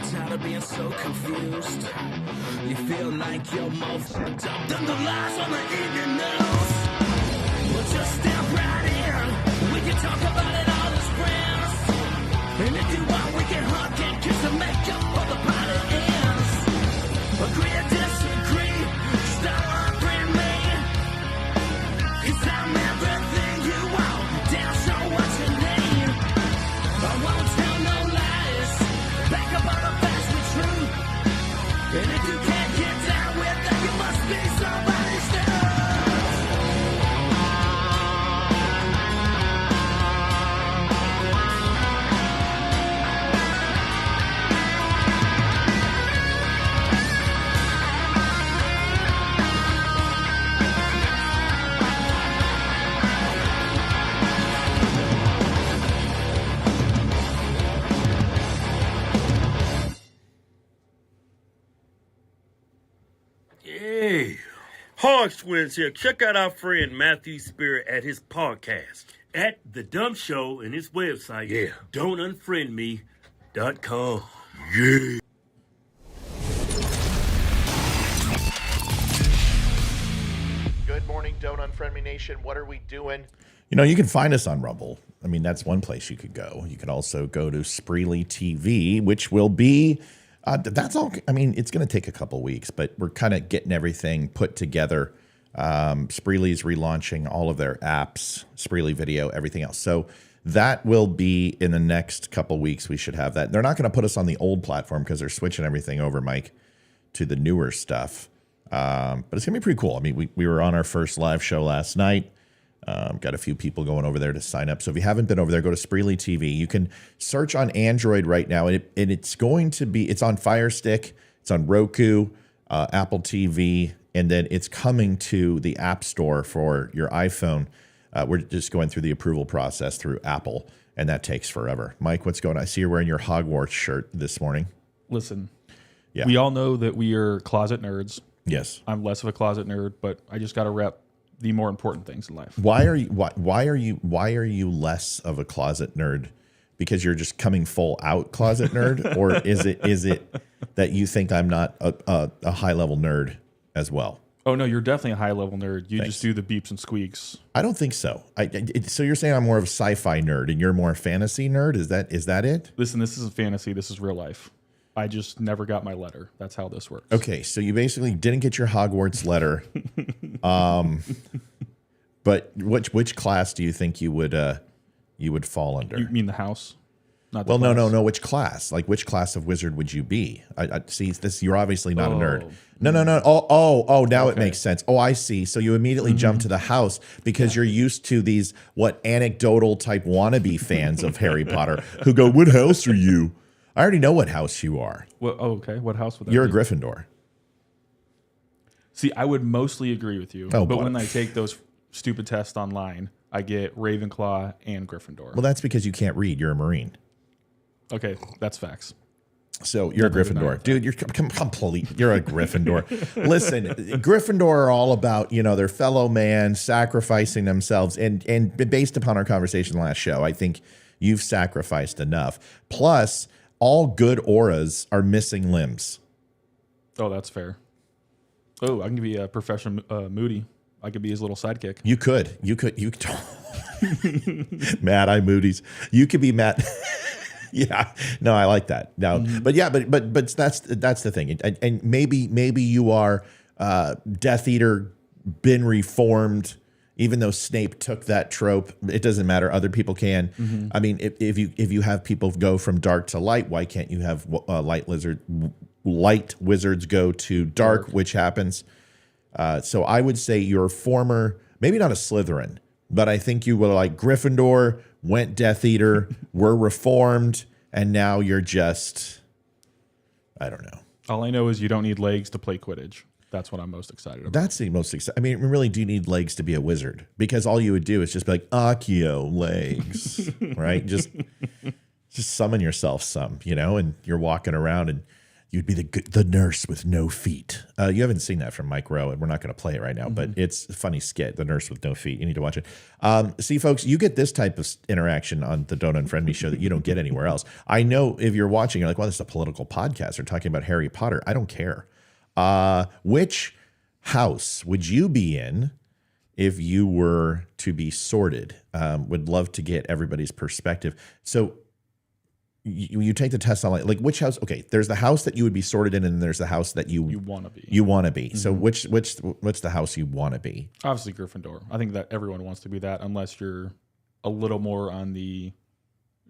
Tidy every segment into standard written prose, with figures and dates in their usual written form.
get tired of being so confused. You feel like you're more fucked up than the lies on the evening news. Well, just step right in. We can talk about it all as friends. And if you want, we can hug and kiss and make up for the party ends. Agree or disagree, just don't unfriend me. 'Cause I'm everything you want, damn sure what you need. I won't tell no lies, back up all the facts with truth. And if you can't get down with that, you must be somebody's dog. Hey, Hog Twins here. Check out our friend Matthew Spirit at his podcast at The Dumb Show and his website, don'tunfriendme.com. Yeah. Good morning, Don't Unfriend Me Nation. What are we doing? You know, you can find us on Rumble. I mean, that's one place you could go. You can also go to Spreely TV, which will be, that's all. I mean, it's going to take a couple weeks, but we're kind of getting everything put together. Spreely's relaunching all of their apps, Spreely Video, everything else. So that will be in the next couple weeks. We should have that. They're not going to put us on the old platform because they're switching everything over, Mike, to the newer stuff. But it's going to be pretty cool. I mean, we were on our first live show last night. Got a few people going over there to sign up. So if you haven't been over there, go to Spreely TV. You can search on Android right now, and it's going to be, it's on Fire Stick, it's on Roku, Apple TV, and then it's coming to the App Store for your iPhone. We're just going through the approval process through Apple, and that takes forever. Mike, what's going on? I see you're wearing your Hogwarts shirt this morning. Listen, Yeah. we all know that we are closet nerds. Yes. I'm less of a closet nerd, but I just got to rep the more important things in life. Why are you less of a closet nerd? Because you're just coming full out closet nerd, or is it that you think I'm not a high level nerd as well? Oh no, you're definitely a high level nerd. You Thanks. just do the beeps and squeaks. I don't think so. So you're saying I'm more of a sci-fi nerd and you're more a fantasy nerd? Is that it? Listen, this isn't fantasy. This is real life. I just never got my letter. That's how this works. Okay, so you basically didn't get your Hogwarts letter. But which class do you think you would fall under? You mean the house? Not the Well, class? no. Which class? Like, which class of wizard would you be? I see. This, you're obviously not a nerd. No. Oh. Now it makes sense. Oh, I see. So you immediately jump to the house because you're used to these anecdotal type wannabe fans of Harry Potter who go, "What house are you?" I already know what house you are. Well, okay. What house would that You're be? a Gryffindor. See, I would mostly agree with you. Oh, but boy. when I take those stupid tests online, I get Ravenclaw and Gryffindor. Well, that's because you can't read. You're a Marine. Okay, that's facts. So you're a Gryffindor. Dude, you're complete. You're a Gryffindor. Listen, Gryffindor are all about, their fellow man sacrificing themselves. And based upon our conversation last show, I think you've sacrificed enough. Plus, all good auras are missing limbs. Oh, that's fair. Oh, I can be Professor Moody. I could be his little sidekick. You could. Mad Eye Moody's. You could be Matt. Yeah, no, I like that. Now, but that's the thing, and maybe you are Death Eater, been reformed. Even though Snape took that trope, it doesn't matter. Other people can. I mean, if you have people go from dark to light, why can't you have light wizards go to dark, which happens? So I would say you're former, maybe not a Slytherin, but I think you were like Gryffindor, went Death Eater, were reformed, and now you're just, I don't know. All I know is you don't need legs to play Quidditch. That's what I'm most excited about. That's the most exciting. I mean, really, do you need legs to be a wizard? Because all you would do is just be like, Accio legs, right? Just summon yourself some, and you're walking around and You'd be the nurse with no feet. You haven't seen that from Mike Rowe, and we're not going to play it right now, but it's a funny skit, The Nurse with No Feet. You need to watch it. See, folks, you get this type of interaction on the Don't Unfriend Me show that you don't get anywhere else. I know if you're watching, you're like, well, this is a political podcast. They're talking about Harry Potter. I don't care. Which house would you be in if you were to be sorted? Would love to get everybody's perspective. So you take the test on like which house? Okay, there's the house that you would be sorted in, and there's the house that you want to be. You want to be. So what's the house you want to be? Obviously Gryffindor. I think that everyone wants to be that, unless you're a little more on the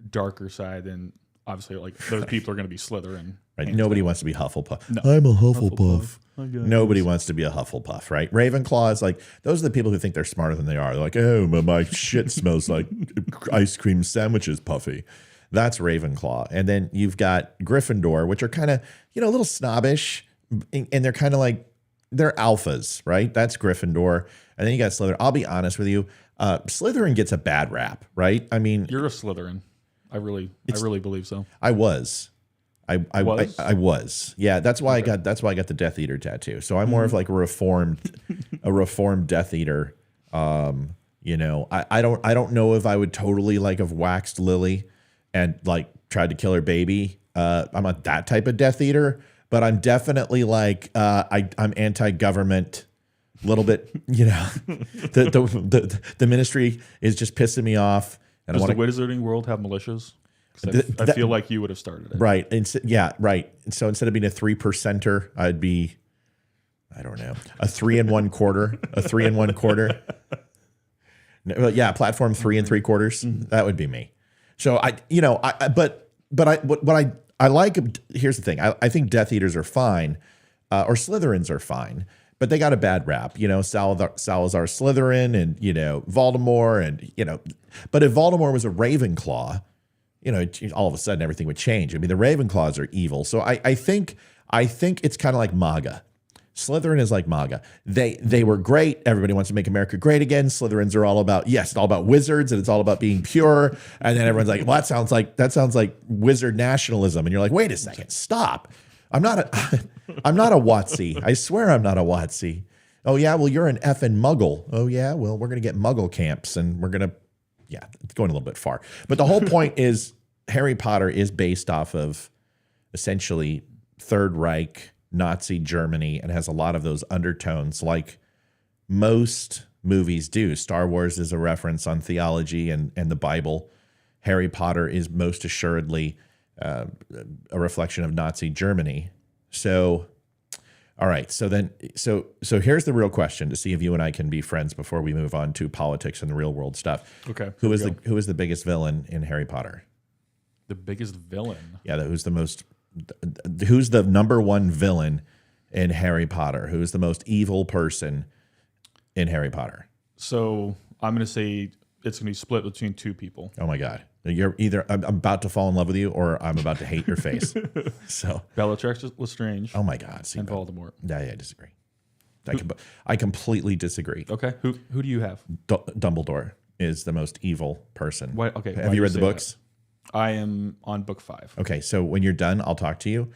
darker side. Then obviously, like those people are going to be Slytherin. Right. Nobody wants to be Hufflepuff. No. I'm a Hufflepuff. Nobody wants to be a Hufflepuff, right? Ravenclaw is like, those are the people who think they're smarter than they are. They're like, oh, my shit smells like ice cream sandwiches, Puffy. That's Ravenclaw. And then you've got Gryffindor, which are kind of, a little snobbish, and they're kind of like, they're alphas, right? That's Gryffindor. And then you got Slytherin. I'll be honest with you. Slytherin gets a bad rap, right? I mean, you're a Slytherin. I really believe so. I was. I was. Yeah, that's why I got the Death Eater tattoo. So I'm more of like a reformed Death Eater. I don't know if I would totally like have waxed Lily and like tried to kill her baby. I'm not that type of Death Eater, but I'm definitely like I'm anti-government. A little bit, the ministry is just pissing me off. And does the wizarding world have militias? I feel like you would have started it. Right. Right. And so instead of being a 3%er, I'd be, I don't know, a 3 1/4, a 3 1/4. Yeah, platform 3 3/4. That would be me. So I like, here's the thing. I think Death Eaters are fine, or Slytherins are fine, but they got a bad rap. Salazar Slytherin and, Voldemort and, but if Voldemort was a Ravenclaw, all of a sudden everything would change. I mean, the Ravenclaws are evil. So I think it's kind of like MAGA. Slytherin is like MAGA. They were great. Everybody wants to make America great again. Slytherins are all about, it's all about wizards and it's all about being pure. And then everyone's like, well, that sounds like wizard nationalism. And you're like, wait a second, stop. I'm not a Watsy. I swear I'm not a Watsy. Oh yeah, well you're an effing Muggle. Oh yeah, well we're gonna get Muggle camps and we're gonna. Yeah, it's going a little bit far. But the whole point is Harry Potter is based off of essentially Third Reich, Nazi Germany, and has a lot of those undertones like most movies do. Star Wars is a reference on theology and the Bible. Harry Potter is most assuredly a reflection of Nazi Germany. So, all right. So here's the real question to see if you and I can be friends before we move on to politics and the real world stuff. Okay. Who is the biggest villain in Harry Potter? The biggest villain? Yeah. Who's the number one villain in Harry Potter? Who's the most evil person in Harry Potter? So I'm going to say it's going to be split between two people. Oh my God. You're either I'm about to fall in love with you or I'm about to hate your face. So Bellatrix Lestrange. Oh my God. And Voldemort. Yeah, I disagree. I completely disagree. Okay. Who do you have? Dumbledore is the most evil person. Why, okay. Have you read the books? That? I am on book 5. Okay. So when you're done, I'll talk to you.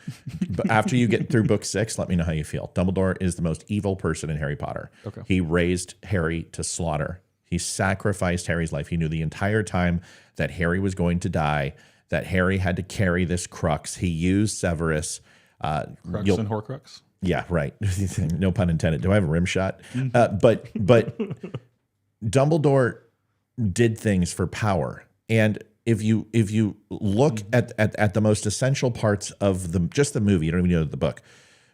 But after you get through book 6, let me know how you feel. Dumbledore is the most evil person in Harry Potter. Okay. He raised Harry to slaughter. He sacrificed Harry's life. He knew the entire time that Harry was going to die, that Harry had to carry this crux. He used Severus. Crux and Horcrux? Yeah, right. No pun intended. Do I have a rim shot? But Dumbledore did things for power. And if you look at the most essential parts of just the movie, you don't even know the book.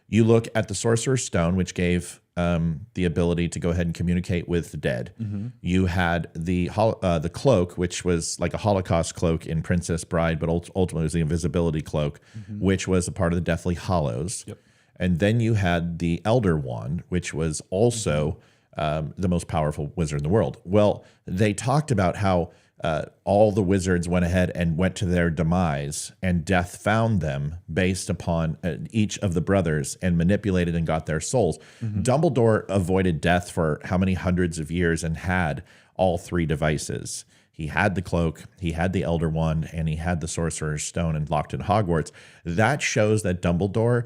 You look at the Sorcerer's Stone, which gave the ability to go ahead and communicate with the dead. Mm-hmm. You had the cloak, which was like a Holocaust cloak in Princess Bride, but ultimately was the invisibility cloak, which was a part of the Deathly Hallows. Yep. And then you had the Elder Wand, which was also the most powerful wizard in the world. Well, they talked about how all the wizards went ahead and went to their demise, and death found them based upon each of the brothers and manipulated and got their souls. Mm-hmm. Dumbledore avoided death for how many hundreds of years and had all 3 devices. he had the cloak, he had the Elder Wand, and he had the Sorcerer's Stone and locked in Hogwarts. That shows that Dumbledore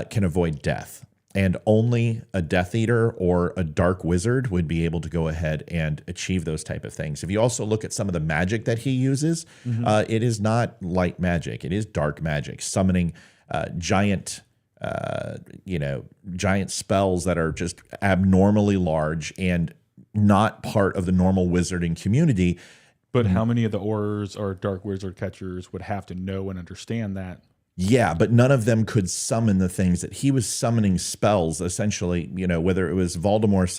can avoid death. And only a Death Eater or a Dark Wizard would be able to go ahead and achieve those type of things. If you also look at some of the magic that he uses, it is not light magic. It is dark magic, summoning giant spells that are just abnormally large and not part of the normal wizarding community. But how many of the Aurors or Dark Wizard catchers would have to know and understand that? Yeah, but none of them could summon the things that he was summoning spells, essentially, whether it was Voldemort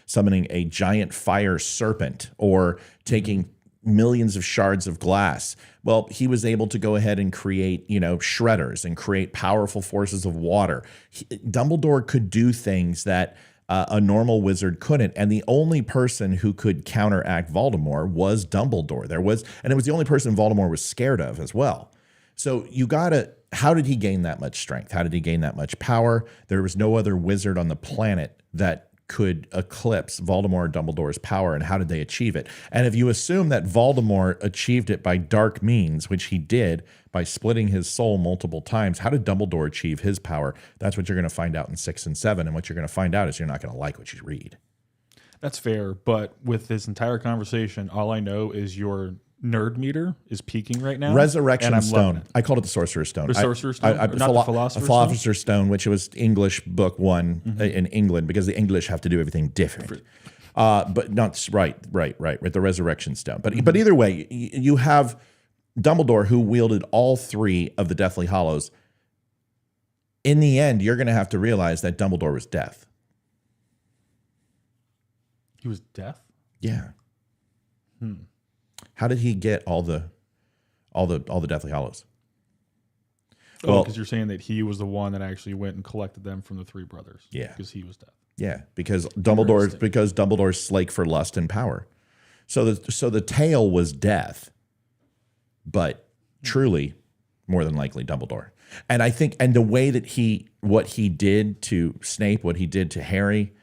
summoning a giant fire serpent or taking millions of shards of glass. Well, he was able to go ahead and create, shredders and create powerful forces of water. Dumbledore could do things that a normal wizard couldn't. And the only person who could counteract Voldemort was Dumbledore. And it was the only person Voldemort was scared of as well. So how did he gain that much strength? How did he gain that much power? There was no other wizard on the planet that could eclipse Voldemort or Dumbledore's power, and how did they achieve it? And if you assume that Voldemort achieved it by dark means, which he did by splitting his soul multiple times, how did Dumbledore achieve his power? That's what you're going to find out in 6 and 7, and what you're going to find out is you're not going to like what you read. That's fair, but with this entire conversation, all I know is your nerd meter is peaking right now. Resurrection Stone. I called it the Sorcerer's Stone. The Sorcerer's Stone? Not the Philosopher's Stone, which was English book 1 in England, because the English have to do everything different. But not right. The Resurrection Stone. But either way, you have Dumbledore, who wielded all 3 of the Deathly Hallows. In the end, you're going to have to realize that Dumbledore was death. He was death? Yeah. How did he get all the Deathly Hallows? Well, because you're saying that he was the one that actually went and collected them from the 3 brothers. Yeah, because he was death. Yeah, because Dumbledore's slake for lust and power. So the tale was death, but truly, more than likely, Dumbledore. And I think, and the way that what he did to Snape, what he did to Harry.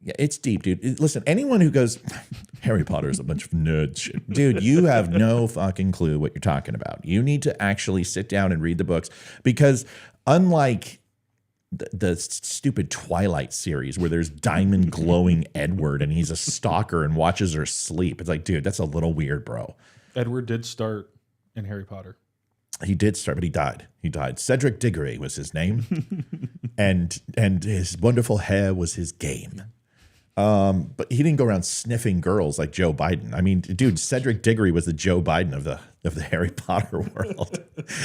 Yeah, it's deep, dude. Listen, anyone who goes, Harry Potter is a bunch of nerd shit. Dude, you have no fucking clue what you're talking about. You need to actually sit down and read the books, because unlike the stupid Twilight series where there's diamond glowing Edward and he's a stalker and watches her sleep, it's like, dude, that's a little weird, bro. Edward did start in Harry Potter. He did start, but he died. Cedric Diggory was his name, and his wonderful hair was his game. But he didn't go around sniffing girls like Joe Biden. I mean, dude, Cedric Diggory was the Joe Biden of the Harry Potter world.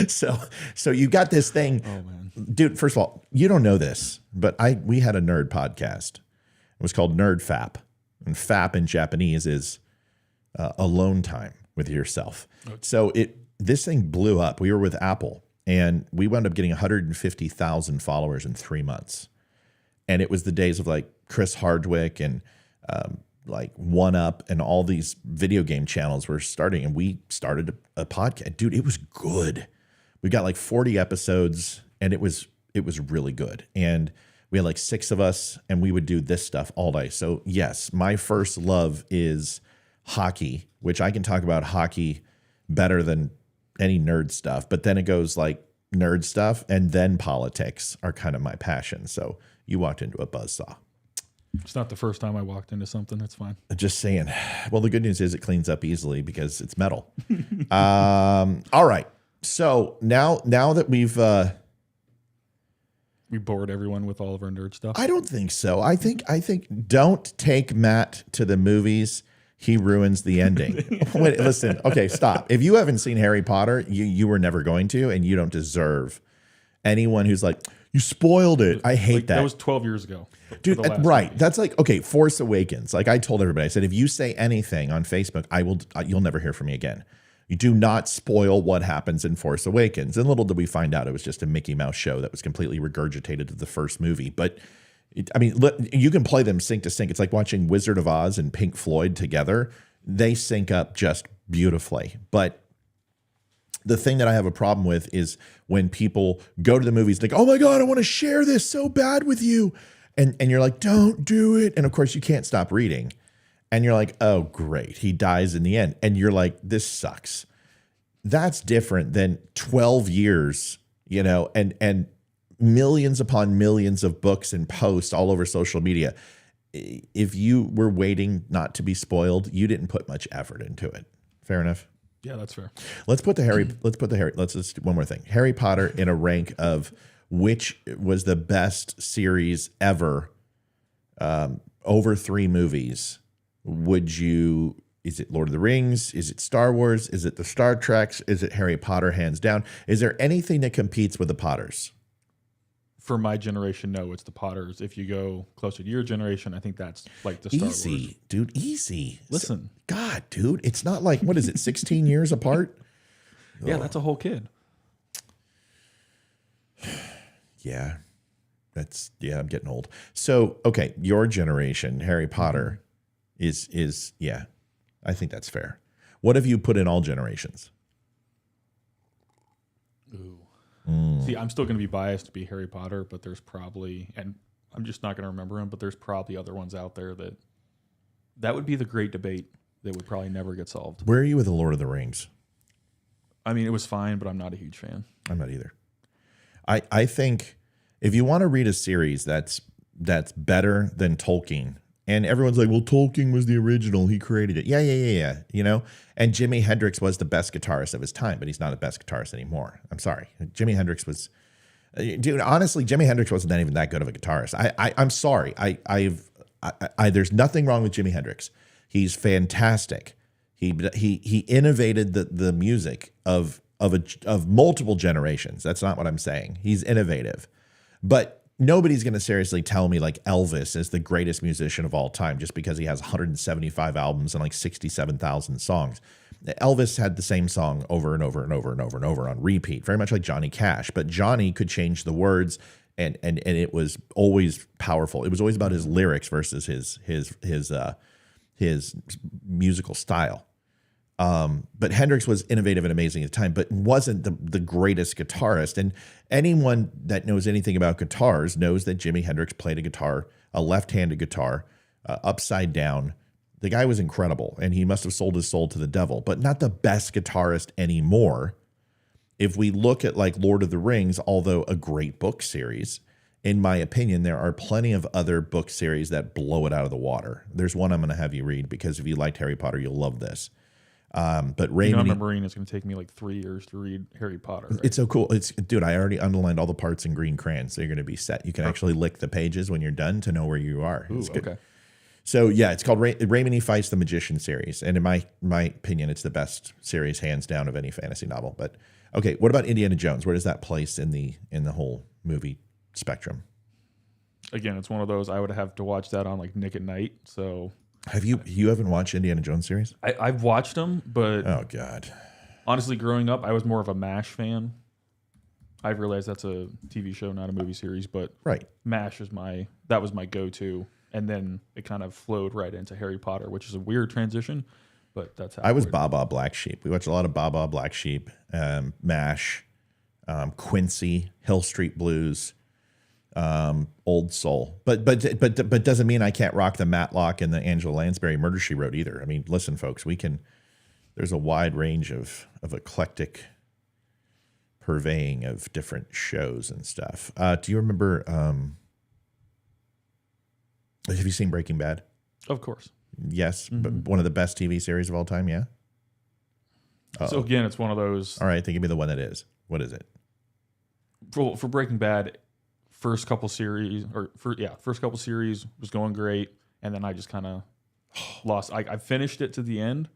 So you got this thing. Oh man, dude. First of all, you don't know this, but we had a nerd podcast. It was called Nerd Fap, and Fap in Japanese is alone time with yourself. Okay. So this thing blew up. We were with Apple, and we wound up getting 150,000 followers in 3 months. And it was the days of like Chris Hardwick and like One Up and all these video game channels were starting. And we started a podcast. Dude, it was good. We got like 40 episodes, and it was really good. And we had like 6 of us, and we would do this stuff all day. So yes, my first love is hockey, which I can talk about hockey better than any nerd stuff. But then it goes like nerd stuff, and then politics are kind of my passion. So you walked into a buzzsaw. It's not the first time I walked into something. That's fine. Just saying. Well, the good news is it cleans up easily because it's metal. All right. So now that we bored everyone with all of our nerd stuff. I don't think so. I think don't take Matt to the movies. He ruins the ending. Wait, listen. Okay, stop. If you haven't seen Harry Potter, you were never going to, and you don't deserve anyone who's like, you spoiled it. I hate that. That was 12 years ago. Dude, right. Movie. That's like, okay, Force Awakens. Like I told everybody, I said, if you say anything on Facebook, you'll never hear from me again. You do not spoil what happens in Force Awakens. And little did we find out it was just a Mickey Mouse show that was completely regurgitated to the first movie. But you can play them sync to sync. It's like watching Wizard of Oz and Pink Floyd together. They sync up just beautifully. But the thing that I have a problem with is when people go to the movies like, oh my God, I want to share this so bad with you. And you're like, don't do it. And of course you can't stop reading. and you're like, oh, great, he dies in the end. And you're like, this sucks. That's different than 12 years, and millions upon millions of books and posts all over social media. If you were waiting not to be spoiled, you didn't put much effort into it. Fair enough. Yeah, that's fair. Let's just do one more thing. Harry Potter in a rank of which was the best series ever, over 3 movies. Is it Lord of the Rings? Is it Star Wars? Is it the Star Treks? Is it Harry Potter hands down? Is there anything that competes with the Potters? For my generation, no, it's the Potters. If you go closer to your generation, I think that's like the Star Wars. Easy, dude, easy. Listen. God, dude, it's not like, what is it, 16 years apart? Yeah, that's a whole kid. Yeah, I'm getting old. So, okay, your generation, Harry Potter is yeah, I think that's fair. What have you put in all generations? Ooh. See, I'm still going to be biased to be Harry Potter, but there's probably, and I'm just not going to remember them, but there's probably other ones out there that would be the great debate that would probably never get solved. Where are you with the Lord of the Rings? I mean, it was fine, but I'm not a huge fan. I'm not either. I think if you want to read a series that's better than Tolkien, and everyone's like, well, Tolkien was the original. He created it. Yeah. And Jimi Hendrix was the best guitarist of his time, but he's not the best guitarist anymore. I'm sorry. Jimi Hendrix was, dude, honestly, Jimi Hendrix wasn't even that good of a guitarist. I'm sorry. There's nothing wrong with Jimi Hendrix. He's fantastic. He innovated the music of multiple generations. That's not what I'm saying. He's innovative. But nobody's going to seriously tell me like Elvis is the greatest musician of all time just because he has 175 albums and like 67,000 songs. Elvis had the same song over and over and over and over and over on repeat, very much like Johnny Cash. But Johnny could change the words, and it was always powerful. It was always about his lyrics versus his musical style. But Hendrix was innovative and amazing at the time, but wasn't the greatest guitarist. And anyone that knows anything about guitars knows that Jimi Hendrix played a guitar, a left-handed guitar, upside down. The guy was incredible, and he must have sold his soul to the devil, but not the best guitarist anymore. If we look at like Lord of the Rings, although a great book series, in my opinion, there are plenty of other book series that blow it out of the water. There's one I'm going to have you read because if you liked Harry Potter, you'll love this. But Ray, I'm a Marine. It's going to take me like 3 years to read Harry Potter. Right? It's so cool. Dude, I already underlined all the parts in green crayon, so you're going to be set. You can actually lick the pages when you're done to know where you are. Ooh, okay. So yeah, it's called Raymond Feist, the Magician series, and in my opinion, it's the best series hands down of any fantasy novel. But okay, what about Indiana Jones? Where does that place in the whole movie spectrum? Again, it's one of those I would have to watch that on like Nick at Night. So you haven't watched Indiana Jones series? I've watched them, but oh god, honestly, growing up, I was more of a MASH fan. I realized that's a TV show, not a movie series, but right, MASH is that was my go-to, and then it kind of flowed right into Harry Potter, which is a weird transition, but that's how I was Baba Black Sheep. We watched a lot of Baba Black Sheep, MASH, Quincy, Hill Street Blues. Old Soul, but doesn't mean I can't rock the Matlock and the Angela Lansbury Murder She Wrote either. I mean, listen, folks, there's a wide range of eclectic purveying of different shows and stuff. Do you remember? Have you seen Breaking Bad? Of course. Yes, but one of the best TV series of all time. Yeah. So again, it's one of those. All right, then give me the one that is. What is it? For Breaking Bad. First couple series was going great, and then I just kind of lost. I finished it to the end,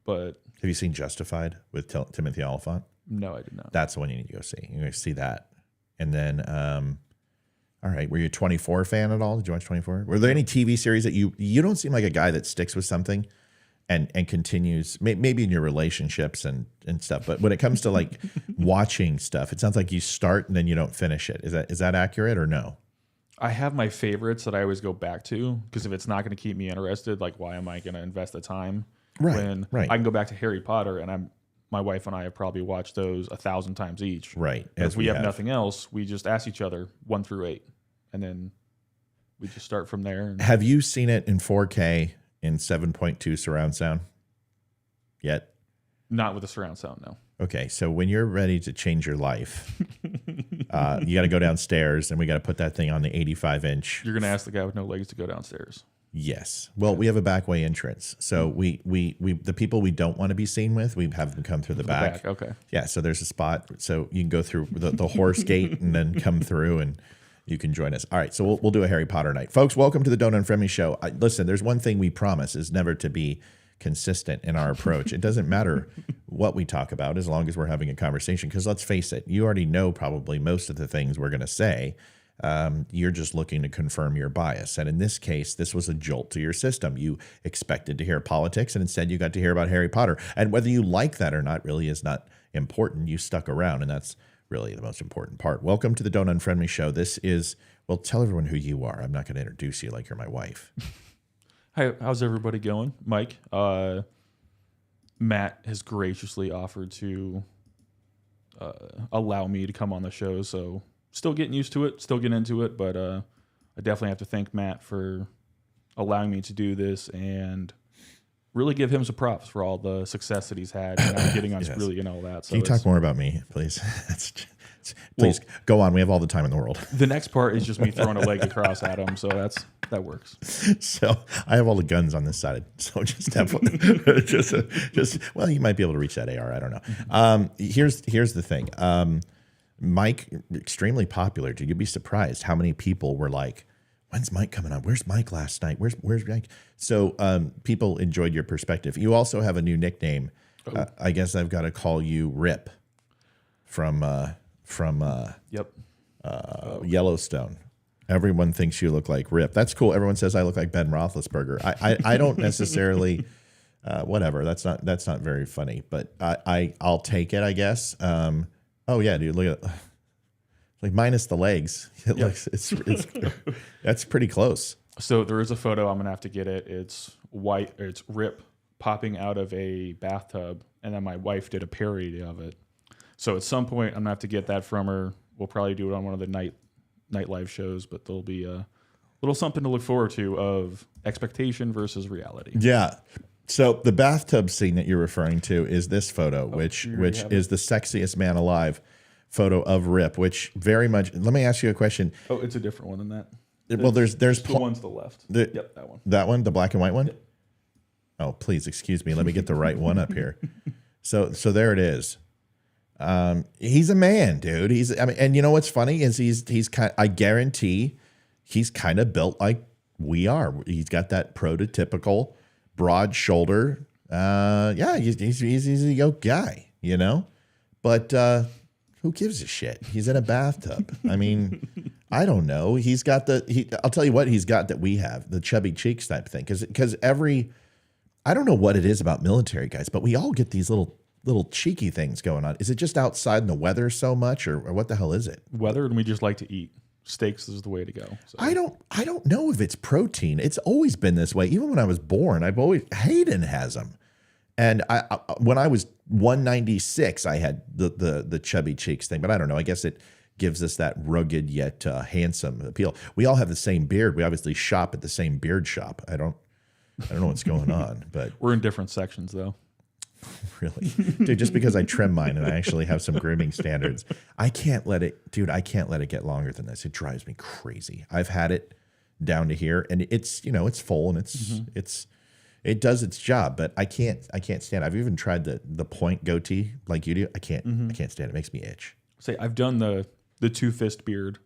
but have you seen Justified with Timothy Olyphant? No, I did not. That's the one you need to go see. You're going to see that, and then all right, were you a 24 fan at all? Did you watch 24? Were there any TV series that you don't seem like a guy that sticks with something and continues, maybe in your relationships and stuff, but when it comes to like watching stuff, it sounds like you start and then you don't finish it. Is that accurate or no? I have my favorites that I always go back to, because if it's not going to keep me interested, like why am I going to invest the time? Right. I can go back to Harry Potter, and my wife and I have probably watched those 1,000 times each. Right. If we have nothing else, we just ask each other 1 through 8, and then we just start from there. Have you seen it in 4K? in 7.2 surround sound yet? Not with the surround sound, no. Okay, so when you're ready to change your life, you got to go downstairs, and we got to put that thing on the 85-inch. You're going to ask the guy with no legs to go downstairs. Yes. Well, we have a back way entrance, so we the people we don't want to be seen with, we have them come through the back. Okay. Yeah. So there's a spot, so you can go through the horse gate and then come through, and you can join us. All right. So we'll do a Harry Potter night, folks. Welcome to the Don't Unfriend Me show. Listen, there's one thing we promise is never to be consistent in our approach. It doesn't matter what we talk about as long as we're having a conversation. Because let's face it, you already know probably most of the things we're going to say. You're just looking to confirm your bias. And in this case, this was a jolt to your system. You expected to hear politics, and instead you got to hear about Harry Potter. And whether you like that or not really is not important. You stuck around, and that's really the most important part. Welcome to the Don't Unfriend Me show. This is, well, tell everyone who you are. I'm not going to introduce you like you're my wife. Hi, how's everybody going? Mike, Matt has graciously offered to allow me to come on the show, so still getting used to it, still getting into it, but I definitely have to thank Matt for allowing me to do this and really give him some props for all the success that he's had, getting on Yes. Really and all that. So Can you talk more about me, please? Please go on. We have all the time in the world. The next part is just me throwing a leg across at him, so that works. So I have all the guns on this side. So just have well, you might be able to reach that AR. I don't know. Here's the thing. Mike, extremely popular. Dude, you'd be surprised how many people were like, "When's Mike coming on? Where's Mike last night? Where's Mike?" So people enjoyed your perspective. You also have a new nickname. I guess I've got to call you Rip from Yep. Yellowstone. Everyone thinks you look like Rip. That's cool. Everyone says I look like Ben Roethlisberger. I don't necessarily. Whatever. That's not very funny. But I'll take it, I guess. Oh yeah, dude. Look at like minus the legs. It looks it's that's pretty close. So there is a photo. I'm gonna have to get it. It's white. It's Rip popping out of a bathtub, and then my wife did a parody of it. So at some point, I'm gonna have to get that from her. We'll probably do it on one of the night live shows, but there'll be a little something to look forward to of expectation versus reality. Yeah. So the bathtub scene that you're referring to is this photo, which is the sexiest man alive photo of Rip, which very much. Let me ask you a question. Oh, it's a different one than that. Well, there's the one to the left. Yep, that one. That one, the black and white one. Yep. Oh, please excuse me. Let me get the right one up here. So there it is. He's a man, dude. And you know what's funny is he's kind. I guarantee he's kind of built like we are. He's got that prototypical broad shoulder. Yeah, he's a yoked guy, you know. But who gives a shit? He's in a bathtub. I mean, I don't know. He's got I'll tell you what he's got that we have, the chubby cheeks type thing. Because I don't know what it is about military guys, but we all get these little cheeky things going on. Is it just outside in the weather so much, or what the hell is it? Weather, and we just like to eat. Steaks is the way to go. So. I don't know if it's protein. It's always been this way. Even when I was born, Hayden has them. And I when I was 196, I had the chubby cheeks thing, but I don't know. I guess it gives us that rugged yet handsome appeal. We all have the same beard. We obviously shop at the same beard shop. I don't know what's going on, but we're in different sections though. Really, dude, just because I trim mine and I actually have some grooming standards, I can't let it get longer than this. It drives me crazy. I've had it down to here, and it's full and it does its job, but I can't stand it. I've even tried the point goatee like you do. I can't stand it. It makes me itch. Say I've done the 2-fist beard.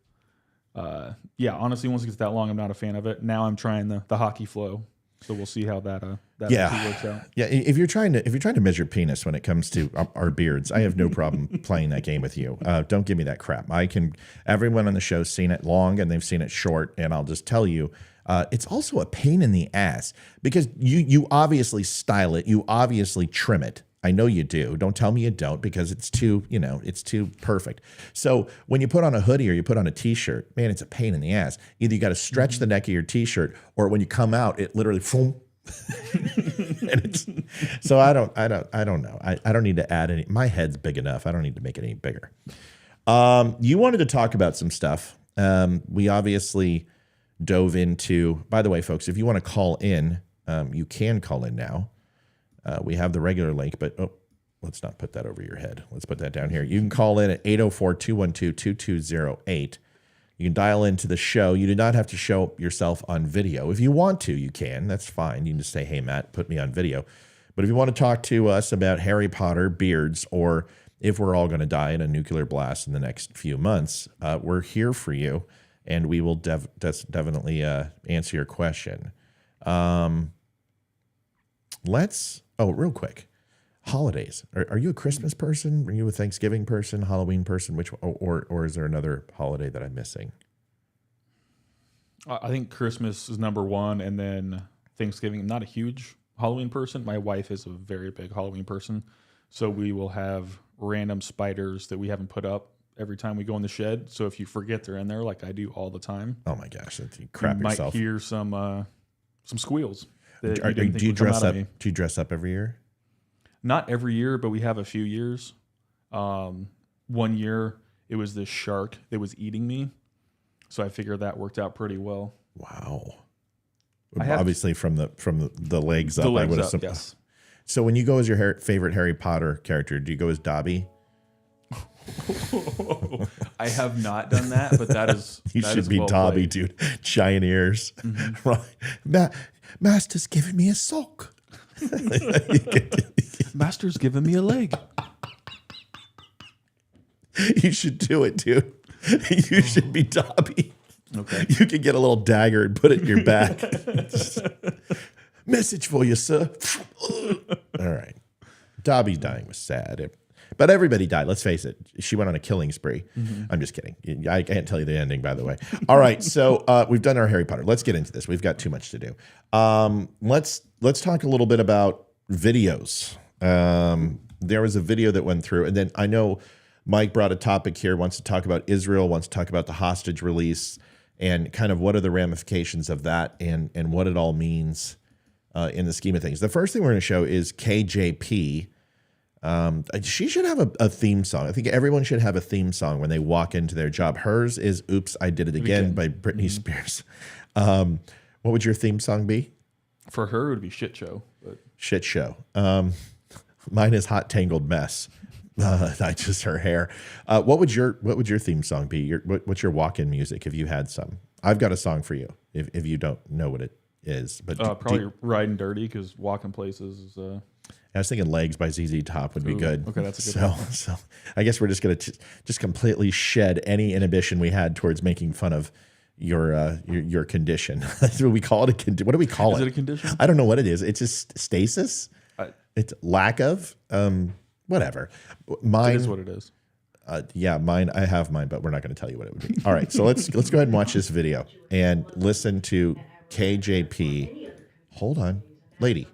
Yeah, honestly, once it gets that long, I'm not a fan of it. Now I'm trying the hockey flow. So we'll see how that works out. Yeah, if you're trying to measure penis when it comes to our beards, I have no problem playing that game with you. Don't give me that crap. Everyone on the show's seen it long and they've seen it short, and I'll just tell you, it's also a pain in the ass because you obviously style it, you obviously trim it. I know you do. Don't tell me you don't, because it's too perfect. So when you put on a hoodie or you put on a t-shirt, man, it's a pain in the ass. Either you got to stretch the neck of your t-shirt, or when you come out, it literally boom. So I don't know. I don't need to add any. My head's big enough. I don't need to make it any bigger. You wanted to talk about some stuff. We obviously dove into, by the way, folks, if you want to call in, you can call in now. We have the regular link, but let's not put that over your head. Let's put that down here. You can call in at 804-212-2208. You can dial into the show. You do not have to show yourself on video. If you want to, you can. That's fine. You can just say, hey, Matt, put me on video. But if you want to talk to us about Harry Potter, beards, or if we're all going to die in a nuclear blast in the next few months, we're here for you, and we will definitely answer your question. Real quick. Holidays. Are you a Christmas person? Are you a Thanksgiving person? Halloween person? Which or is there another holiday that I'm missing? I think Christmas is number one, and then Thanksgiving. I'm not a huge Halloween person. My wife is a very big Halloween person, so we will have random spiders that we haven't put up every time we go in the shed. So if you forget they're in there, like I do all the time, oh my gosh, you crap you yourself. Might hear some squeals. Do you dress up? Do you dress up every year? Not every year, but we have a few years. 1 year, it was this shark that was eating me. So I figured that worked out pretty well. Wow. Obviously, from the legs up, the legs I would up, have. yes. So when you go as your favorite Harry Potter character, do you go as Dobby? I have not done that, but that is you that should is be well Dobby, played. dude. Giant ears. Mm-hmm. Right. Master's giving me a sock. Master's giving me a leg. You should do it, dude. You should be Dobby. Okay. You could get a little dagger and put it in your back. Message for you, sir. All right. Dobby's dying was sad. But everybody died. Let's face it. She went on a killing spree. Mm-hmm. I'm just kidding. I can't tell you the ending, by the way. All right. So we've done our Harry Potter. Let's get into this. We've got too much to do. Let's talk a little bit about videos. There was a video that went through, and then I know Mike brought a topic here, wants to talk about Israel, wants to talk about the hostage release, and kind of what are the ramifications of that and what it all means in the scheme of things. The first thing we're going to show is KJP. She should have a theme song. I think everyone should have a theme song when they walk into their job. Hers is Oops, I Did It Again by Britney Spears. What would your theme song be? For her, it would be Shit Show. But. Shit Show. Mine is Hot Tangled Mess. Not just her hair. What would your theme song be? What's your walk-in music if you had some? I've got a song for you if you don't know what it is. But probably Riding Dirty, because walking places is... I was thinking Legs by ZZ Top would be good. Okay, that's a good one. So I guess we're just going to just completely shed any inhibition we had towards making fun of your condition. That's what we call it. What do we call it? Is it a condition? I don't know what it is. It's just stasis. It's lack of whatever. Mine it is what it is. Yeah, mine. I have mine, but we're not going to tell you what it would be. All right, so let's go ahead and watch this video and listen to KJP. Hold on, lady,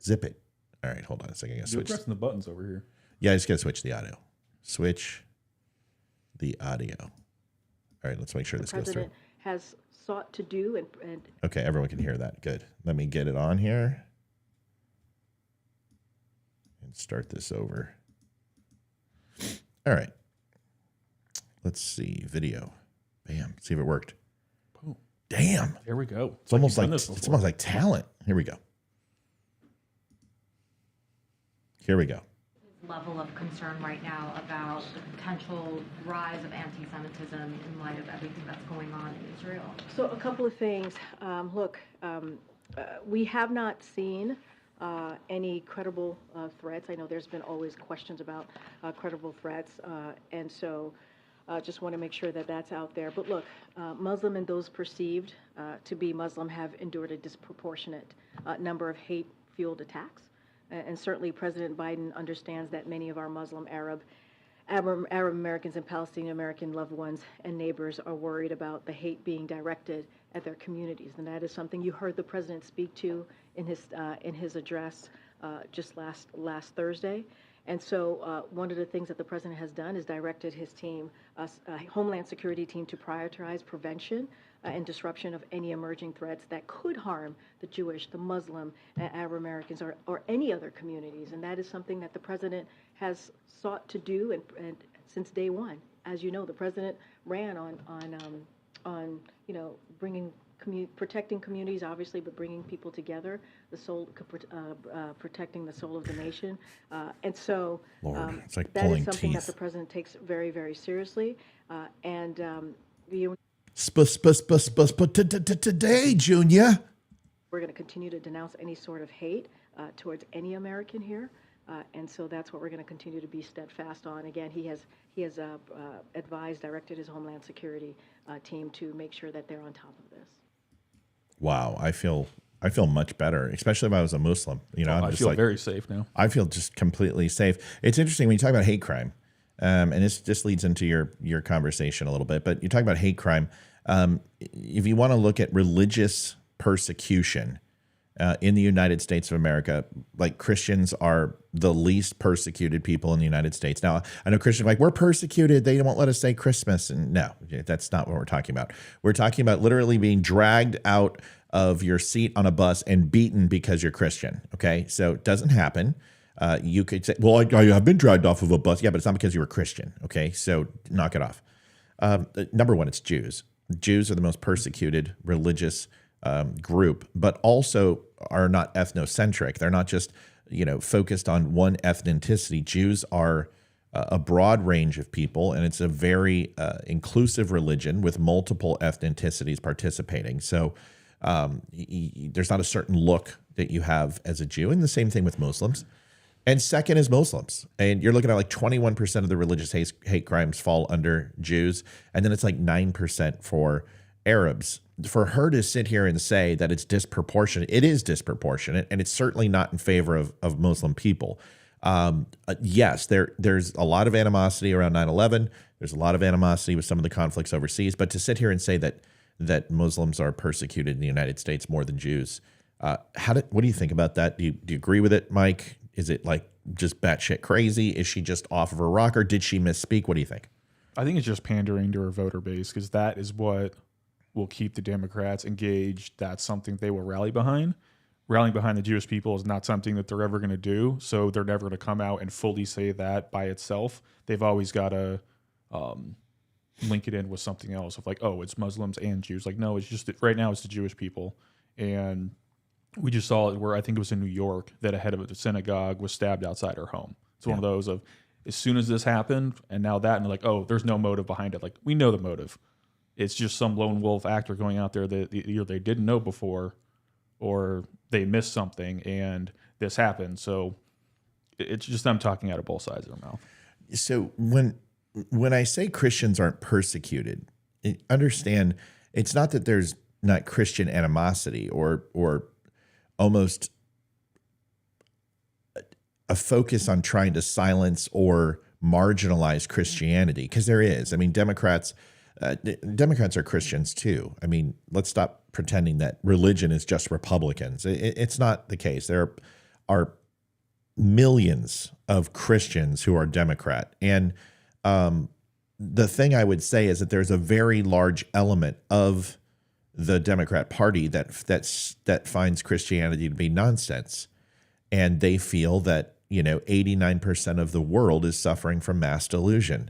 zip it. All right, hold on a second. I gotta You're switch. pressing the buttons over here. Yeah, I just got to switch the audio. Switch the audio. All right, let's make sure this goes through. The president has sought to do and Okay, everyone can hear that. Good. Let me get it on here and start this over. All right. Let's see. Video. Bam. See if it worked. Boom. Damn. Here we go. It's almost like talent. Here we go. Here we go. Level of concern right now about the potential rise of anti-Semitism in light of everything that's going on in Israel? so a couple of things. We have not seen any credible threats. I know there's been always questions about credible threats, and so just want to make sure that that's out there. But look, Muslim and those perceived to be Muslim have endured a disproportionate number of hate-fueled attacks. And certainly President Biden understands that many of our Muslim, Arab Americans and Palestinian American loved ones and neighbors are worried about the hate being directed at their communities. And that is something you heard the president speak to in his address just last Thursday. And so one of the things that the president has done is directed his team, Homeland Security team, to prioritize prevention and disruption of any emerging threats that could harm the Jewish, the Muslim, Arab Americans, or any other communities. And that is something that the president has sought to do and since day one. As you know, the president ran on bringing protecting communities, obviously, but bringing people together, protecting the soul of the nation. And so Lord, it's like that is pulling something that teeth. the president takes very, very seriously. Today, Junior. We're going to continue to denounce any sort of hate towards any American here. And so that's what we're going to continue to be steadfast on. Again, he has directed his Homeland Security team to make sure that they're on top of this. Wow, I feel much better, especially if I was a Muslim. You know, I feel very safe now. I feel just completely safe. It's interesting when you talk about hate crime, and this leads into your conversation a little bit. But you talk about hate crime. If you want to look at religious persecution in the United States of America, like Christians are the least persecuted people in the United States. Now, I know Christians are like, we're persecuted. They won't let us say Christmas. And no, that's not what we're talking about. We're talking about literally being dragged out of your seat on a bus and beaten because you're Christian. Okay. So it doesn't happen. You could say, well, I have been dragged off of a bus. Yeah, but it's not because you were Christian. Okay. So knock it off. Number one, it's Jews. Jews are the most persecuted religious group, but also are not ethnocentric. They're not just, focused on one ethnicity. Jews are a broad range of people, and it's a very inclusive religion with multiple ethnicities participating. So there's not a certain look that you have as a Jew, and the same thing with Muslims. And second is Muslims. And you're looking at like 21% of the religious hate crimes fall under Jews, and then it's like 9% for Arabs. For her to sit here and say that it's disproportionate, it is disproportionate, and it's certainly not in favor of Muslim people. Yes, there's a lot of animosity around 9/11. There's a lot of animosity with some of the conflicts overseas. But to sit here and say that Muslims are persecuted in the United States more than Jews, what do you think about that? Do you agree with it, Mike? Is it like just batshit crazy? Is she just off of her rocker? Did she misspeak? What do you think? I think it's just pandering to her voter base, because that is what will keep the Democrats engaged. That's something they will rally behind. Rallying behind the Jewish people is not something that they're ever going to do. So they're never going to come out and fully say that by itself. They've always got to link it in with something else of like, oh, it's Muslims and Jews. Like, no, it's just right now it's the Jewish people. And we just saw it where I think it was in New York that a head of the synagogue was stabbed outside her home. It's one of those of as soon as this happened and now that, and like, oh, there's no motive behind it. Like, we know the motive. It's just some lone wolf actor going out there that either they didn't know before or they missed something and this happened. So it's just them talking out of both sides of their mouth. So when I say Christians aren't persecuted, understand it's not that there's not Christian animosity or almost a focus on trying to silence or marginalize Christianity, because there is. I mean, Democrats are Christians too. I mean, let's stop pretending that religion is just Republicans. It's not the case. There are millions of Christians who are Democrat. And the thing I would say is that there's a very large element of the Democrat Party that finds Christianity to be nonsense. And they feel that, 89% of the world is suffering from mass delusion.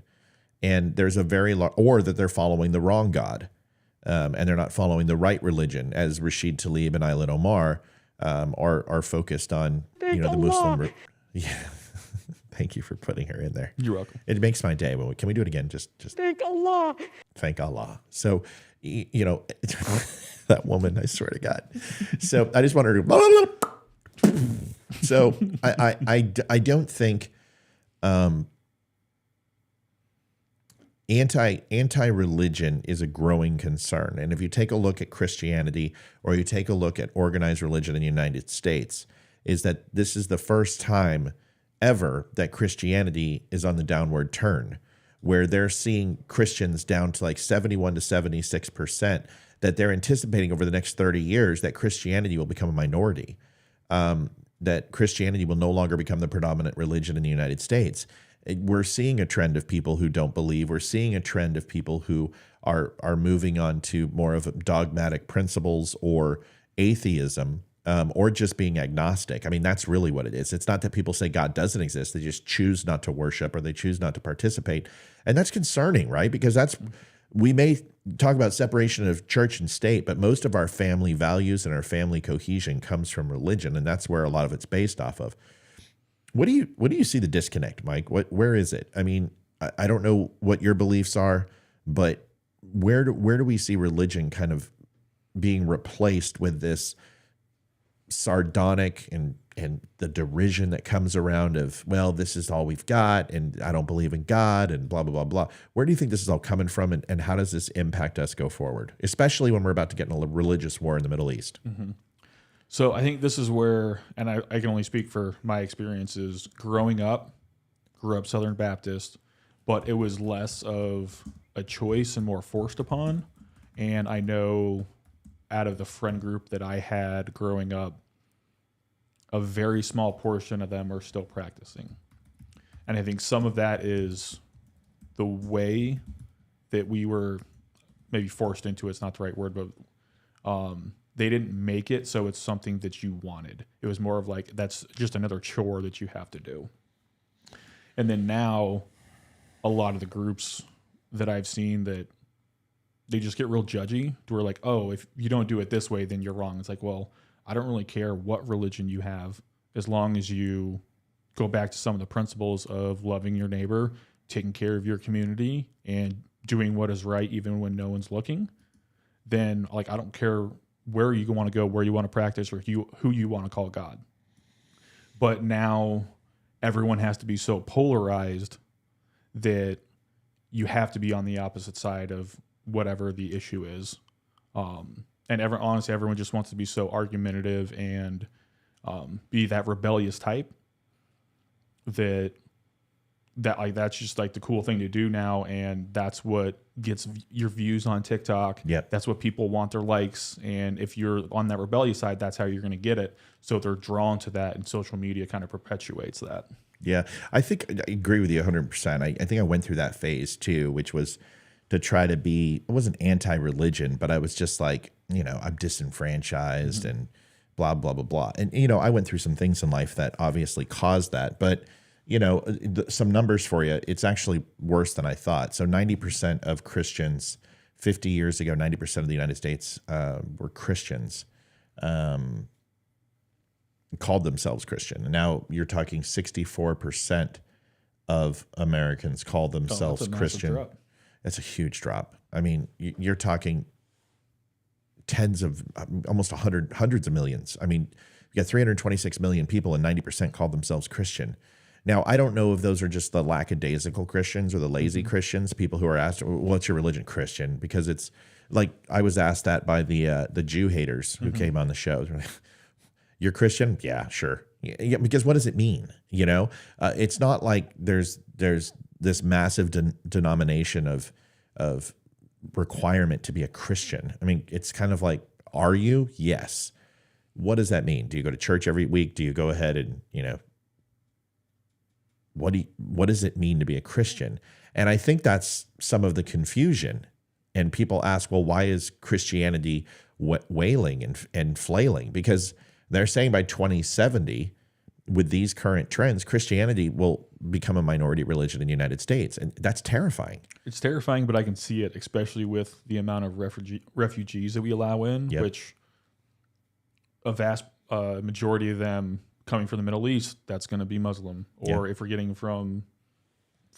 And there's a very large, or that they're following the wrong God, and they're not following the right religion, as Rashid Tlaib and Aylan Omar are focused on. The Muslim. Yeah, thank you for putting her in there. You're welcome. It makes my day. Can we do it again? Just Thank Allah. Thank Allah. So, that woman, I swear to God. So I just want her to. So I don't think. Anti-religion is a growing concern. And if you take a look at Christianity or you take a look at organized religion in the United States, is that this is the first time ever that Christianity is on the downward turn, where they're seeing Christians down to like 71 to 76%, that they're anticipating over the next 30 years that Christianity will become a minority, that Christianity will no longer become the predominant religion in the United States. We're seeing a trend of people who don't believe. We're seeing a trend of people who are moving on to more of dogmatic principles or atheism, or just being agnostic. I mean, that's really what it is. It's not that people say God doesn't exist. They just choose not to worship or they choose not to participate. And that's concerning, right? Because we may talk about separation of church and state, but most of our family values and our family cohesion comes from religion, and that's where a lot of it's based off of. What do you see the disconnect, Mike? Where is it? I mean, I don't know what your beliefs are, but where do we see religion kind of being replaced with this sardonic and the derision that comes around of, well, this is all we've got, and I don't believe in God, and blah, blah, blah, blah. Where do you think this is all coming from, and how does this impact us go forward, especially when we're about to get in a religious war in the Middle East? Mm-hmm. So I think this is where, and I can only speak for my experiences, grew up Southern Baptist, but it was less of a choice and more forced upon. And I know out of the friend group that I had growing up, a very small portion of them are still practicing. And I think some of that is the way that we were maybe forced into, it's not the right word, but they didn't make it, so it's something that you wanted. It was more of like, that's just another chore that you have to do. And then now, a lot of the groups that I've seen that they just get real judgy, to where like, oh, if you don't do it this way, then you're wrong. It's like, well, I don't really care what religion you have, as long as you go back to some of the principles of loving your neighbor, taking care of your community, and doing what is right even when no one's looking. Then, like, I don't care where you want to go, where you want to practice, or who you want to call God. But now everyone has to be so polarized that you have to be on the opposite side of whatever the issue is. And honestly, everyone just wants to be so argumentative and be that rebellious type that like that's just like the cool thing to do now, and that's what gets your views on TikTok. Yep. That's what people want, their likes, and if you're on that rebellious side, that's how you're going to get it. So they're drawn to that, and social media kind of perpetuates that. Yeah, I think I agree with you 100%. I think I went through that phase too, which was to try to be, I wasn't anti-religion, but I was just like, I'm disenfranchised and blah, blah, blah, blah. And, I went through some things in life that obviously caused that. But, some numbers for you, it's actually worse than I thought. So 90% of Christians, 50 years ago, 90% of the United States were Christians, called themselves Christian. And now you're talking 64% of Americans call themselves Christian. Drop. That's a huge drop. I mean, you're talking tens of, almost hundreds of millions. I mean, you got 326 million people and 90% call themselves Christian. Now, I don't know if those are just the lackadaisical Christians or the lazy Christians, people who are asked, what's your religion? Christian? Because it's like, I was asked that by the Jew haters who came on the show. You're Christian? Yeah, sure. Yeah, because what does it mean? It's not like there's this massive denomination of requirement to be a Christian. I mean, it's kind of like, are you? Yes. What does that mean? Do you go to church every week? Do you go ahead and, what does it mean to be a Christian? And I think that's some of the confusion. And people ask, well, why is Christianity wailing and flailing? Because they're saying by 2070, with these current trends, Christianity will become a minority religion in the United States. And that's terrifying. It's terrifying, but I can see it, especially with the amount of refugees that we allow in, which a vast majority of them coming from the Middle East, that's going to be Muslim. Or if we're getting from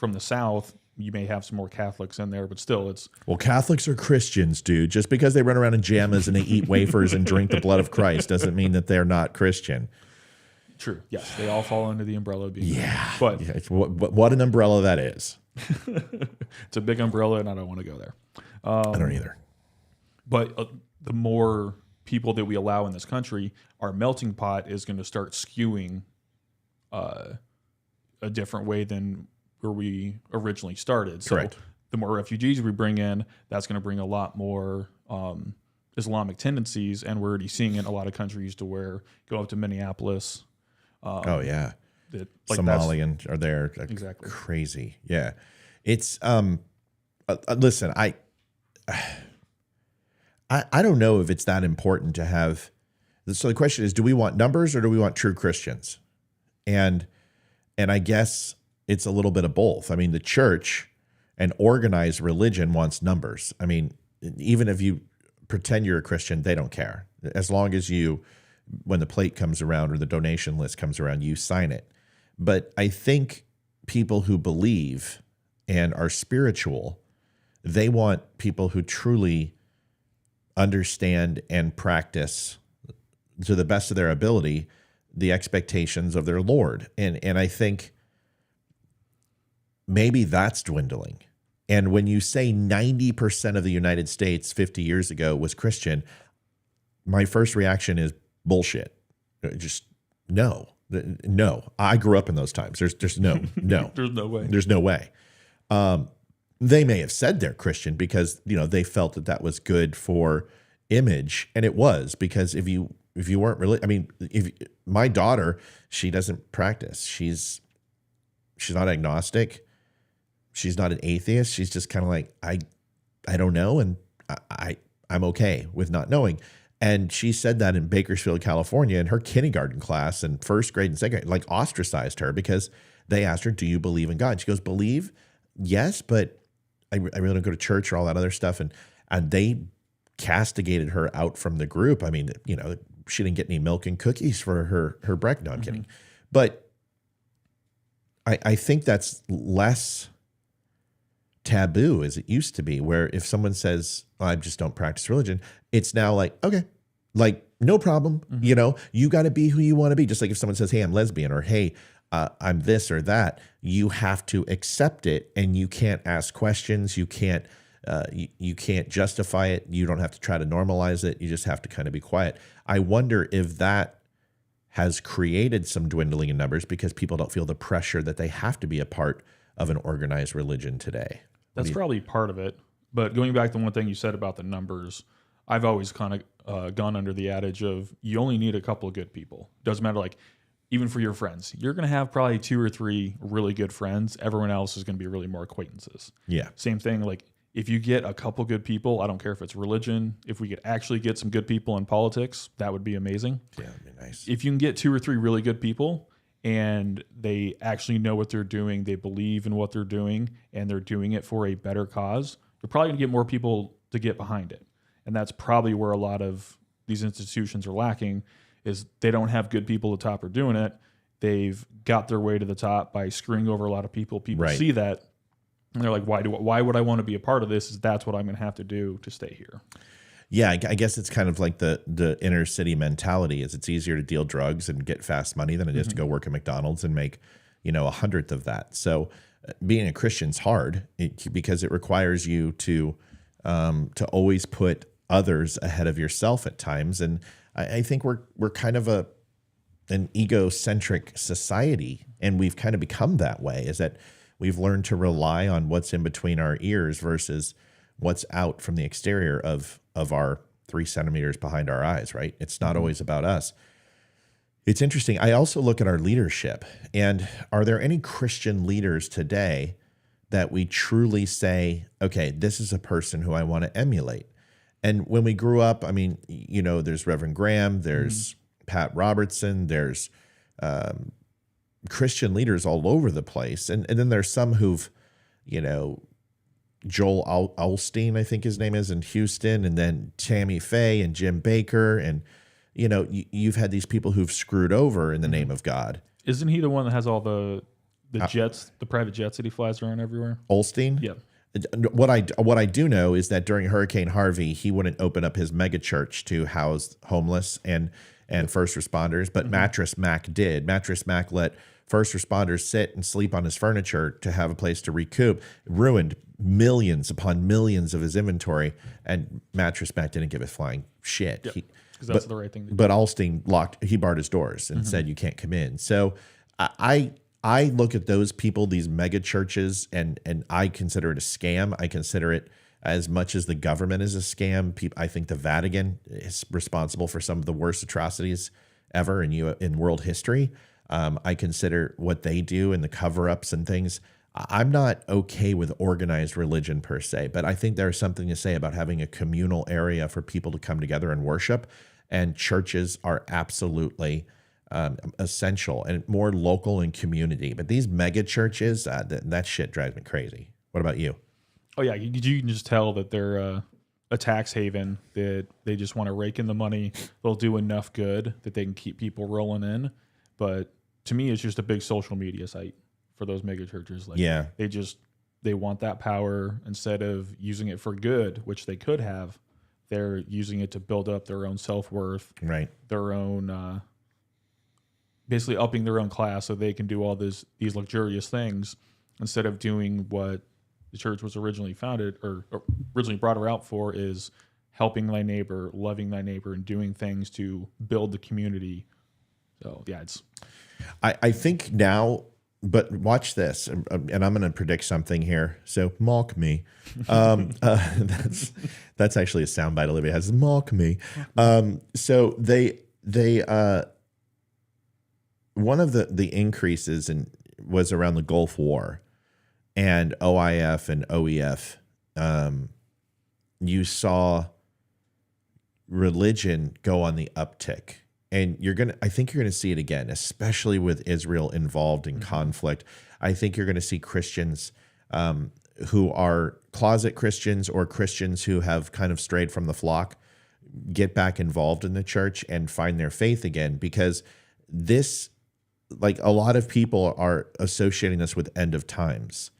the South, you may have some more Catholics in there, but still it's... Well, Catholics are Christians, dude. Just because they run around in jammas and they eat wafers and drink the blood of Christ doesn't mean that they're not Christian. True. Yes, they all fall under the umbrella of being. Yeah. But what an umbrella that is. It's a big umbrella, and I don't want to go there. I don't either. But the more people that we allow in this country, our melting pot is going to start skewing a different way than where we originally started. Correct. So the more refugees we bring in, that's going to bring a lot more Islamic tendencies, and we're already seeing it in a lot of countries to where go up to Minneapolis. Somalian are there. Exactly. Crazy. Yeah. It's, listen, I don't know if it's that important to have. So the question is, do we want numbers or do we want true Christians? And I guess it's a little bit of both. I mean, the church and organized religion wants numbers. I mean, even if you pretend you're a Christian, they don't care. As long as you, when the plate comes around or the donation list comes around, you sign it. But I think people who believe and are spiritual, they want people who truly understand and practice to the best of their ability the expectations of their Lord. And I think maybe that's dwindling. And when you say 90% of the United States 50 years ago was Christian, my first reaction is bullshit. Just no. I grew up in those times. There's no. There's no way. There's no way. They may have said they're Christian because, they felt that was good for image, and it was, because if you weren't really, if my daughter, she doesn't practice. She's not agnostic. She's not an atheist. She's just kind of like, I don't know, and I'm okay with not knowing. And she said that in Bakersfield, California, in her kindergarten class and first grade and second grade, like ostracized her because they asked her, "Do you believe in God?" She goes, "Believe? Yes, but I really don't go to church or all that other stuff." And they castigated her out from the group. She didn't get any milk and cookies for her breakfast. No, I'm kidding. But I think that's less taboo as it used to be, where if someone says, "I just don't practice religion," it's now like, okay, like no problem. You got to be who you want to be. Just like if someone says, "Hey, I'm lesbian," or "Hey, I'm this or that," you have to accept it, and you can't ask questions. You can't justify it. You don't have to try to normalize it. You just have to kind of be quiet. I wonder if that has created some dwindling in numbers because people don't feel the pressure that they have to be a part of an organized religion today. That's probably part of it. But going back to one thing you said about the numbers, I've always kind of gone under the adage of you only need a couple of good people. Doesn't matter, like, even for your friends, you're going to have probably 2 or 3 really good friends. Everyone else is going to be really more acquaintances. Yeah. Same thing. Like, if you get a couple good people, I don't care if it's religion, if we could actually get some good people in politics, that would be amazing. Yeah, that'd be nice. If you can get 2 or 3 really good people and they actually know what they're doing, they believe in what they're doing, and they're doing it for a better cause, you're probably going to get more people to get behind it. And that's probably where a lot of these institutions are lacking, is they don't have good people at the top are doing it. They've got their way to the top by screwing over a lot of people. People Right. see that, and they're like, why would I want to be a part of this? Is that's what I'm going to have to do to stay here. Yeah, I guess it's kind of like the inner city mentality is it's easier to deal drugs and get fast money than it is to go work at McDonald's and make, 100th of that. So being a Christian's hard because it requires you to always put others ahead of yourself at times. And I think we're kind of an egocentric society, and we've kind of become that way, is that we've learned to rely on what's in between our ears versus what's out from the exterior of our 3 centimeters behind our eyes, right? It's not always about us. It's interesting. I also look at our leadership, and are there any Christian leaders today that we truly say, okay, this is a person who I want to emulate? And when we grew up, there's Reverend Graham, there's Pat Robertson, there's Christian leaders all over the place. And then there's some who've, Joel Osteen, I think his name is, in Houston, and then Tammy Faye and Jim Baker. And, you've had these people who've screwed over in the name of God. Isn't he the one that has all the jets, the private jets that he flies around everywhere? Osteen? Yeah. What I do know is that during Hurricane Harvey, he wouldn't open up his mega church to house homeless and first responders, but Mattress Mac did. Mattress Mac let first responders sit and sleep on his furniture to have a place to recoup. Ruined millions upon millions of his inventory, and Mattress Mac didn't give a flying shit. Yep. Because that's the right thing to do. But Alstein barred his doors and said you can't come in. So I look at those people, these mega churches, and I consider it a scam. I consider it as much as the government is a scam. I think the Vatican is responsible for some of the worst atrocities ever in world history. I consider what they do and the cover-ups and things. I'm not okay with organized religion per se, but I think there's something to say about having a communal area for people to come together and worship, and churches are absolutely essential and more local and community. But these mega churches, that shit drives me crazy. What about you? Oh yeah, you can just tell that they're a tax haven that they just want to rake in the money. They'll do enough good that they can keep people rolling in. But to me, it's just a big social media site for those mega churches. Like, Yeah. they want that power. Instead of using it for good, which they could have, they're using it to build up their own self-worth, Right. their own, basically upping their own class so they can do all these luxurious things instead of doing what the church was originally founded or originally brought her out for, is helping thy neighbor, loving thy neighbor, and doing things to build the community. So yeah, I think now, but watch this, and I'm going to predict something here. So mock me. That's actually a soundbite Olivia has. Mock me. So they one of the increases was around the Gulf War and OIF and OEF. You saw religion go on the uptick. And I think you're going to see it again, especially with Israel involved in conflict. I think you're going to see Christians who are closet Christians or Christians who have kind of strayed from the flock get back involved in the church and find their faith again, because this, like, a lot of people are associating this with end of times.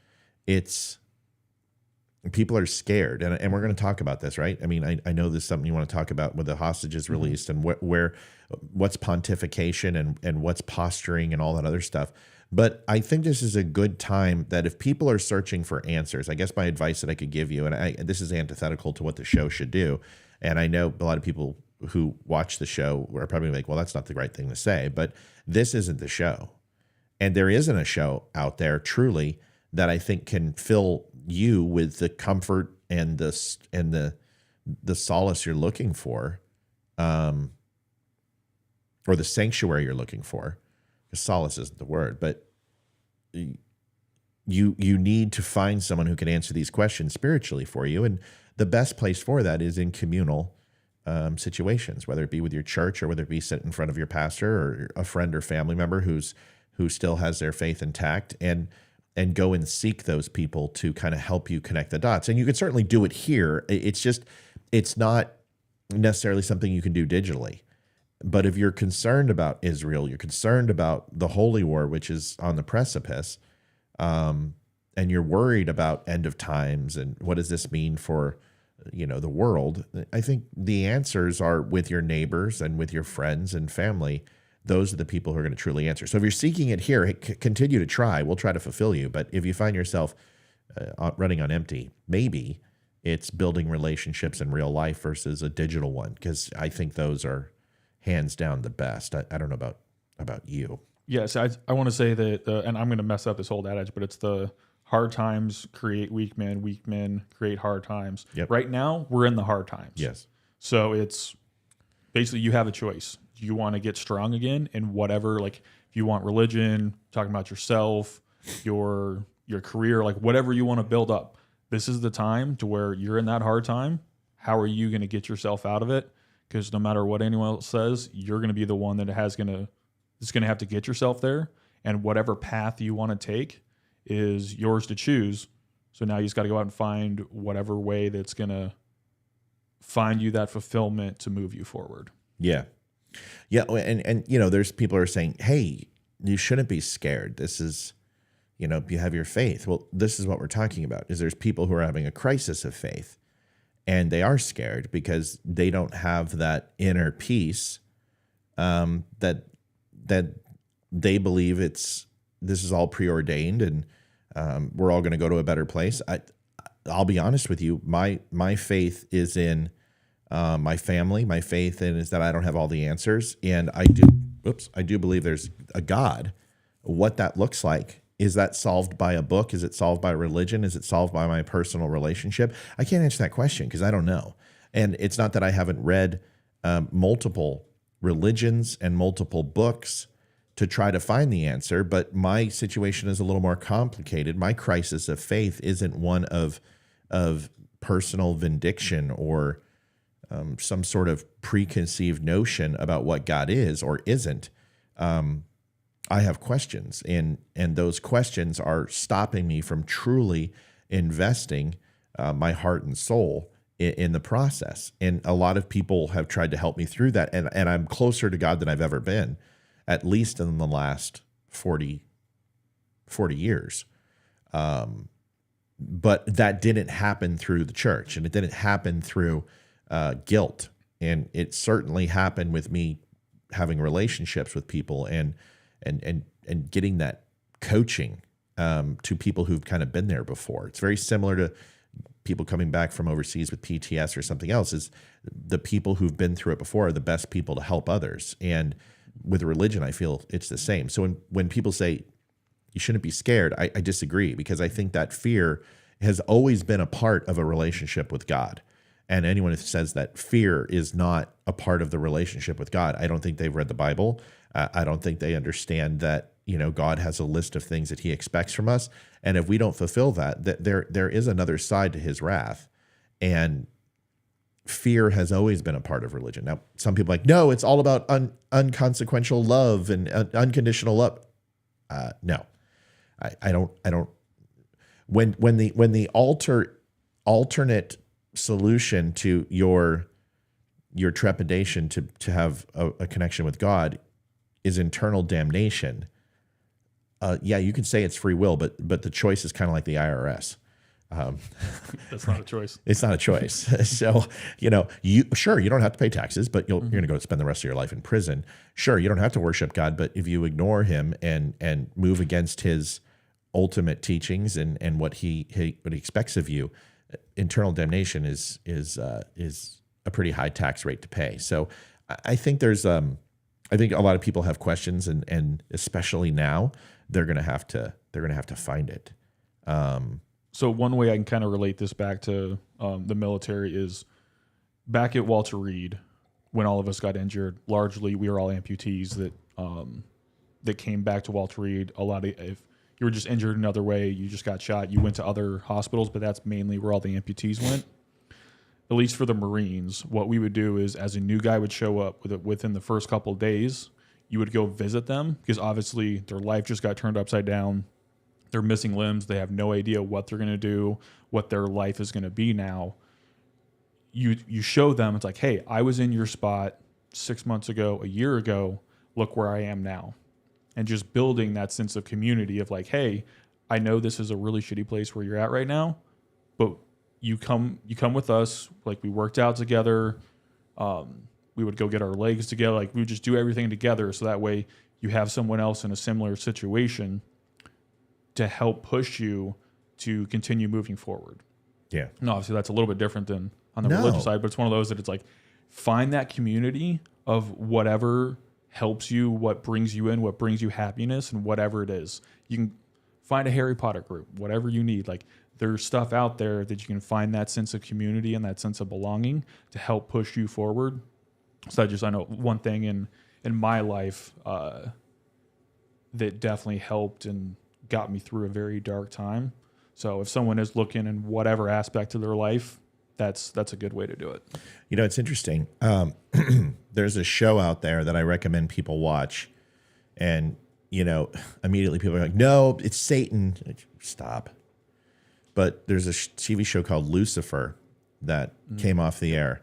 People are scared, and we're going to talk about this, right? I mean, I know this is something you want to talk about with the hostages released and what's pontification and what's posturing and all that other stuff. But I think this is a good time that if people are searching for answers, I guess my advice that I could give you, and this is antithetical to what the show should do, and I know a lot of people who watch the show are probably like, well, that's not the right thing to say, but this isn't the show. And there isn't a show out there truly that I think can fill you with the comfort and the solace you're looking for, or the sanctuary you're looking for. Solace isn't the word, but you need to find someone who can answer these questions spiritually for you. And the best place for that is in communal situations, whether it be with your church or whether it be sitting in front of your pastor or a friend or family member who still has their faith intact, and go and seek those people to kind of help you connect the dots. And you can certainly do it here. It's not necessarily something you can do digitally. But if you're concerned about Israel, you're concerned about the holy war, which is on the precipice, and you're worried about end of times and what does this mean for, the world, I think the answers are with your neighbors and with your friends and family. Those are the people who are going to truly answer. So if you're seeking it here, continue to try. We'll try to fulfill you. But if you find yourself running on empty, maybe it's building relationships in real life versus a digital one, because I think those are hands down the best. I don't know about you. Yes, I want to say that, and I'm going to mess up this old adage, but it's the hard times create weak men create hard times. Yep. Right now, we're in the hard times. Yes. So it's basically you have a choice. You want to get strong again in whatever, like if you want religion, talking about yourself, your career, like whatever you want to build up. This is the time to where you're in that hard time. How are you going to get yourself out of it? Because no matter what anyone else says, you're going to be the one that is going to have to get yourself there. And whatever path you want to take is yours to choose. So now you just got to go out and find whatever way that's going to find you that fulfillment to move you forward. Yeah. Yeah. And there's people who are saying, hey, you shouldn't be scared. This is, you have your faith. Well, this is what we're talking about, is there's people who are having a crisis of faith. And they are scared because they don't have that inner peace that they believe this is all preordained and we're all going to go to a better place. I'll be honest with you. My faith is in my family. My faith is that I don't have all the answers, and I do believe there's a God. What that looks like. Is that solved by a book? Is it solved by religion? Is it solved by my personal relationship? I can't answer that question because I don't know. And it's not that I haven't read multiple religions and multiple books to try to find the answer, but my situation is a little more complicated. My crisis of faith isn't one of personal vindication or some sort of preconceived notion about what God is or isn't. I have questions, and those questions are stopping me from truly investing my heart and soul in the process. And a lot of people have tried to help me through that. And I'm closer to God than I've ever been, at least in the last 40 years. But that didn't happen through the church, and it didn't happen through guilt. And it certainly happened with me having relationships with people and getting that coaching to people who've kind of been there before. It's very similar to people coming back from overseas with PTS or something else. Is the people who've been through it before are the best people to help others. And with religion, I feel it's the same. So when people say you shouldn't be scared, I disagree, because I think that fear has always been a part of a relationship with God. And anyone who says that fear is not a part of the relationship with God, I don't think they've read the Bible. I don't think they understand that, God has a list of things that he expects from us. And if we don't fulfill that there is another side to his wrath. And fear has always been a part of religion. Now, some people are like, no, it's all about unconsequential love and unconditional love. No, I don't. When the alternate solution to your trepidation to have a connection with God is internal damnation, yeah, you can say it's free will, but the choice is kind of like the IRS. That's not a choice. It's not a choice. So, you don't have to pay taxes, but you're going to go spend the rest of your life in prison. Sure, you don't have to worship God, but if you ignore him and move against his ultimate teachings and what he expects of you, internal damnation is a pretty high tax rate to pay. So I think I think a lot of people have questions, and especially now they're going to have to find it. So one way I can kind of relate this back to the military is back at Walter Reed, when all of us got injured. Largely, we were all amputees that came back to Walter Reed. A lot of, if you were just injured another way, you just got shot, you went to other hospitals, but that's mainly where all the amputees went. At least for the Marines, what we would do is, as a new guy would show up within the first couple of days, you would go visit them, because obviously their life just got turned upside down. They're missing limbs. They have no idea what they're going to do, what their life is going to be now. You show them, it's like, hey, I was in your spot 6 months ago, a year ago. Look where I am now. And just building that sense of community of like, hey, I know this is a really shitty place where you're at right now, but you come with us. Like, we worked out together. We would go get our legs together. Like, we would just do everything together. So that way you have someone else in a similar situation to help push you to continue moving forward. Yeah. No, obviously that's a little bit different than on the religious side, but it's one of those that it's like, find that community of whatever helps you, what brings you in, what brings you happiness, and whatever it is. You can find a Harry Potter group, whatever you need. Like, there's stuff out there that you can find that sense of community and that sense of belonging to help push you forward. So I know one thing in my life that definitely helped and got me through a very dark time. So if someone is looking in whatever aspect of their life, that's a good way to do it. It's interesting. There's a show out there that I recommend people watch, and immediately people are like, no, it's Satan. Stop. But there's a TV show called Lucifer that came off the air.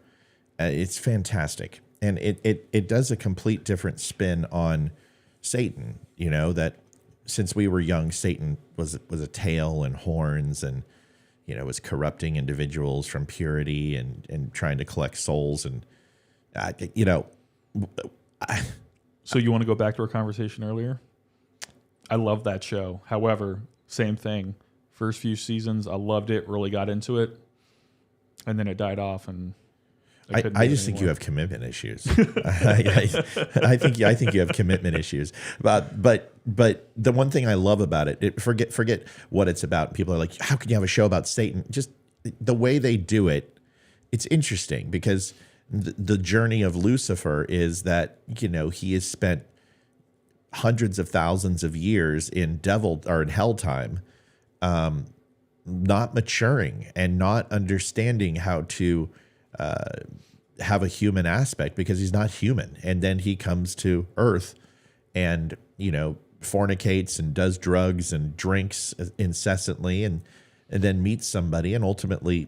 It's fantastic. And it does a complete different spin on Satan, that since we were young, Satan was a tail and horns, and was corrupting individuals from purity and trying to collect souls. And so you want to go back to our conversation earlier? I love that show. However, same thing. First few seasons, I loved it, really got into it, and then it died off, and I just think you have commitment issues. I think you have commitment issues. But the one thing I love about it, forget what it's about. People are like, how can you have a show about Satan? Just the way they do it, it's interesting, because the journey of Lucifer is that he has spent hundreds of thousands of years in hell time, not maturing and not understanding how to have a human aspect, because he's not human. And then he comes to Earth and fornicates and does drugs and drinks incessantly, and and then meets somebody, and ultimately,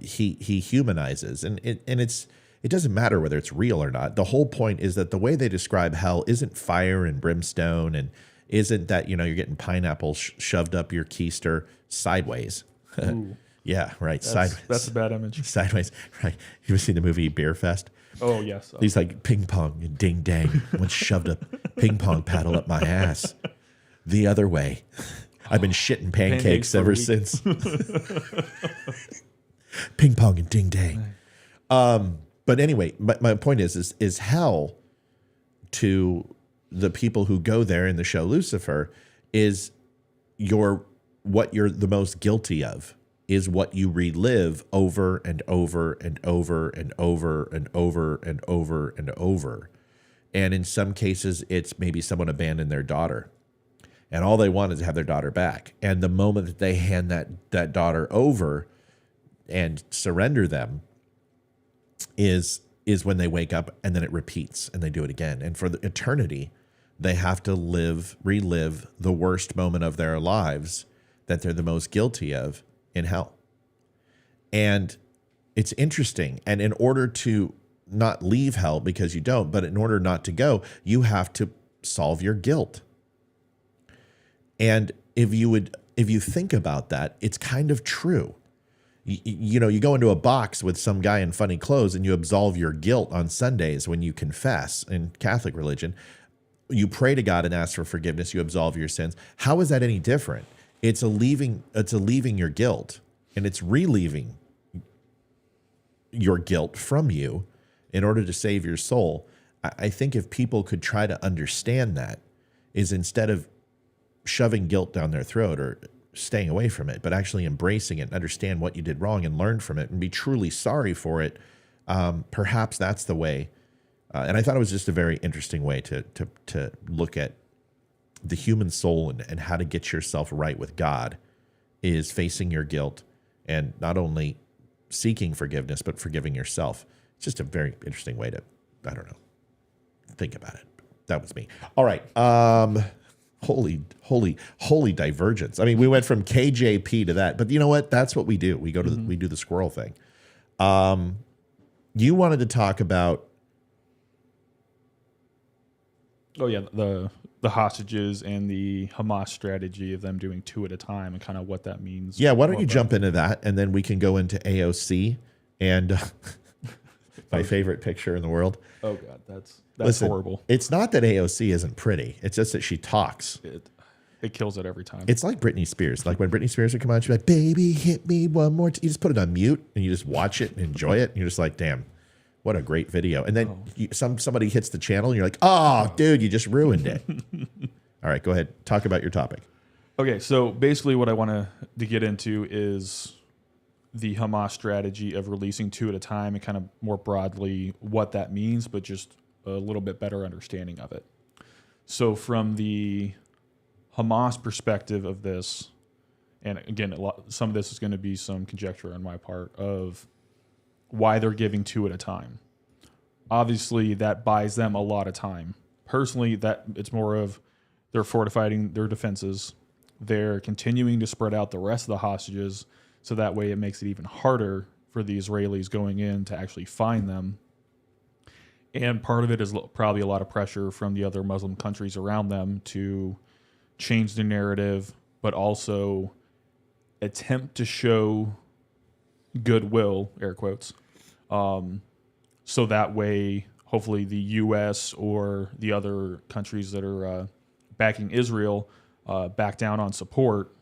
he humanizes, and it doesn't matter whether it's real or not. The whole point is that the way they describe hell isn't fire and brimstone, and isn't that you're getting pineapple shoved up your keister sideways. Yeah, right. Sideways. That's a bad image. Sideways, right? You ever seen the movie Beer Fest? Oh yes. He's like ping pong and ding dang. Once shoved a ping pong paddle up my ass. The other way. I've been shitting pancakes ever since. Ping pong and ding dang. But anyway, my point is hell to the people who go there in the show Lucifer is what you're the most guilty of. Is what you relive over and over and over and over and over and over and over. And in some cases, it's maybe someone abandoned their daughter, and all they want is to have their daughter back. And the moment that they hand that daughter over and surrender them is when they wake up, and then it repeats and they do it again. And for the eternity, they have to relive the worst moment of their lives that they're the most guilty of in hell. And it's interesting. And in order to not leave hell, because you don't, but in order not to go, you have to solve your guilt. And if you think about that, it's kind of true. You go into a box with some guy in funny clothes and you absolve your guilt on Sundays when you confess in Catholic religion. You pray to God and ask for forgiveness. You absolve your sins. How is that any different? It's a leaving your guilt, and it's relieving your guilt from you in order to save your soul. I think if people could try to understand that, is instead of shoving guilt down their throat or staying away from it, but actually embracing it and understand what you did wrong and learn from it and be truly sorry for it, perhaps that's the way. And I thought it was just a very interesting way to look at the human soul and how to get yourself right with God, is facing your guilt and not only seeking forgiveness, but forgiving yourself. It's just a very interesting way to, think about it. That was me. All right. Holy divergence. I mean, we went from KJP to that, but you know what? That's what we do. We go to we do the squirrel thing. You wanted to talk about. Oh yeah, the hostages and the Hamas strategy of them doing 2 at a time and kind of what that means. Yeah, why don't you jump into that, and then we can go into AOC and my favorite picture in the world. Oh God, that's horrible. It's not that AOC isn't pretty. It's just that she talks. It kills it every time. It's like Britney Spears. Like when Britney Spears would come on, she'd be like, "Baby, hit me one more." You just put it on mute and you just watch it and enjoy it. And you're just like, "Damn, what a great video!" And then somebody hits the channel and you're like, "Oh, dude, you just ruined it." All right, go ahead. Talk about your topic. Okay, so basically what I want to get into is the Hamas strategy of releasing 2 at a time and kind of more broadly what that means, but just a little bit better understanding of it. So from the Hamas perspective of this, and again, some of this is going to be some conjecture on my part of why they're giving 2 at a time. Obviously, that buys them a lot of time. Personally, that it's more of they're fortifying their defenses. They're continuing to spread out the rest of the hostages, so that way it makes it even harder for the Israelis going in to actually find them. And part of it is probably a lot of pressure from the other Muslim countries around them to change the narrative, but also attempt to show goodwill, air quotes, so that way hopefully the U.S. or the other countries that are backing Israel back down on support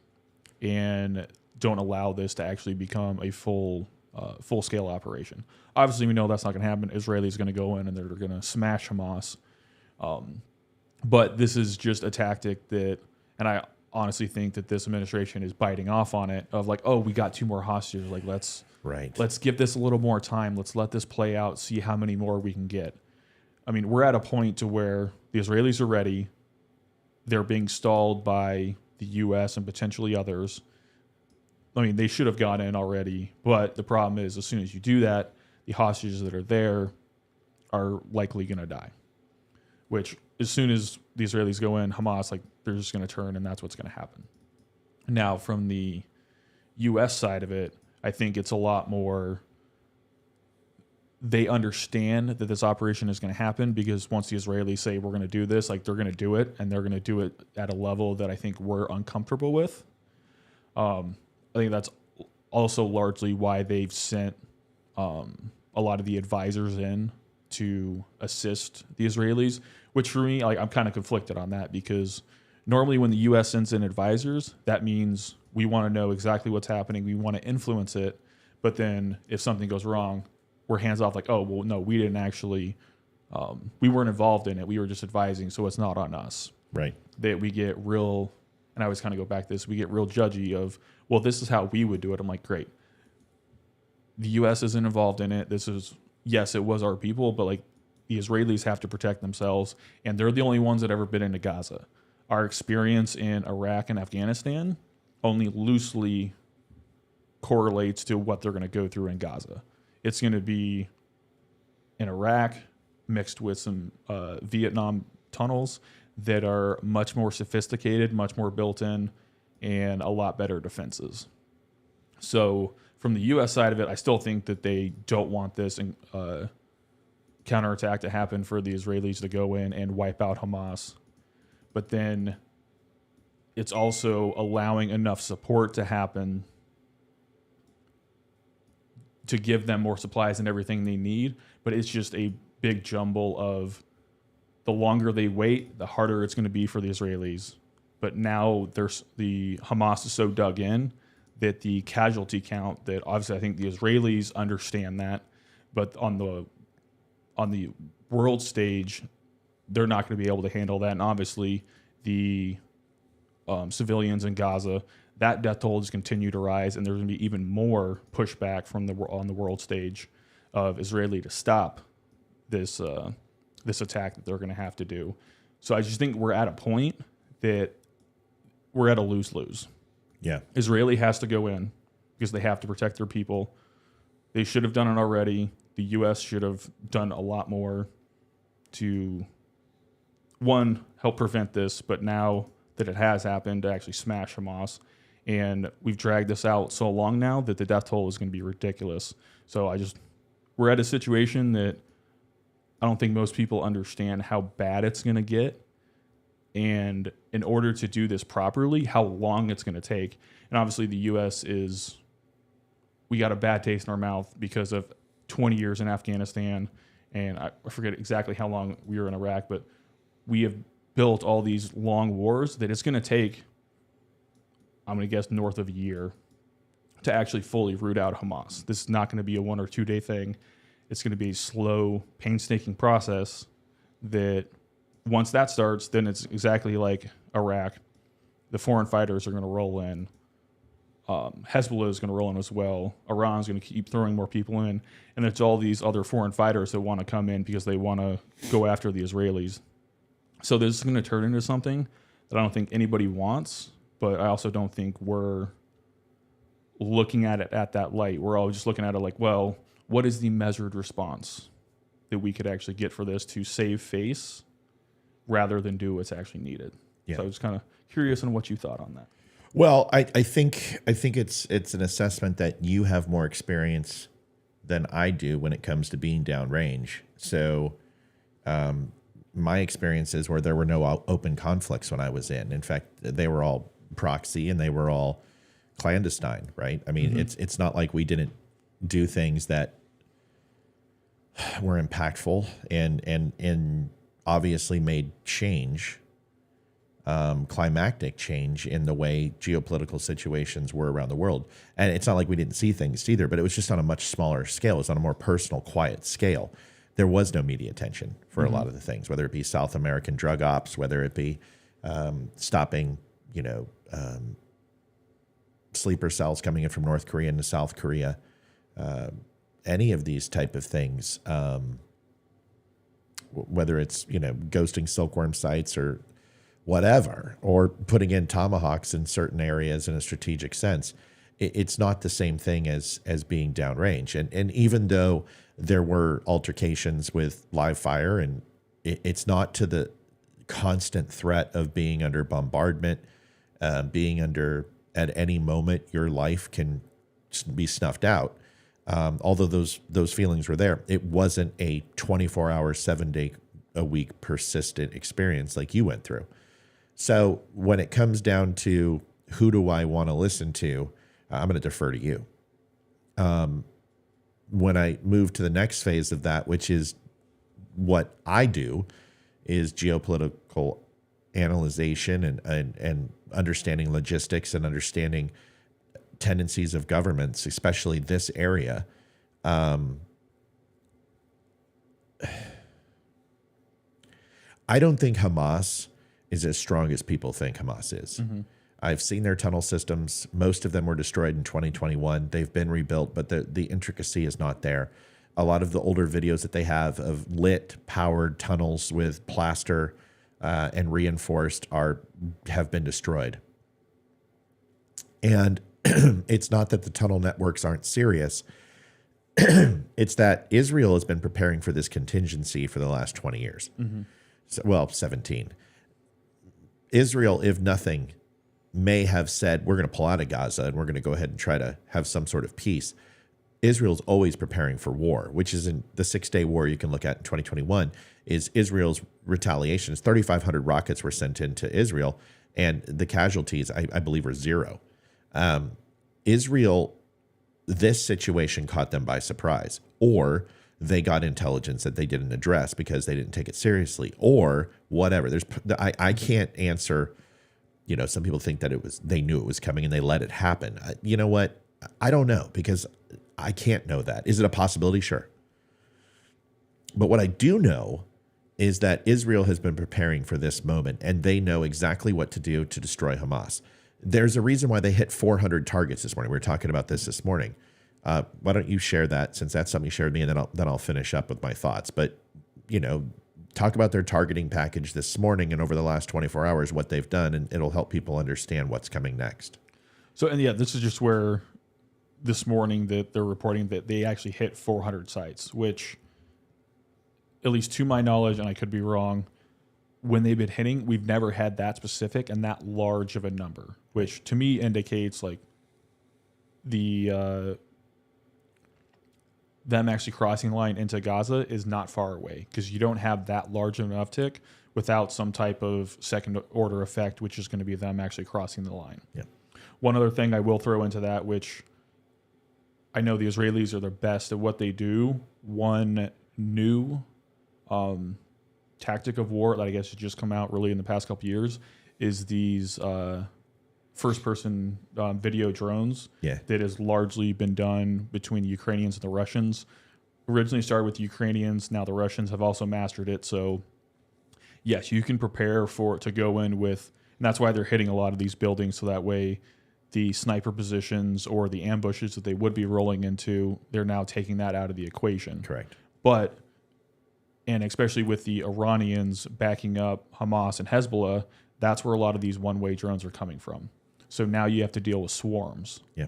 and don't allow this to actually become a full-scale operation. Obviously, we know that's not going to happen. Israelis are going to go in and they're going to smash Hamas. But this is just a tactic that, and I honestly think that this administration is biting off on it, of like, oh, we got 2 more hostages. Like, let's give this a little more time. Let's let this play out, see how many more we can get. I mean, we're at a point to where the Israelis are ready. They're being stalled by the U.S. and potentially others. I mean, they should have gone in already, but the problem is as soon as you do that, the hostages that are there are likely going to die, which as soon as the Israelis go in, Hamas, like, they're just going to turn, and that's what's going to happen. Now, from the U.S. side of it, I think it's a lot more. They understand that this operation is going to happen because once the Israelis say we're going to do this, like they're going to do it, and they're going to do it at a level that I think we're uncomfortable with. I think that's also largely why they've sent a lot of the advisors in to assist the Israelis, which for me, like, I'm kind of conflicted on that because normally when the U.S. sends in advisors, that means we want to know exactly what's happening. We want to influence it. But then if something goes wrong, we're hands off, like, oh, well, no, we didn't actually, we weren't involved in it. We were just advising, so it's not on us. Right. That we get real, and I always kind of go back to this, we get real judgy of, well, this is how we would do it. I'm like, great. The U.S. isn't involved in it. This is, yes, it was our people, but like the Israelis have to protect themselves, and they're the only ones that ever been into Gaza. Our experience in Iraq and Afghanistan only loosely correlates to what they're going to go through in Gaza. It's going to be in Iraq mixed with some Vietnam tunnels that are much more sophisticated, much more built in, and a lot better defenses. So from the U.S. side of it, I still think that they don't want this counterattack to happen for the Israelis to go in and wipe out Hamas. But then it's also allowing enough support to happen to give them more supplies and everything they need. But it's just a big jumble of the longer they wait, the harder it's going to be for the Israelis. But now the Hamas is so dug in that the casualty count, that obviously I think the Israelis understand that, but on the world stage, they're not going to be able to handle that. And obviously the civilians in Gaza, that death toll has continued to rise, and there's going to be even more pushback from on the world stage of Israeli to stop this attack that they're going to have to do. So I just think we're at a point that we're at a lose-lose. Yeah. Israeli has to go in because they have to protect their people. They should have done it already. The U.S. should have done a lot more to, one, help prevent this, but now that it has happened, to actually smash Hamas. And we've dragged this out so long now that the death toll is going to be ridiculous. So we're at a situation that I don't think most people understand how bad it's going to get. And in order to do this properly, how long it's going to take. And obviously the U.S. we got a bad taste in our mouth because of 20 years in Afghanistan. And I forget exactly how long we were in Iraq, but we have built all these long wars that it's going to take, I'm going to guess, north of a year to actually fully root out Hamas. This is not going to be a 1 or 2 day thing. It's going to be a slow, painstaking process that once that starts, then it's exactly like Iraq. The foreign fighters are going to roll in. Hezbollah is going to roll in as well. Iran is going to keep throwing more people in. And it's all these other foreign fighters that want to come in because they want to go after the Israelis. So this is going to turn into something that I don't think anybody wants, but I also don't think we're looking at it at that light. We're all just looking at it like, well, what is the measured response that we could actually get for this to save face rather than do what's actually needed? Yeah. So I was kind of curious on what you thought on that. Well, I think it's an assessment that you have more experience than I do when it comes to being downrange. So my experiences were there were no open conflicts when I was in. In fact, they were all proxy and they were all clandestine, right? I mean, it's not like we didn't do things that were impactful and obviously made change. Climactic change in the way geopolitical situations were around the world. And it's not like we didn't see things either, but it was just on a much smaller scale. It was on a more personal, quiet scale. There was no media attention for a lot of the things, whether it be South American drug ops, whether it be stopping, sleeper cells coming in from North Korea into South Korea, any of these type of things, whether it's, ghosting silkworm sites or whatever, or putting in tomahawks in certain areas in a strategic sense, it's not the same thing as being downrange. And even though there were altercations with live fire, and it's not to the constant threat of being under bombardment, being under at any moment your life can be snuffed out. Although those feelings were there, it wasn't a 24-hour, 7-day-a-week persistent experience like you went through. So when it comes down to who do I want to listen to, I'm going to defer to you. When I move to the next phase of that, which is what I do, is geopolitical analyzation and understanding logistics and understanding tendencies of governments, especially this area. I don't think Hamas is as strong as people think Hamas is. Mm-hmm. I've seen their tunnel systems. Most of them were destroyed in 2021. They've been rebuilt, but the intricacy is not there. A lot of the older videos that they have of lit, powered tunnels with plaster and reinforced have been destroyed. And it's not that the tunnel networks aren't serious. It's that Israel has been preparing for this contingency for the last 20 years. Mm-hmm. So, well, 17. Israel, if nothing, may have said, we're going to pull out of Gaza and we're going to go ahead and try to have some sort of peace. Israel's always preparing for war, which is in the 6-day war you can look at in 2021, is Israel's retaliations. 3,500 rockets were sent into Israel, and the casualties, I believe, were 0. Israel, this situation caught them by surprise, or they got intelligence that they didn't address because they didn't take it seriously, or whatever. I can't answer. You know, some people think that they knew it was coming and they let it happen. You know what? I don't know, because I can't know that. Is it a possibility? Sure. But what I do know is that Israel has been preparing for this moment, and they know exactly what to do to destroy Hamas. There's a reason why they hit 400 targets this morning. We were talking about this morning. Why don't you share that, since that's something you shared with me, and then I'll finish up with my thoughts. But, you know, talk about their targeting package this morning and over the last 24 hours, what they've done, and it'll help people understand what's coming next. So, and yeah, this is just where this morning that they're reporting that they actually hit 400 sites, which, at least to my knowledge, and I could be wrong, when they've been hitting, we've never had that specific and that large of a number, which to me indicates like them actually crossing the line into Gaza is not far away, because you don't have that large of an uptick without some type of second order effect, which is going to be them actually crossing the line. Yeah. One other thing I will throw into that, which I know the Israelis are the best at what they do. One new tactic of war that I guess has just come out really in the past couple of years is these first-person video drones that has largely been done between the Ukrainians and the Russians. Originally started with the Ukrainians, now the Russians have also mastered it. So, yes, you can prepare for it to go in with, and that's why they're hitting a lot of these buildings, so that way the sniper positions or the ambushes that they would be rolling into, they're now taking that out of the equation. Correct. But, and especially with the Iranians backing up Hamas and Hezbollah, that's where a lot of these one-way drones are coming from. So now you have to deal with swarms. Yeah.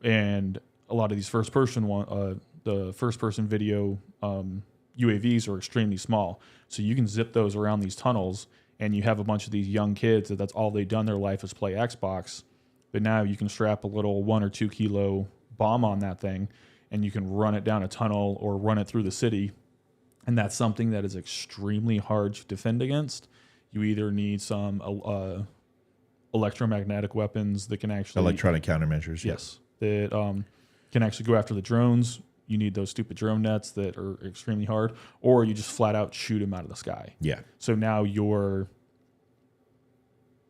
And a lot of these the first-person video UAVs are extremely small. So you can zip those around these tunnels, and you have a bunch of these young kids that's all they've done their life is play Xbox. But now you can strap a little 1 or 2 kilo bomb on that thing, and you can run it down a tunnel or run it through the city. And that's something that is extremely hard to defend against. You either need some electromagnetic weapons that can actually... Electronic countermeasures. Yes. That can actually go after the drones. You need those stupid drone nets that are extremely hard. Or you just flat out shoot them out of the sky. Yeah. So now you're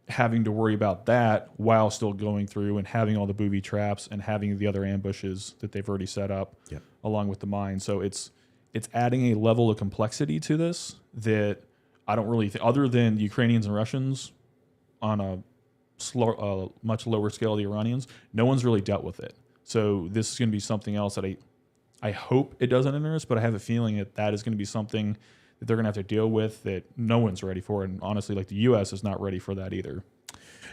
having to worry about that while still going through and having all the booby traps and having the other ambushes that they've already set up along with the mines. So it's adding a level of complexity to this that I don't really think, other than the Ukrainians and Russians on a much lower scale of the Iranians, no one's really dealt with it. So this is going to be something else that I hope it doesn't interest, but I have a feeling that is going to be something that they're going to have to deal with that no one's ready for. And honestly, like the U.S. is not ready for that either.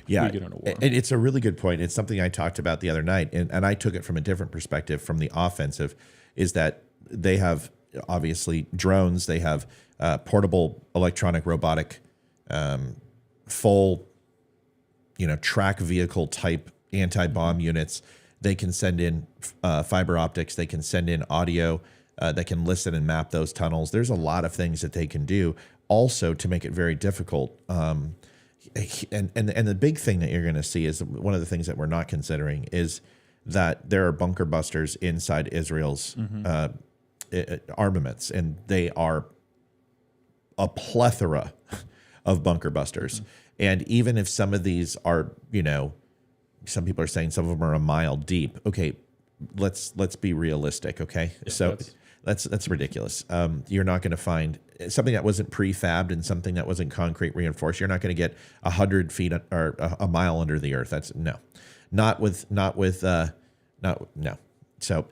Yeah, and it's a really good point. It's something I talked about the other night, and I took it from a different perspective from the offensive, is that they have obviously drones, they have portable electronic robotic full track vehicle type anti-bomb units. They can send in fiber optics. They can send in audio. They can listen and map those tunnels. There's a lot of things that they can do also to make it very difficult. And the big thing that you're going to see is one of the things that we're not considering is that there are bunker busters inside Israel's armaments, and they are a plethora of bunker busters. And even if some of these are, some people are saying some of them are a mile deep. Okay, let's be realistic. Okay, yeah, so that's ridiculous. You're not going to find something that wasn't prefabbed and something that wasn't concrete reinforced. You're not going to get 100 feet or a mile under the earth. That's no. So,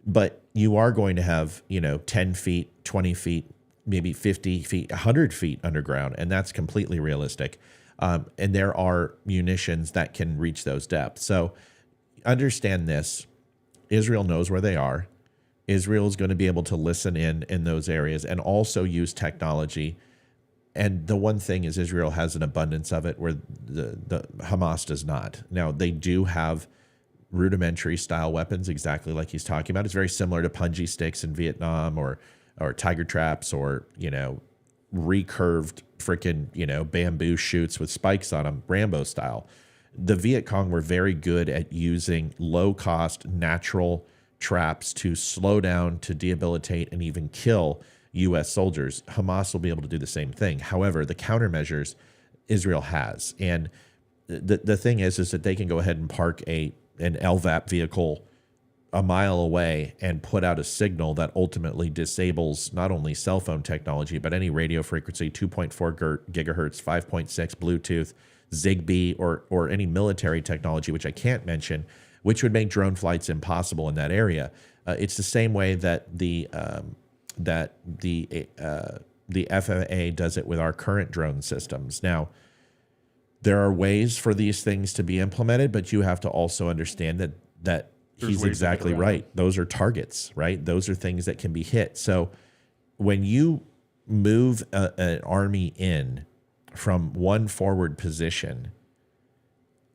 but you are going to have, 10 feet, 20 feet, maybe 50 feet, 100 feet underground. And that's completely realistic. And there are munitions that can reach those depths. So understand this. Israel knows where they are. Israel is going to be able to listen in those areas and also use technology. And the one thing is Israel has an abundance of it where the Hamas does not. Now, they do have rudimentary style weapons, exactly like he's talking about. It's very similar to punji sticks in Vietnam or tiger traps or, recurved freaking, bamboo shoots with spikes on them, Rambo style. The Viet Cong were very good at using low-cost natural traps to slow down, to debilitate, and even kill U.S. soldiers. Hamas will be able to do the same thing. However, the countermeasures Israel has, and the thing is that they can go ahead and park an LVAP vehicle a mile away and put out a signal that ultimately disables not only cell phone technology, but any radio frequency, 2.4 gigahertz, 5.6 Bluetooth, Zigbee, or any military technology, which I can't mention, which would make drone flights impossible in that area. It's the same way that the FAA does it with our current drone systems. Now, there are ways for these things to be implemented, but you have to also understand that he's exactly right. Those are targets, right? Those are things that can be hit. So when you move an army in from one forward position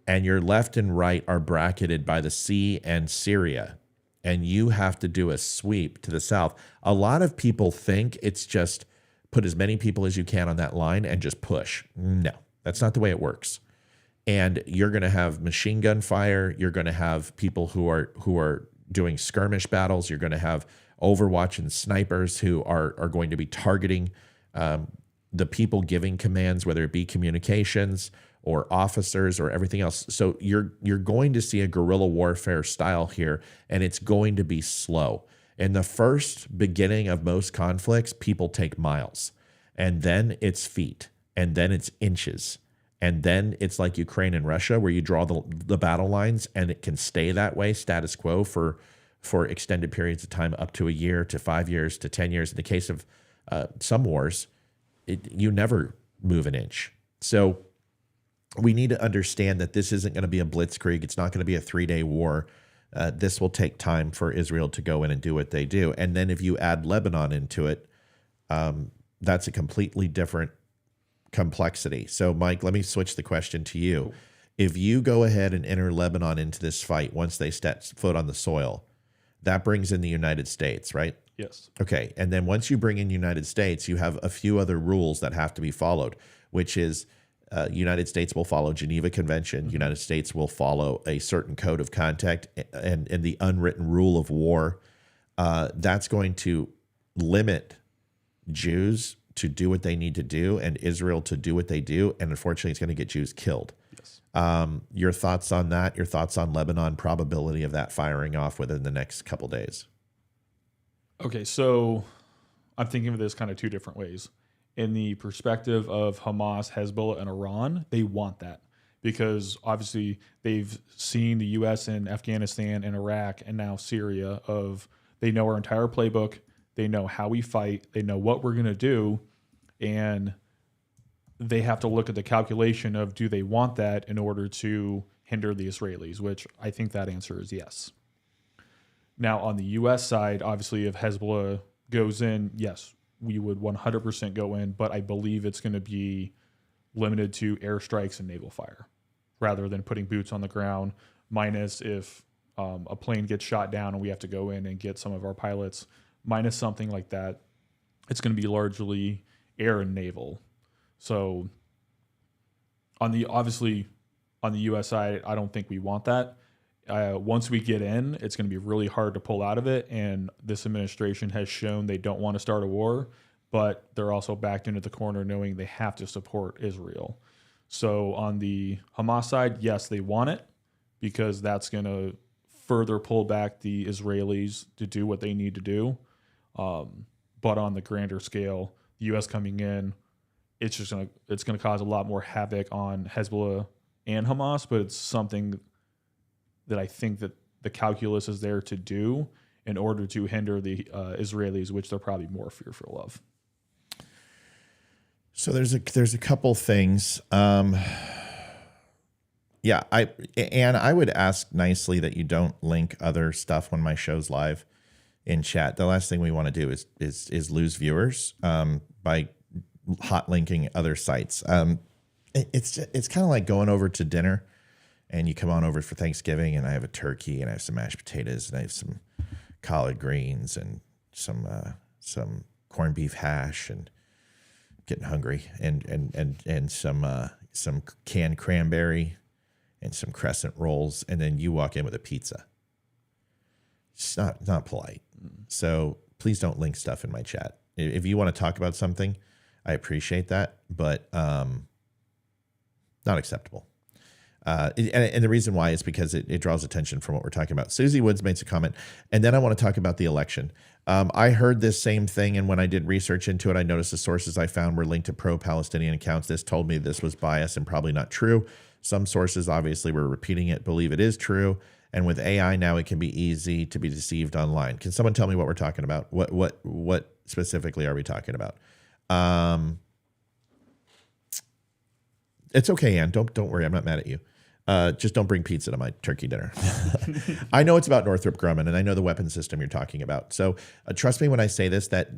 and your left and right are bracketed by the sea and Syria, and you have to do a sweep to the south, a lot of people think it's just put as many people as you can on that line and just push. No, that's not the way it works. And you're going to have machine gun fire. You're going to have people who are doing skirmish battles. You're going to have Overwatch and snipers who are going to be targeting the people giving commands, whether it be communications or officers or everything else. So you're going to see a guerrilla warfare style here, and it's going to be slow. In the first beginning of most conflicts, people take miles, and then it's feet, and then it's inches. And then it's like Ukraine and Russia, where you draw the battle lines, and it can stay that way, status quo, for extended periods of time, up to a year, to 5 years, to 10 years. In the case of some wars, you never move an inch. So we need to understand that this isn't going to be a blitzkrieg. It's not going to be a 3-day war. This will take time for Israel to go in and do what they do. And then if you add Lebanon into it, that's a completely different complexity. So, Mike, let me switch the question to you. If you go ahead and enter Lebanon into this fight, once they step foot on the soil, that brings in the United States, right? Yes. Okay. And then once you bring in United States, you have a few other rules that have to be followed, which is United States will follow Geneva Convention. United States will follow a certain code of conduct and the unwritten rule of war. That's going to limit Jews to do what they need to do and Israel to do what they do. And unfortunately, it's going to get Jews killed. Yes. Your thoughts on that? Your thoughts on Lebanon, probability of that firing off within the next couple days? Okay, so I'm thinking of this kind of two different ways. In the perspective of Hamas, Hezbollah, and Iran, they want that because obviously they've seen the U.S. in Afghanistan and Iraq and now Syria. They know our entire playbook. They know how we fight. They know what we're going to do. And they have to look at the calculation of, do they want that in order to hinder the Israelis, which I think that answer is yes. Now, on the U.S. side, obviously, if Hezbollah goes in, yes, we would 100% go in, but I believe it's going to be limited to airstrikes and naval fire rather than putting boots on the ground. minus if a plane gets shot down and we have to go in and get some of our pilots, minus something like that. It's going to be largely air and naval. So obviously on the U.S. side, I don't think we want that. Once we get in, it's going to be really hard to pull out of it. And this administration has shown they don't want to start a war, but they're also backed into the corner knowing they have to support Israel. So on the Hamas side, yes, they want it because that's going to further pull back the Israelis to do what they need to do. But on the grander scale, the U.S. coming in, it's going to cause a lot more havoc on Hezbollah and Hamas, but it's something that I think that the calculus is there to do in order to hinder the Israelis, which they're probably more fearful of. So there's a couple things. Yeah, I would ask nicely that you don't link other stuff when my show's live in chat. The last thing we want to do is lose viewers by hot linking other sites. It's kind of like going over to dinner and you come on over for Thanksgiving and I have a turkey and I have some mashed potatoes and I have some collard greens and some corned beef hash and getting hungry and some canned cranberry and some crescent rolls, and then you walk in with a pizza. It's not polite. So please don't link stuff in my chat. If you want to talk about something, I appreciate that, but not acceptable. And the reason why is because it draws attention from what we're talking about. Susie Woods makes a comment, and then I want to talk about the election. I heard this same thing, and when I did research into it, I noticed the sources I found were linked to pro-Palestinian accounts. This told me this was biased and probably not true. Some sources obviously were repeating it, believe it is true. And with AI now, it can be easy to be deceived online. Can someone tell me what we're talking about? What specifically are we talking about? It's okay, Ann. Don't worry. I'm not mad at you. Just don't bring pizza to my turkey dinner. I know it's about Northrop Grumman, and I know the weapon system you're talking about. So trust me when I say this, that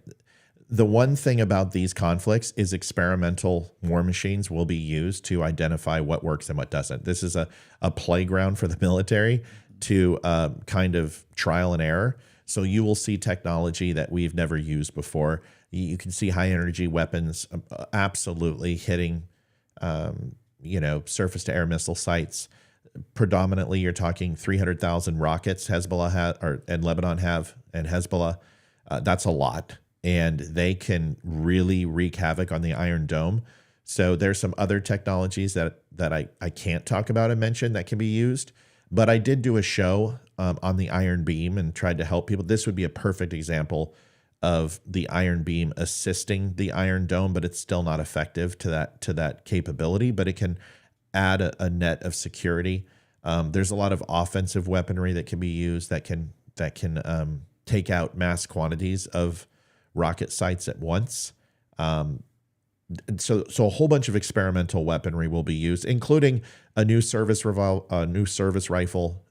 the one thing about these conflicts is experimental war machines will be used to identify what works and what doesn't. This is a playground for the military to kind of trial and error. So you will see technology that we've never used before. You can see high energy weapons absolutely hitting surface to air missile sites. Predominantly, you're talking 300,000 rockets Hezbollah and Lebanon have, and Hezbollah. That's a lot, and they can really wreak havoc on the Iron Dome. So there's some other technologies that I can't talk about and mention that can be used. But I did do a show on the Iron Beam and tried to help people. This would be a perfect example of the Iron Beam assisting the Iron Dome, but it's still not effective to that capability, but it can add a net of security. There's a lot of offensive weaponry that can be used that can take out mass quantities of rocket sites at once. So a whole bunch of experimental weaponry will be used, including a new service rifle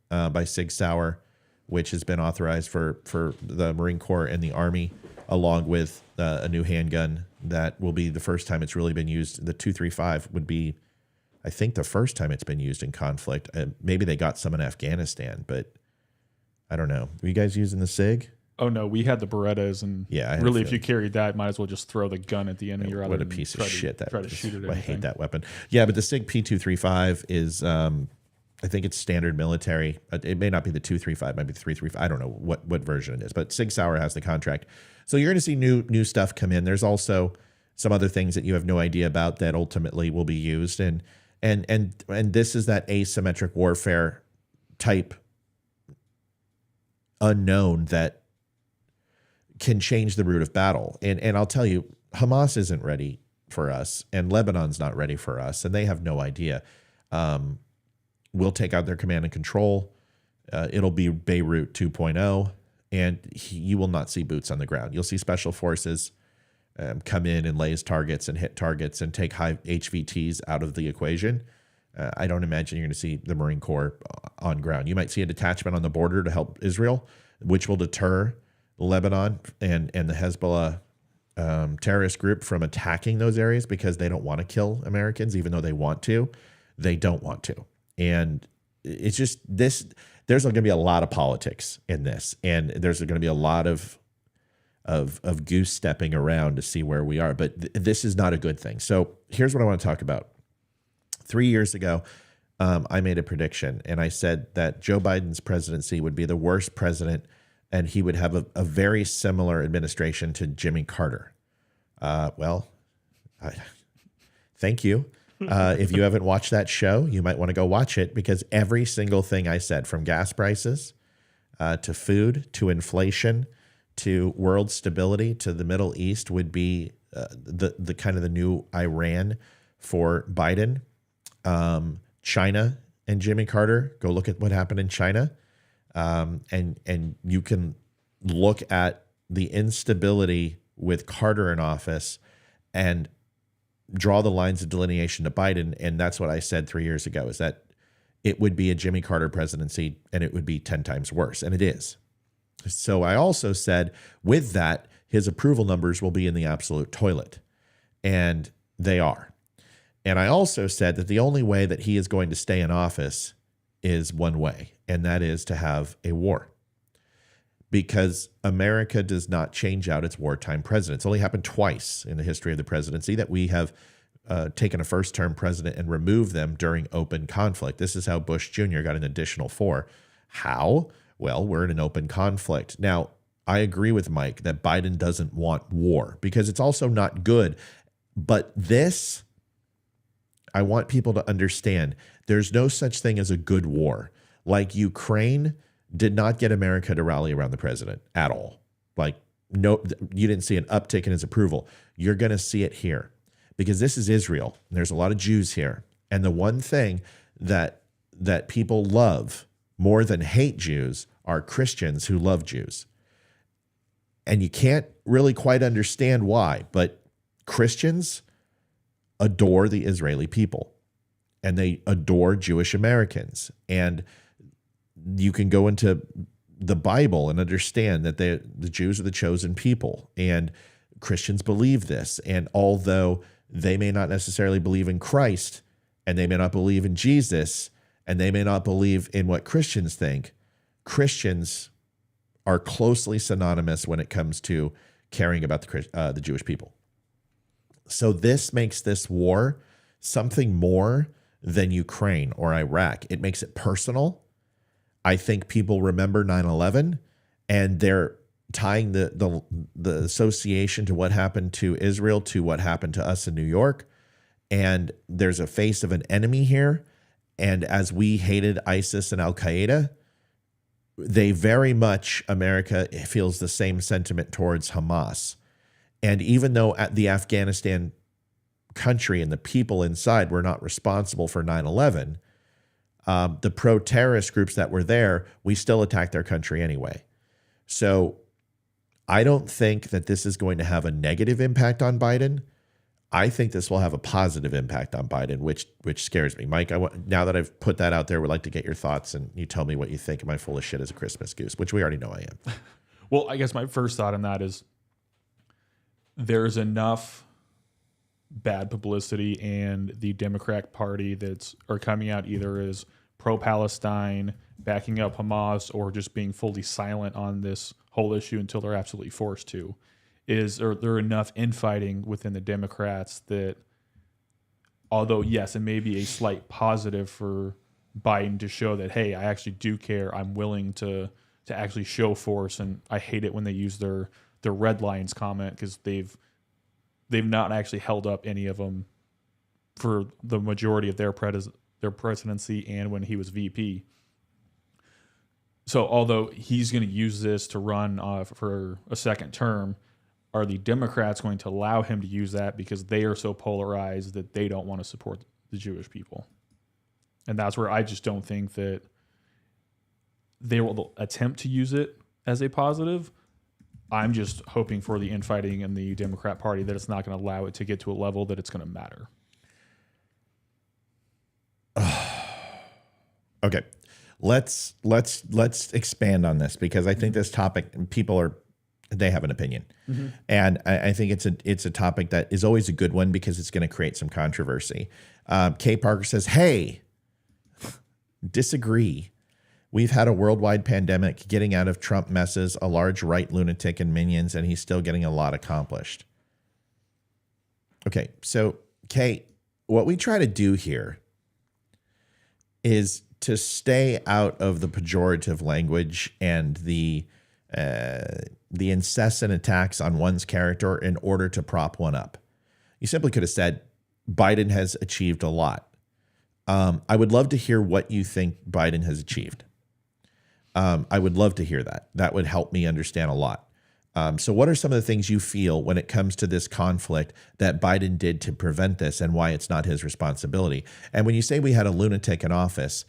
by Sig Sauer, which has been authorized for the Marine Corps and the Army, along with a new handgun that will be the first time it's really been used. The 235 would be, I think, the first time it's been used in conflict. Maybe they got some in Afghanistan, but I don't know. Were you guys using the SIG? Oh, no, we had the Berettas, and really, if you carried that, might as well just throw the gun at the end of your other. What a piece of shit that try to shoot it. I hate that weapon. Yeah, but the SIG P235 is, I think it's standard military. It may not be the 235, might be the 335. I don't know what version it is, but Sig Sauer has the contract. So you're going to see new stuff come in. There's also some other things that you have no idea about that ultimately will be used, and this is that asymmetric warfare type unknown that can change the route of battle. And I'll tell you, Hamas isn't ready for us, and Lebanon's not ready for us, and they have no idea. We'll take out their command and control. It'll be Beirut 2.0, and you will not see boots on the ground. You'll see special forces come in and laze targets and hit targets and take high HVTs out of the equation. I don't imagine you're going to see the Marine Corps on ground. You might see a detachment on the border to help Israel, which will deter Lebanon and the Hezbollah terrorist group from attacking those areas, because they don't want to kill Americans, even though they want to. They don't want to. And it's just this. There's going to be a lot of politics in this, and there's going to be a lot of goose stepping around to see where we are. But this is not a good thing. So here's what I want to talk about. 3 years ago, I made a prediction, and I said that Joe Biden's presidency would be the worst president, and he would have a very similar administration to Jimmy Carter. Thank you. If you haven't watched that show, you might want to go watch it, because every single thing I said, from gas prices to food to inflation to world stability to the Middle East, would be the kind of the new Iran for Biden. China and Jimmy Carter, go look at what happened in China. And you can look at the instability with Carter in office and draw the lines of delineation to Biden. And that's what I said 3 years ago, is that it would be a Jimmy Carter presidency, and it would be 10 times worse. And it is. So I also said, with that, his approval numbers will be in the absolute toilet. And they are. And I also said that the only way that he is going to stay in office is one way, and that is to have a war. Because America does not change out its wartime president. It's only happened twice in the history of the presidency that we have taken a first-term president and removed them during open conflict. This is how Bush Jr. got an additional 4. How? Well, we're in an open conflict. Now, I agree with Mike that Biden doesn't want war, because it's also not good. But this, I want people to understand, there's no such thing as a good war. Like, Ukraine did not get America to rally around the president at all. Like, no, you didn't see an uptick in his approval. You're going to see it here, because this is Israel. And there's a lot of Jews here. And the one thing that people love more than hate Jews are Christians who love Jews. And you can't really quite understand why, but Christians adore the Israeli people, and they adore Jewish Americans. And you can go into the Bible and understand that the Jews are the chosen people, and Christians believe this. And although they may not necessarily believe in Christ, and they may not believe in Jesus, and they may not believe in what Christians think, Christians are closely synonymous when it comes to caring about the Jewish people. So this makes this war something more than Ukraine or Iraq. It makes it personal. I think people remember 9/11, and they're tying the association to what happened to Israel to what happened to us in New York. And there's a face of an enemy here. And as we hated ISIS and Al-Qaeda, they very much, America feels the same sentiment towards Hamas. And even though at the Afghanistan country and the people inside were not responsible for 9/11, the pro-terrorist groups that were there, we still attacked their country anyway. So I don't think that this is going to have a negative impact on Biden. I think this will have a positive impact on Biden, which scares me. Mike, now that I've put that out there, would like to get your thoughts, and you tell me what you think. Am I full of shit as a Christmas goose? Which we already know I am. Well, I guess my first thought on that is there's enough bad publicity, and the Democrat Party are coming out either as pro-Palestine, backing up Hamas, or just being fully silent on this whole issue until they're absolutely forced to. Is there enough infighting within the Democrats that, although yes, it may be a slight positive for Biden to show that, hey, I actually do care, I'm willing to actually show force, and I hate it when they use their red lines comment, because they've not actually held up any of them for the majority of their presidency and when he was VP. So although he's going to use this to run for a second term, are the Democrats going to allow him to use that because they are so polarized that they don't want to support the Jewish people? And that's where I just don't think that they will attempt to use it as a positive. I'm just hoping for the infighting in the Democrat Party that it's not going to allow it to get to a level that it's going to matter. Okay. Let's expand on this, because I think this topic, they have an opinion. Mm-hmm. And I think it's a topic that is always a good one, because it's going to create some controversy. Kay Parker says, hey, disagree. We've had a worldwide pandemic, getting out of Trump messes, a large right lunatic and minions, and he's still getting a lot accomplished. Okay, so, Kate, what we try to do here is to stay out of the pejorative language and the incessant attacks on one's character in order to prop one up. You simply could have said, Biden has achieved a lot. I would love to hear what you think Biden has achieved. I would love to hear that. That would help me understand a lot. So what are some of the things you feel when it comes to this conflict that Biden did to prevent this and why it's not his responsibility? And when you say we had a lunatic in office,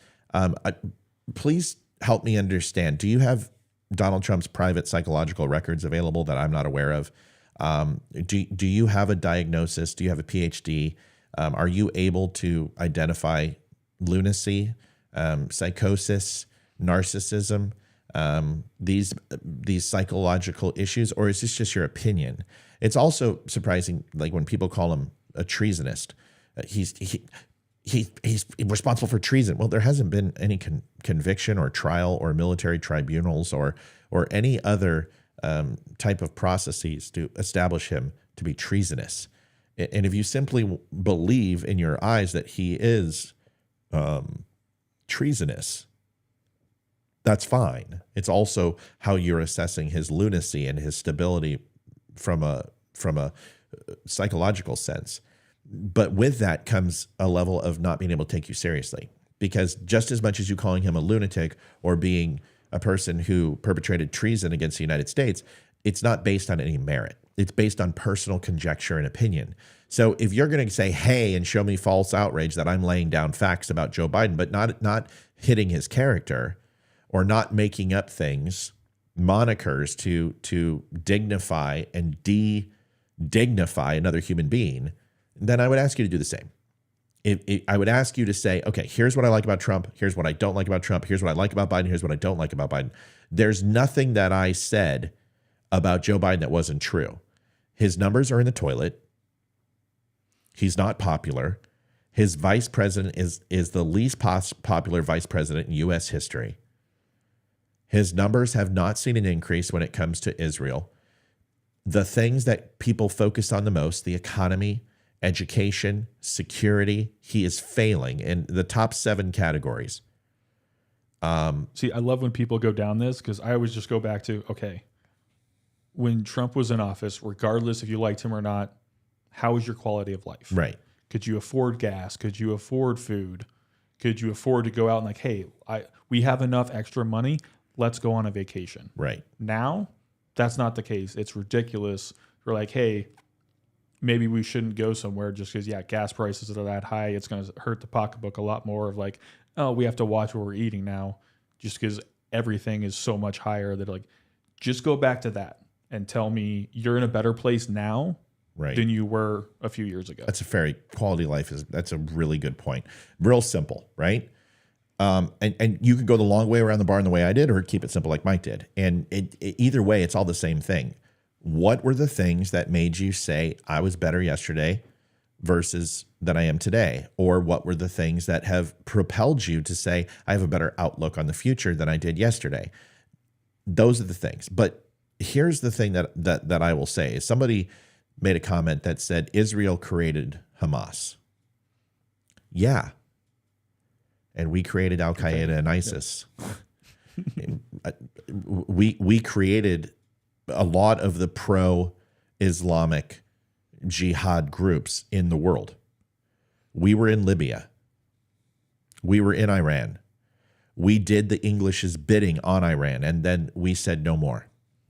please help me understand. Do you have Donald Trump's private psychological records available that I'm not aware of? Do you have a diagnosis? Do you have a PhD? Are you able to identify lunacy, psychosis, narcissism, these psychological issues, or is this just your opinion? It's also surprising, like when people call him a treasonist. He's responsible for treason. Well, there hasn't been any conviction or trial or military tribunals or any other type of processes to establish him to be treasonous. And if you simply believe in your eyes that he is treasonous, that's fine. It's also how you're assessing his lunacy and his stability from a psychological sense. But with that comes a level of not being able to take you seriously, because just as much as you calling him a lunatic or being a person who perpetrated treason against the United States, it's not based on any merit. It's based on personal conjecture and opinion. So if you're going to say, hey, and show me false outrage that I'm laying down facts about Joe Biden, but not hitting his character or not making up things, monikers to dignify and de-dignify another human being, then I would ask you to do the same. I would ask you to say, okay, here's what I like about Trump. Here's what I don't like about Trump. Here's what I like about Biden. Here's what I don't like about Biden. There's nothing that I said about Joe Biden that wasn't true. His numbers are in the toilet. He's not popular. His vice president is the least popular vice president in U.S. history. His numbers have not seen an increase when it comes to Israel. The things that people focus on the most, the economy, education, security, he is failing in the top 7 categories. See, I love when people go down this, because I always just go back to, okay, when Trump was in office, regardless if you liked him or not, how was your quality of life? Right. Could you afford gas? Could you afford food? Could you afford to go out and like, hey, we have enough extra money. Let's go on a vacation. Right. Now, that's not the case. It's ridiculous. We're like, hey, maybe we shouldn't go somewhere just because, yeah, gas prices are that high. It's going to hurt the pocketbook a lot more of like, oh, we have to watch what we're eating now just because everything is so much higher that like, just go back to that and tell me you're in a better place now than you were a few years ago. That's a very quality of life. That's a really good point. Real simple, right? And you could go the long way around the barn the way I did, or keep it simple like Mike did. And either way, it's all the same thing. What were the things that made you say I was better yesterday versus than I am today? Or what were the things that have propelled you to say I have a better outlook on the future than I did yesterday? Those are the things. But here's the thing that I will say. Somebody made a comment that said Israel created Hamas. Yeah. And we created Al-Qaeda and ISIS. We created a lot of the pro-Islamic jihad groups in the world. We were in Libya. We were in Iran. We did the English's bidding on Iran, and then we said no more.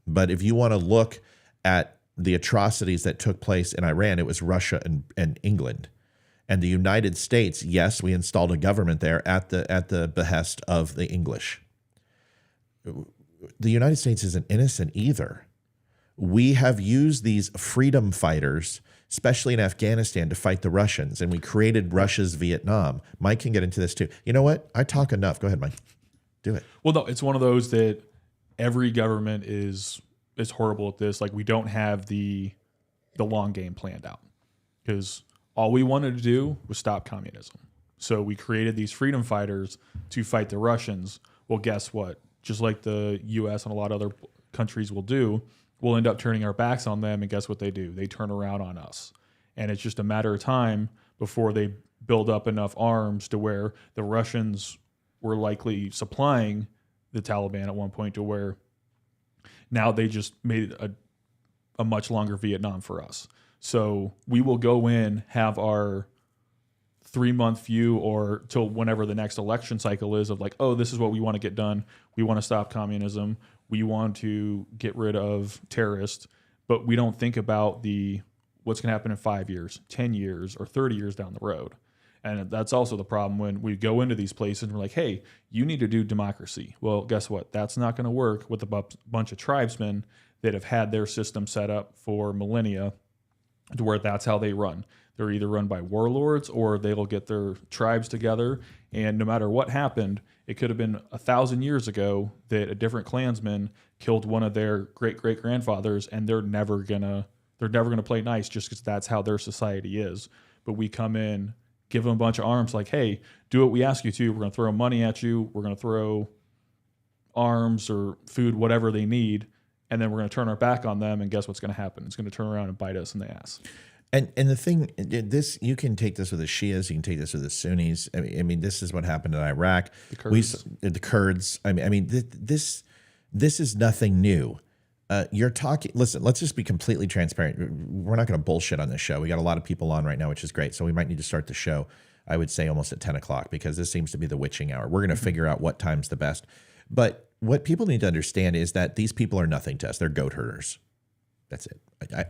But if you want to look at the atrocities that took place in Iran, it was Russia and England. And the United States, yes, we installed a government there at the behest of the English. The United States isn't innocent either. We have used these freedom fighters, especially in Afghanistan, to fight the Russians, and we created Russia's Vietnam. Mike can get into this too. You know what? I talk enough. Go ahead, Mike. Do it. Well, no, it's one of those that every government is horrible at this. Like, we don't have the long game planned out, because all we wanted to do was stop communism. So we created these freedom fighters to fight the Russians. Well, guess what? Just like the U.S. and a lot of other countries will do, we'll end up turning our backs on them, and guess what they do? They turn around on us. And it's just a matter of time before they build up enough arms to where the Russians were likely supplying the Taliban at one point to where now they just made a much longer Vietnam for us. So we will go in, have our 3-month view or till whenever the next election cycle is of like, oh, this is what we want to get done. We want to stop communism. We want to get rid of terrorists, but we don't think about what's going to happen in 5 years, 10 years, or 30 years down the road. And that's also the problem when we go into these places and we're like, hey, you need to do democracy. Well, guess what? That's not going to work with a bunch of tribesmen that have had their system set up for millennia to where that's how they run. They're either run by warlords or they'll get their tribes together. And no matter what happened, it could have been 1,000 years ago that a different clansman killed one of their great-great-grandfathers, and they're never gonna play nice just because that's how their society is. But we come in, give them a bunch of arms like, hey, do what we ask you to. We're going to throw money at you. We're going to throw arms or food, whatever they need. And then we're going to turn our back on them. And guess what's going to happen? It's going to turn around and bite us in the ass. And the thing, this, you can take this with the Shias, you can take this with the Sunnis. I mean, this is what happened in Iraq. The Kurds. The Kurds. This is nothing new. You're talking. Listen, let's just be completely transparent. We're not going to bullshit on this show. We got a lot of people on right now, which is great. So we might need to start the show, I would say, almost at 10 o'clock because this seems to be the witching hour. We're going to figure out what time's the best. But what people need to understand is that these people are nothing to us. They're goat herders. That's it.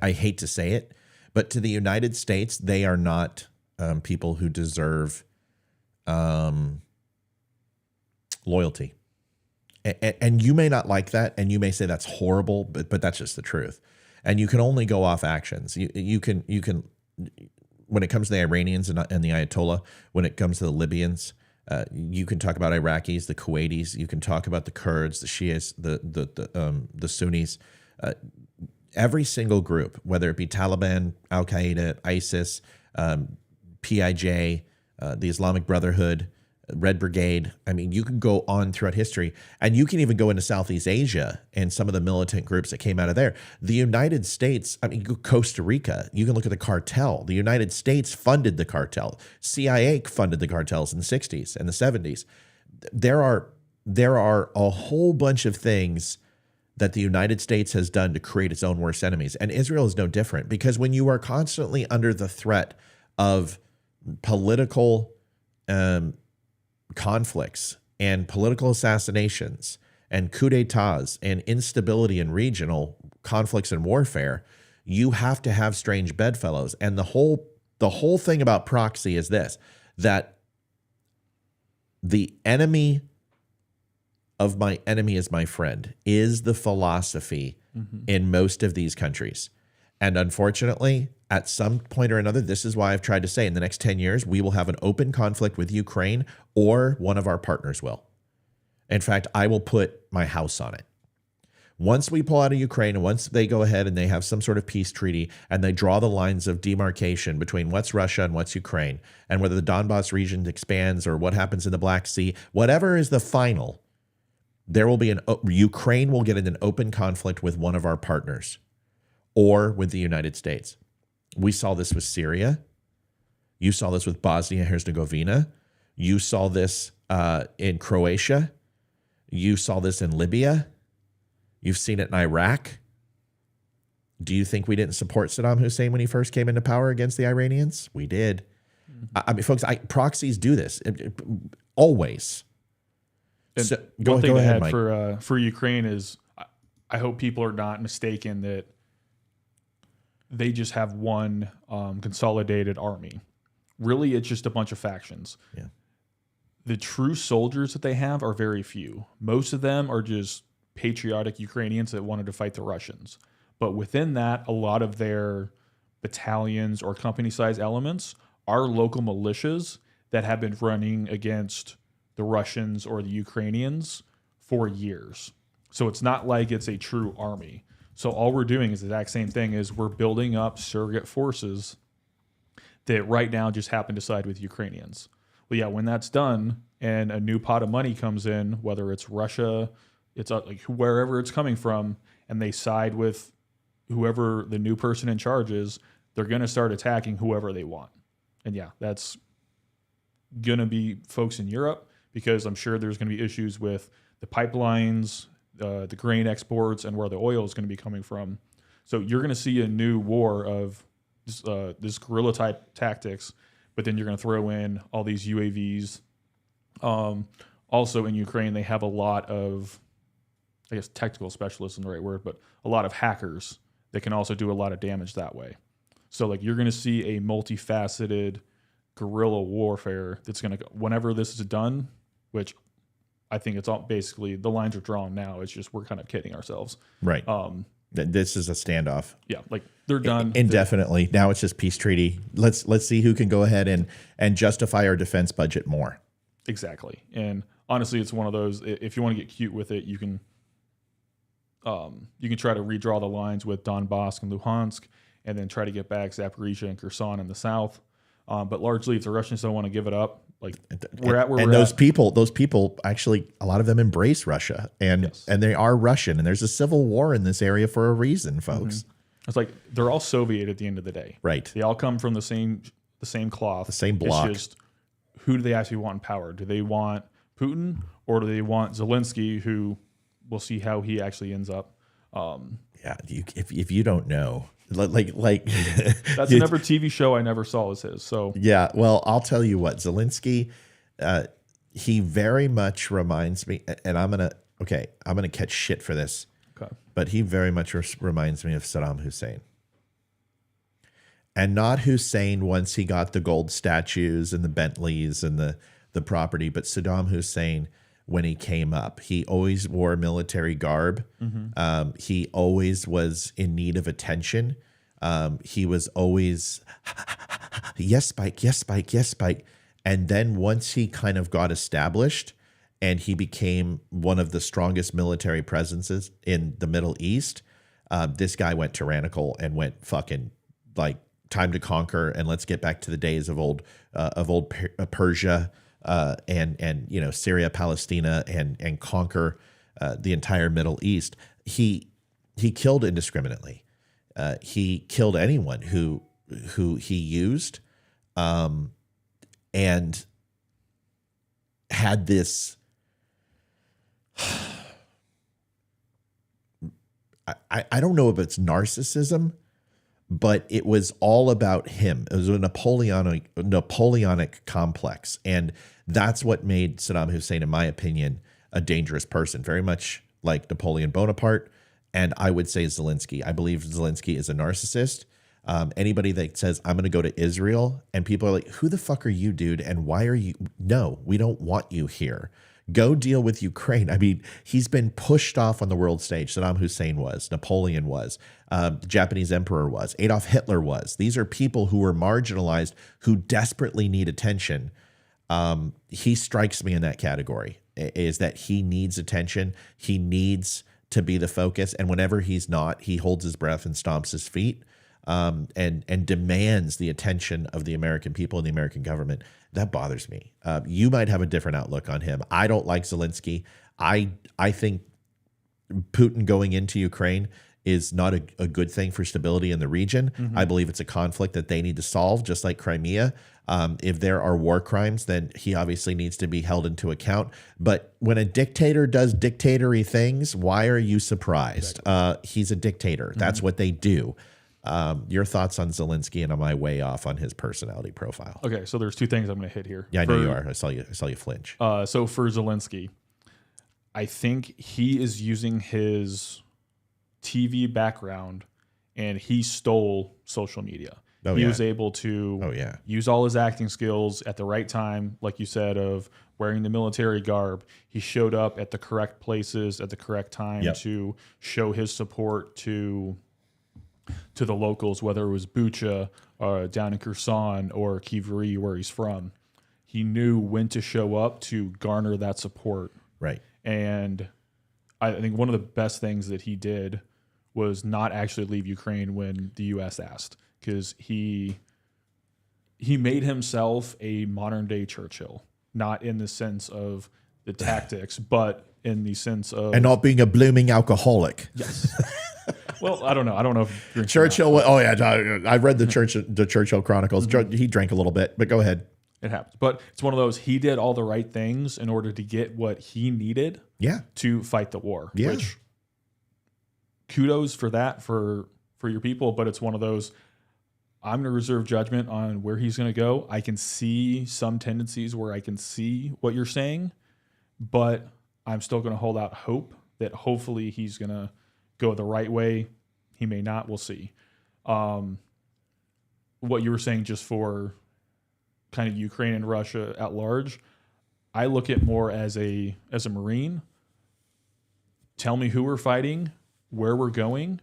I hate to say it, but to the United States, they are not people who deserve loyalty. And you may not like that, and you may say that's horrible, but that's just the truth. And you can only go off actions. You can when it comes to the Iranians and the Ayatollah, when it comes to the Libyans, you can talk about Iraqis, the Kuwaitis. You can talk about the Kurds, the Shias, the Sunnis. Every single group, whether it be Taliban, Al Qaeda, ISIS, PIJ, the Islamic Brotherhood, Red Brigade. I mean, you can go on throughout history, and you can even go into Southeast Asia and some of the militant groups that came out of there. The United States, I mean, Costa Rica, you can look at the cartel. The United States funded the cartel. CIA funded the cartels in the 60s and the 70s. There are a whole bunch of things that the United States has done to create its own worst enemies. And Israel is no different, because when you are constantly under the threat of political conflicts and political assassinations and coup d'etats and instability in regional conflicts and warfare, you have to have strange bedfellows. And the whole thing about proxy is this, that the enemy of my enemy is my friend is the philosophy in most of these countries. And unfortunately, at some point or another, this is why I've tried to say in the next 10 years, we will have an open conflict with Ukraine, or one of our partners will. In fact, I will put my house on it. Once we pull out of Ukraine, and once they go ahead and they have some sort of peace treaty and they draw the lines of demarcation between what's Russia and what's Ukraine, and whether the Donbass region expands or what happens in the Black Sea, whatever is the final, there will be Ukraine will get in an open conflict with one of our partners or with the United States. We saw this with Syria. You saw this with Bosnia and Herzegovina. You saw this in Croatia. You saw this in Libya. You've seen it in Iraq. Do you think we didn't support Saddam Hussein when he first came into power against the Iranians? We did. I mean, folks, proxies do this always. So, one thing I had for Ukraine is, I hope people are not mistaken that they just have one consolidated army. Really, it's just a bunch of factions. Yeah. The true soldiers that they have are very few. Most of them are just patriotic Ukrainians that wanted to fight the Russians. But within that, a lot of their battalions or company-sized elements are local militias that have been running against the Russians or the Ukrainians for years. So it's not like it's a true army. So all we're doing is the exact same thing, is we're building up surrogate forces that right now just happen to side with Ukrainians. Well, yeah, when that's done and a new pot of money comes in, whether it's Russia, it's like wherever it's coming from, and they side with whoever the new person in charge is, they're going to start attacking whoever they want. And yeah, that's going to be folks in Europe, because I'm sure there's going to be issues with the pipelines, the grain exports, and where the oil is going to be coming from. So you're going to see a new war of this guerrilla type tactics, but then you're going to throw in all these UAVs. Also in Ukraine, they have a lot of, I guess technical specialists isn't the right word, but a lot of hackers that can also do a lot of damage that way. So like you're going to see a multifaceted guerrilla warfare that's going to, whenever this is done, which I think it's all basically, the lines are drawn now. It's just we're kind of kidding ourselves. Right. This is a standoff. Yeah, like they're done indefinitely. Now it's just peace treaty. Let's see who can go ahead and justify our defense budget more. Exactly. And honestly, it's one of those, if you want to get cute with it, you can try to redraw the lines with Donbass and Luhansk, and then try to get back Zaporizhia and Kherson in the south. But largely, if the Russians don't want to give it up, like we're at where and we're those at. people actually, a lot of them embrace Russia, and they are Russian, and there's a civil war in this area for a reason, folks. It's like they're all Soviet at the end of the day, right? They all come from the same cloth, the same block. It's just, who do they actually want in power? Do they want Putin, or do they want Zelensky, who we'll see how he actually ends up? Yeah, if you don't know, like that's another TV show I never saw as his. So yeah, well, I'll tell you what, Zelensky, he very much reminds me, and I'm gonna catch shit for this, but he very much reminds me of Saddam Hussein. And not Hussein once he got the gold statues and the Bentleys and the property, but Saddam Hussein when he came up. He always wore military garb. He always was in need of attention. He was always, yes, Spike, yes, Spike, yes, Spike. And then once he kind of got established and he became one of the strongest military presences in the Middle East, this guy went tyrannical and went fucking like, time to conquer, and let's get back to the days of old Persia and you know, Syria, Palestina, and conquer the entire Middle East. He killed indiscriminately. He killed anyone who he used, and had this. I don't know if it's narcissism, but it was all about him. It was a Napoleonic complex. And that's what made Saddam Hussein, in my opinion, a dangerous person, very much like Napoleon Bonaparte. And I would say Zelensky. I believe Zelensky is a narcissist. Anybody that says, I'm going to go to Israel, and people are like, who the fuck are you, dude? And why are you? No, we don't want you here. Go deal with Ukraine. I mean, he's been pushed off on the world stage. Saddam Hussein was, Napoleon was, the Japanese emperor was, Adolf Hitler was. These are people who were marginalized, who desperately need attention. He strikes me in that category, is that he needs attention. He needs to be the focus. And whenever he's not, he holds his breath and stomps his feet, and demands the attention of the American people and the American government. That bothers me. You might have a different outlook on him. I don't like Zelensky. I think Putin going into Ukraine is not a good thing for stability in the region. I believe it's a conflict that they need to solve, just like Crimea. If there are war crimes, then he obviously needs to be held into account. But when a dictator does dictatory things, why are you surprised? Exactly. He's a dictator. That's what they do. Your thoughts on Zelensky, and am I way off on his personality profile? Okay, so there's two things I'm going to hit here. Yeah, I know you are. I saw you flinch. So for Zelensky, I think he is using his TV background, and he stole social media. He was able to use all his acting skills at the right time, like you said, of wearing the military garb. He showed up at the correct places at the correct time to show his support to the locals, whether it was Bucha, down in Kherson, or Kivri, where he's from. He knew when to show up to garner that support. Right. And I think one of the best things that he did was not actually leave Ukraine when the U.S. asked, because he he made himself a modern day Churchill, not in the sense of the tactics, but in the sense of And not being a blooming alcoholic. yes. Well, I don't know. I don't know if drinking Churchill. Oh yeah, I read the Churchill Chronicles. He drank a little bit, but go ahead. it happens, but it's one of those. He did all the right things in order to get what he needed. Yeah. To fight the war. Yeah. Which kudos for that for your people, but it's one of those. I'm going to reserve judgment on where he's going to go. I can see some tendencies where I can see what you're saying, but I'm still going to hold out hope that hopefully he's going to go the right way. He may not. We'll see. What you were saying just for kind of Ukraine and Russia at large, I look at more as a Marine. Tell me who we're fighting, where we're going,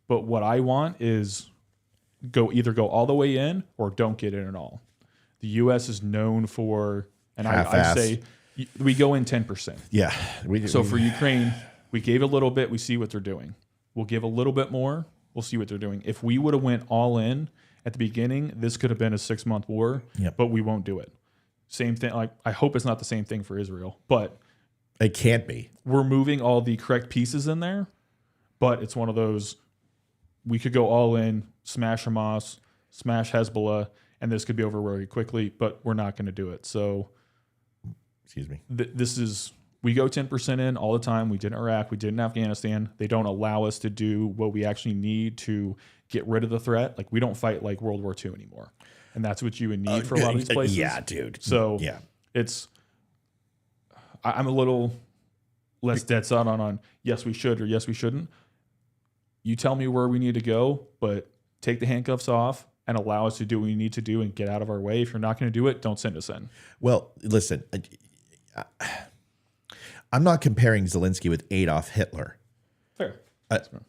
but what I want is either go all the way in or don't get in at all. The U.S. is known for, and I say we go in 10%. Yeah. So for Ukraine, we gave a little bit. We see what they're doing. We'll give a little bit more. We'll see what they're doing. If we would have went all in at the beginning, this could have been a 6-month war, but we won't do it. Same thing. Like, I hope it's not the same thing for Israel, but it can't be. We're moving all the correct pieces in there, but it's one of those, we could go all in, smash Hamas, smash Hezbollah, and this could be over very quickly, but we're not going to do it. So, excuse me. We go 10% in all the time. We did in Iraq. We did in Afghanistan. They don't allow us to do what we actually need to get rid of the threat. Like, we don't fight like World War II anymore. And that's what you would need for a lot of these places. Yeah, dude. So yeah, I'm a little less dead set on yes, we should or yes, we shouldn't. You tell me where we need to go, but take the handcuffs off and allow us to do what we need to do and get out of our way. If you're not going to do it, don't send us in. Well, listen, I'm not comparing Zelensky with Adolf Hitler. Fair.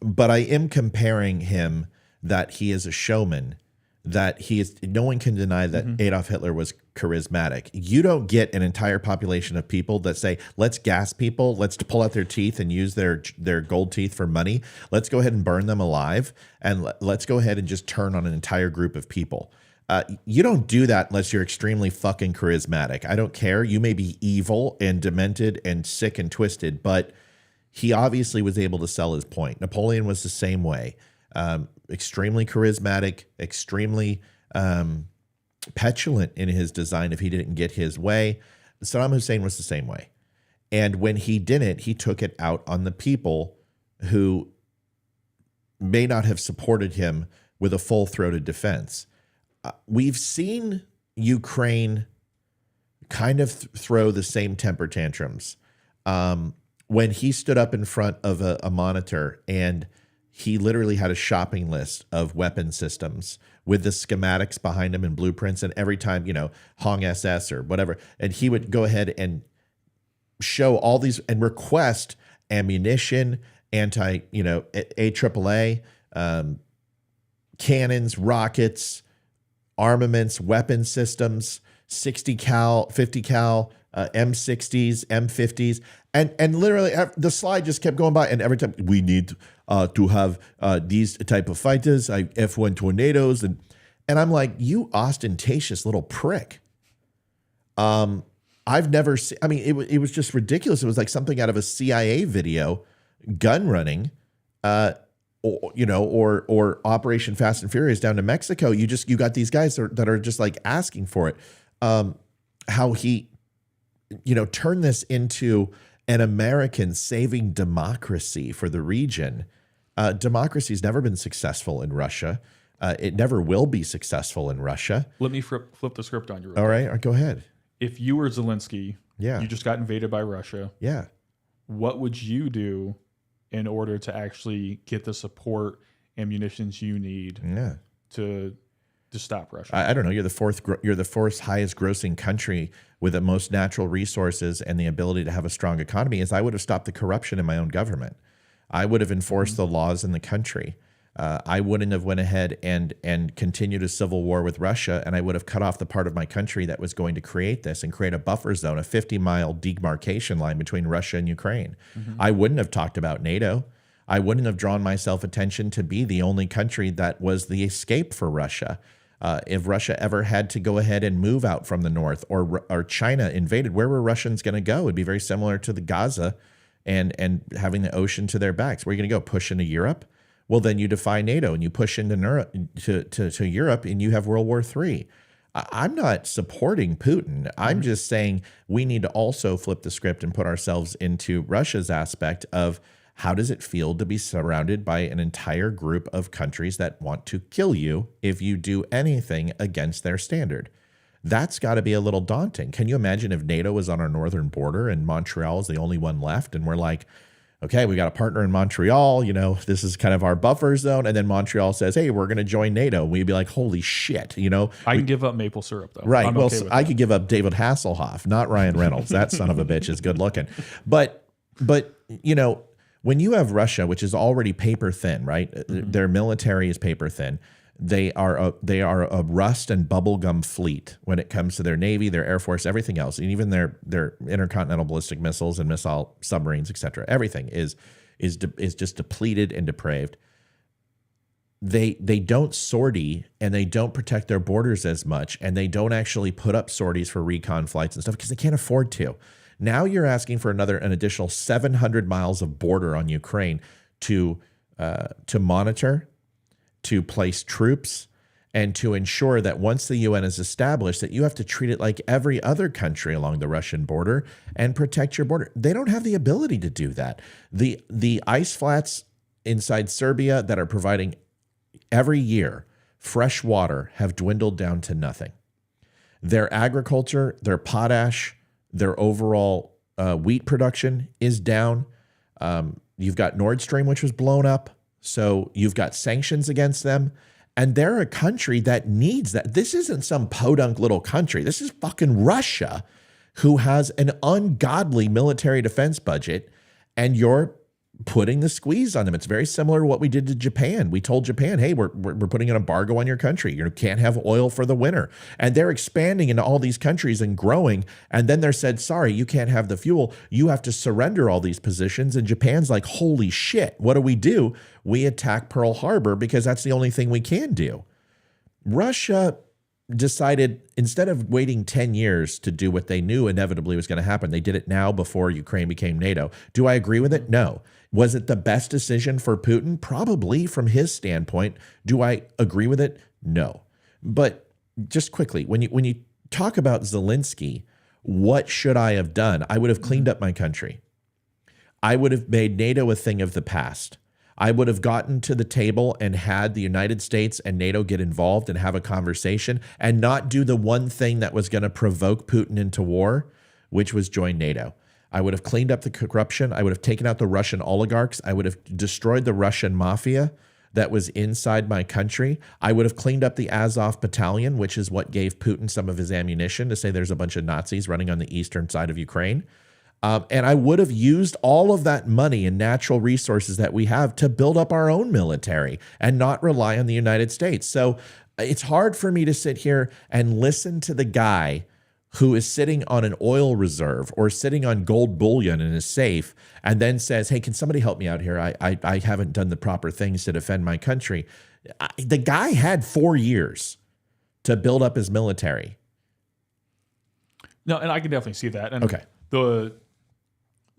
But I am comparing him that he is a showman, that he is, no one can deny that Adolf Hitler was charismatic. You don't get an entire population of people that say, let's gas people, let's pull out their teeth and use their gold teeth for money. Let's go ahead and burn them alive. And let's go ahead and just turn on an entire group of people. You don't do that unless you're extremely fucking charismatic. I don't care. You may be evil and demented and sick and twisted, but he obviously was able to sell his point. Napoleon was the same way. Extremely charismatic, extremely petulant in his design if he didn't get his way. Saddam Hussein was the same way. And when he didn't, he took it out on the people who may not have supported him with a full-throated defense. We've seen Ukraine kind of throw the same temper tantrums. When he stood up in front of a monitor and he literally had a shopping list of weapon systems with the schematics behind him and blueprints, and every time, Hong SS or whatever, and he would go ahead and show all these and request ammunition, AAA, cannons, rockets, armaments, weapon systems, 60 cal, 50 cal, M60s, M50s, and literally the slide just kept going by, and every time we need to have these type of fighters, F1 Tornadoes, and I'm like, you ostentatious little prick. I've never seen. I mean, it was just ridiculous. It was like something out of a CIA video, gun running, or Operation Fast and Furious down to Mexico. You got these guys that are just like asking for it. How he, turned this into an American saving democracy for the region. Democracy's never been successful in Russia. It never will be successful in Russia. Let me flip the script on you. All right, go ahead. If you were Zelensky, you just got invaded by Russia. Yeah. What would you do in order to actually get the support and munitions you need to stop Russia? I don't know. You're the fourth highest grossing country with the most natural resources and the ability to have a strong economy. I would have stopped the corruption in my own government. I would have enforced the laws in the country. I wouldn't have went ahead and continued a civil war with Russia, and I would have cut off the part of my country that was going to create this and create a buffer zone, a 50-mile demarcation line between Russia and Ukraine. I wouldn't have talked about NATO. I wouldn't have drawn myself attention to be the only country that was the escape for Russia. If Russia ever had to go ahead and move out from the north, or China invaded, where were Russians going to go? It'd be very similar to the Gaza and having the ocean to their backs. Where are you going to go? Push into Europe? Well, then you defy NATO and you push into to Europe, and you have World War III. I'm not supporting Putin. I'm just saying we need to also flip the script and put ourselves into Russia's aspect of how does it feel to be surrounded by an entire group of countries that want to kill you if you do anything against their standard? That's got to be a little daunting. Can you imagine if NATO was on our northern border and Montreal is the only one left, and we're like, okay, we got a partner in Montreal, this is kind of our buffer zone. And then Montreal says, hey, we're going to join NATO. And we'd be like, holy shit, I can give up maple syrup, though. Right. I'm Well, okay with I that. could give up David Hasselhoff, not Ryan Reynolds. That son of a bitch is good looking. But when you have Russia, which is already paper thin, right? Their military is paper thin. They are a rust and bubblegum fleet when it comes to their Navy, their Air Force, everything else, and even their intercontinental ballistic missiles and missile submarines, etc. Everything is just depleted and depraved. They don't sortie, and they don't protect their borders as much, and they don't actually put up sorties for recon flights and stuff because they can't afford to. Now you're asking for an additional 700 miles of border on Ukraine to monitor, to place troops, and to ensure that once the UN is established, that you have to treat it like every other country along the Russian border and protect your border. They don't have the ability to do that. The ice flats inside Serbia that are providing every year fresh water have dwindled down to nothing. Their agriculture, their potash, their overall wheat production is down. You've got Nord Stream, which was blown up. So you've got sanctions against them. And they're a country that needs that. This isn't some podunk little country. This is fucking Russia, who has an ungodly military defense budget, and you're putting the squeeze on them. It's very similar to what we did to Japan. We told Japan, hey, we're putting an embargo on your country. You can't have oil for the winter. And they're expanding into all these countries and growing. And then they're said, sorry, you can't have the fuel. You have to surrender all these positions. And Japan's like, holy shit, what do? We attack Pearl Harbor because that's the only thing we can do. Russia decided, instead of waiting 10 years to do what they knew inevitably was going to happen, they did it now before Ukraine became NATO. Do I agree with it? No. Was it the best decision for Putin? Probably, from his standpoint. Do I agree with it? No. But just quickly, when you talk about Zelensky, what should I have done? I would have cleaned up my country. I would have made NATO a thing of the past. I would have gotten to the table and had the United States and NATO get involved and have a conversation and not do the one thing that was going to provoke Putin into war, which was join NATO. I would have cleaned up the corruption. I would have taken out the Russian oligarchs. I would have destroyed the Russian mafia that was inside my country. I would have cleaned up the Azov battalion, which is what gave Putin some of his ammunition to say there's a bunch of Nazis running on the eastern side of Ukraine. And I would have used all of that money and natural resources that we have to build up our own military and not rely on the United States. So it's hard for me to sit here and listen to the guy who is sitting on an oil reserve or sitting on gold bullion in a safe and then says, hey, can somebody help me out here? I haven't done the proper things to defend my country. The guy had 4 years to build up his military. No, and I can definitely see that. And okay.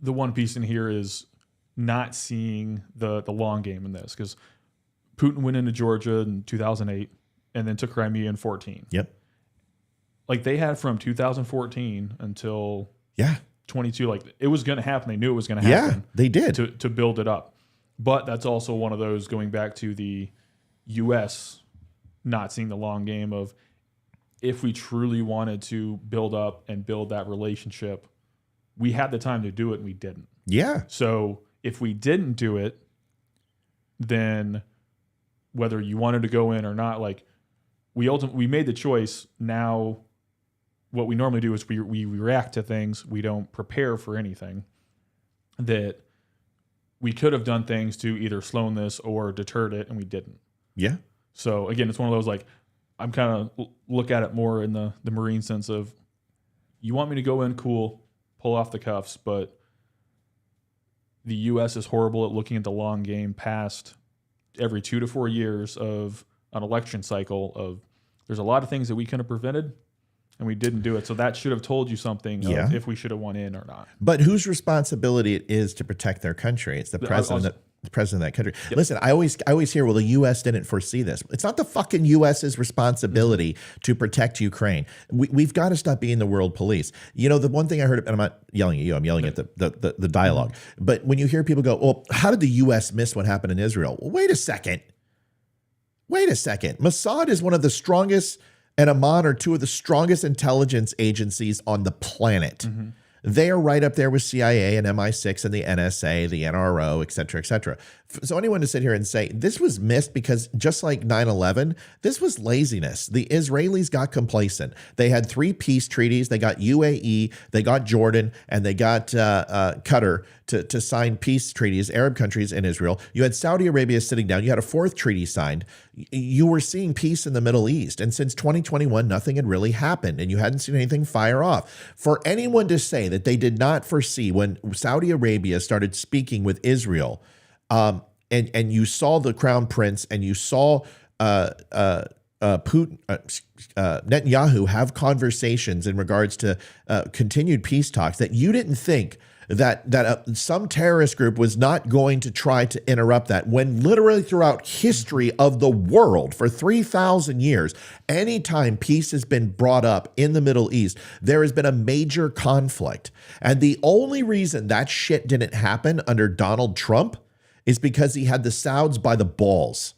The one piece in here is not seeing the long game in this, because Putin went into Georgia in 2008 and then took Crimea in 2014. Yep. Like, they had from 2014 until 22, like, it was going to happen. They knew it was going to happen. Yeah, they did. To build it up. But that's also one of those, going back to the U.S. not seeing the long game of, if we truly wanted to build up and build that relationship, we had the time to do it and we didn't. Yeah. So if we didn't do it, then whether you wanted to go in or not, like, we made the choice. Now what we normally do is we react to things. We don't prepare for anything. That we could have done things to either slow this or deterred it, and we didn't. Yeah. So again, it's one of those, like, I'm kind of look at it more in the Marine sense of, you want me to go in, cool, pull off the cuffs, but the U.S. is horrible at looking at the long game past every 2 to 4 years of an election cycle of there's a lot of things that we could have prevented, and we didn't do it. So that should have told you something of if we should have won in or not. But whose responsibility it is to protect their country? It's the president. The president of that country. Yep. Listen, I always hear, well, the U.S. didn't foresee this. It's not the fucking U.S.'s responsibility to protect Ukraine. We've got to stop being the world police. You know, the one thing I heard, and I'm not yelling at you, I'm yelling at the dialogue. But when you hear people go, well, how did the U.S. miss what happened in Israel? Well, wait a second. Mossad is one of the strongest, and Amman are two of the strongest intelligence agencies on the planet. Mm-hmm. They are right up there with CIA and MI6 and the NSA, the NRO, et cetera, et cetera. So anyone to sit here and say this was missed because just like 9/11, this was laziness. The Israelis got complacent. They had 3 peace treaties. They got UAE, they got Jordan, and they got Qatar to sign peace treaties, Arab countries and Israel. You had Saudi Arabia sitting down. You had a 4th treaty signed. You were seeing peace in the Middle East. And since 2021, nothing had really happened, and you hadn't seen anything fire off. For anyone to say that they did not foresee when Saudi Arabia started speaking with Israel, and you saw the crown prince and you saw Netanyahu have conversations in regards to continued peace talks, that you didn't think that some terrorist group was not going to try to interrupt that, when literally throughout history of the world for 3,000 years, anytime peace has been brought up in the Middle East, there has been a major conflict. And the only reason that shit didn't happen under Donald Trump is because he had the Sauds by the balls.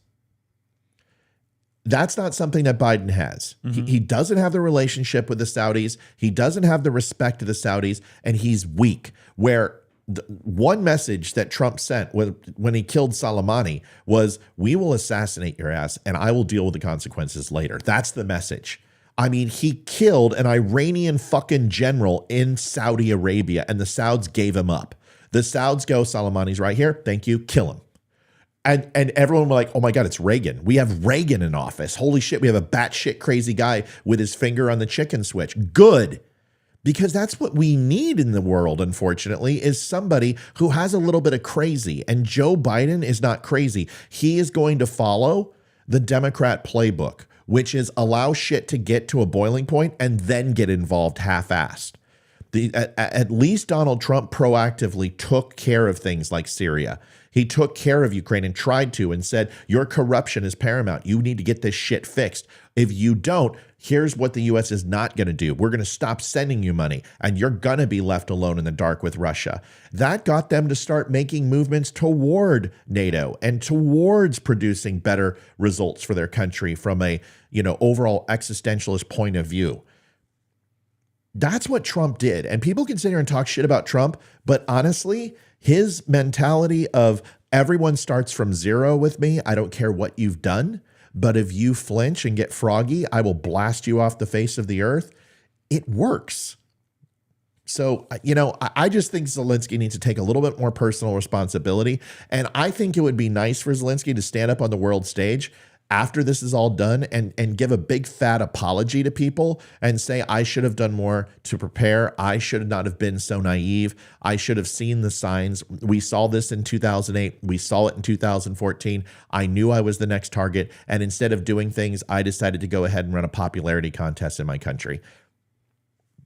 That's not something that Biden has. Mm-hmm. He doesn't have the relationship with the Saudis. He doesn't have the respect to the Saudis, and he's weak. Where the one message that Trump sent when he killed Soleimani was, we will assassinate your ass and I will deal with the consequences later. That's the message. I mean, he killed an Iranian fucking general in Saudi Arabia, and the Sauds gave him up. The Sauds go, Soleimani's right here. Thank you. Kill him. And everyone was like, oh my God, it's Reagan. We have Reagan in office. Holy shit, we have a batshit crazy guy with his finger on the chicken switch. Good. Because that's what we need in the world, unfortunately, is somebody who has a little bit of crazy. And Joe Biden is not crazy. He is going to follow the Democrat playbook, which is allow shit to get to a boiling point and then get involved half-assed. At least Donald Trump proactively took care of things like Syria. He took care of Ukraine and tried to, and said, your corruption is paramount. You need to get this shit fixed. If you don't, here's what the U.S. is not going to do. We're going to stop sending you money, and you're going to be left alone in the dark with Russia. That got them to start making movements toward NATO and towards producing better results for their country from a, overall existentialist point of view. That's what Trump did. And people can sit here and talk shit about Trump, but honestly, his mentality of everyone starts from zero with me. I don't care what you've done, but if you flinch and get froggy, I will blast you off the face of the earth. It works. So, I just think Zelensky needs to take a little bit more personal responsibility. And I think it would be nice for Zelensky to stand up on the world stage after this is all done and give a big fat apology to people and say, I should have done more to prepare. I should not have been so naive. I should have seen the signs. We saw this in 2008. We saw it in 2014. I knew I was the next target. And instead of doing things, I decided to go ahead and run a popularity contest in my country.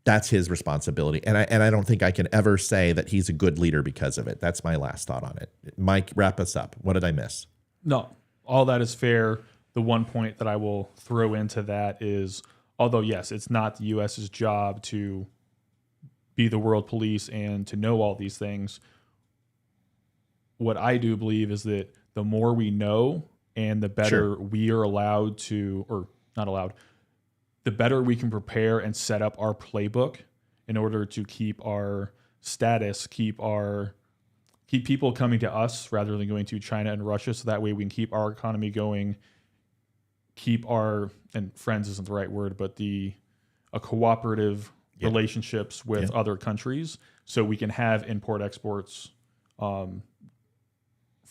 That's his responsibility. And I don't think I can ever say that he's a good leader because of it. That's my last thought on it. Mike, wrap us up. What did I miss? No, all that is fair. The one point that I will throw into that is, although, yes, it's not the U.S.'s job to be the world police and to know all these things, what I do believe is that the more we know and the better we are allowed to, or not allowed, the better we can prepare and set up our playbook in order to keep our status, keep people coming to us rather than going to China and Russia, so that way we can keep our economy going, keep our, and friends isn't the right word, but a cooperative relationships with other countries, so we can have import-exports from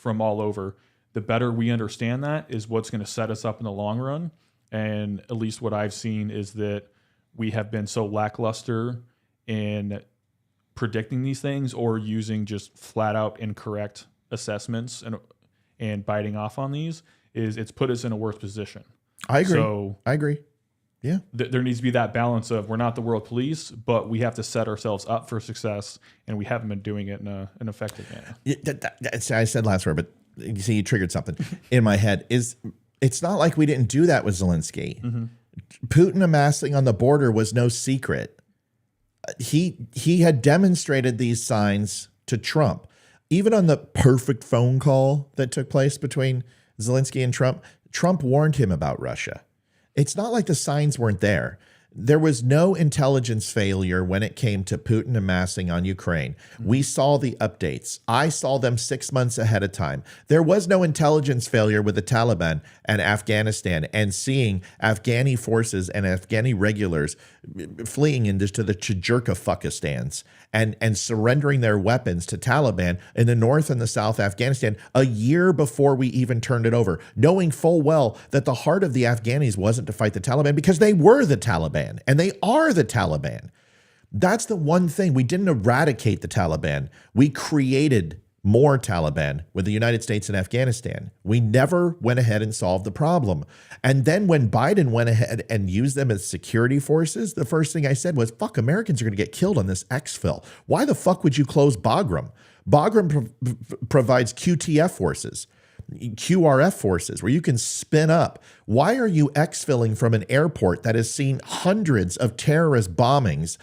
all over. The better we understand that is what's going to set us up in the long run. And at least what I've seen is that we have been so lackluster in predicting these things or using just flat out incorrect assessments and biting off on these, is it's put us in a worse position. I agree. So I agree. Yeah. There needs to be that balance of we're not the world police, but we have to set ourselves up for success, and we haven't been doing it in an effective manner. I said last word, but you see, you triggered something in my head. It's not like we didn't do that with Zelensky. Putin amassing on the border was no secret. He had demonstrated these signs to Trump. Even on the perfect phone call that took place between Zelensky and Trump warned him about Russia. It's not like the signs weren't there. There was no intelligence failure when it came to Putin amassing on Ukraine. We saw the updates. I saw them 6 months ahead of time. There was no intelligence failure with the Taliban and Afghanistan and seeing Afghani forces and Afghani regulars fleeing into the Tajikistans and surrendering their weapons to Taliban in the north and the south Afghanistan a year before we even turned it over, knowing full well that the heart of the Afghanis wasn't to fight the Taliban because they were the Taliban and they are the Taliban. That's the one thing. We didn't eradicate the Taliban. We created more Taliban with the United States and Afghanistan. We never went ahead and solved the problem. And then when Biden went ahead and used them as security forces, the first thing I said was, fuck, Americans are going to get killed on this exfil. Why the fuck would you close Bagram? Bagram provides QTF forces, QRF forces, where you can spin up. Why are you exfilling from an airport that has seen hundreds of terrorist bombings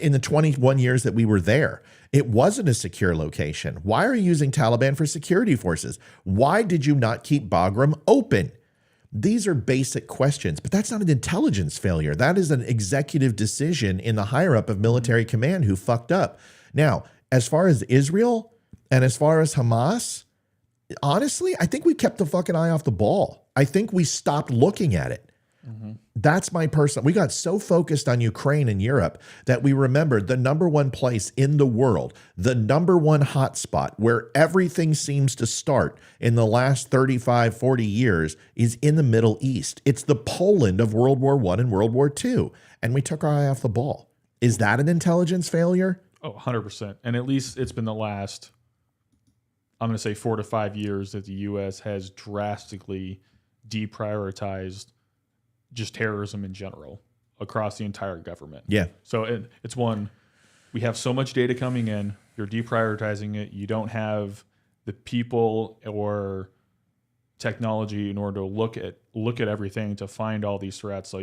in the 21 years that we were there? It wasn't a secure location. Why are you using Taliban for security forces? Why did you not keep Bagram open? These are basic questions, but that's not an intelligence failure. That is an executive decision in the higher up of military command who fucked up. Now, as far as Israel and as far as Hamas, honestly, I think we kept the fucking eye off the ball. I think we stopped looking at it. That's my personal. We got so focused on Ukraine and Europe that we remembered the number one place in the world, the number one hotspot where everything seems to start in the last 35, 40 years is in the Middle East. It's the Poland of World War I and World War II. And we took our eye off the ball. Is that an intelligence failure? Oh, 100%. And at least it's been the last, I'm going to say 4 to 5 years that the U.S. has drastically deprioritized just terrorism in general across the entire government. Yeah. So it's one, we have so much data coming in, you're deprioritizing it, you don't have the people or technology in order to look at everything to find all these threats. So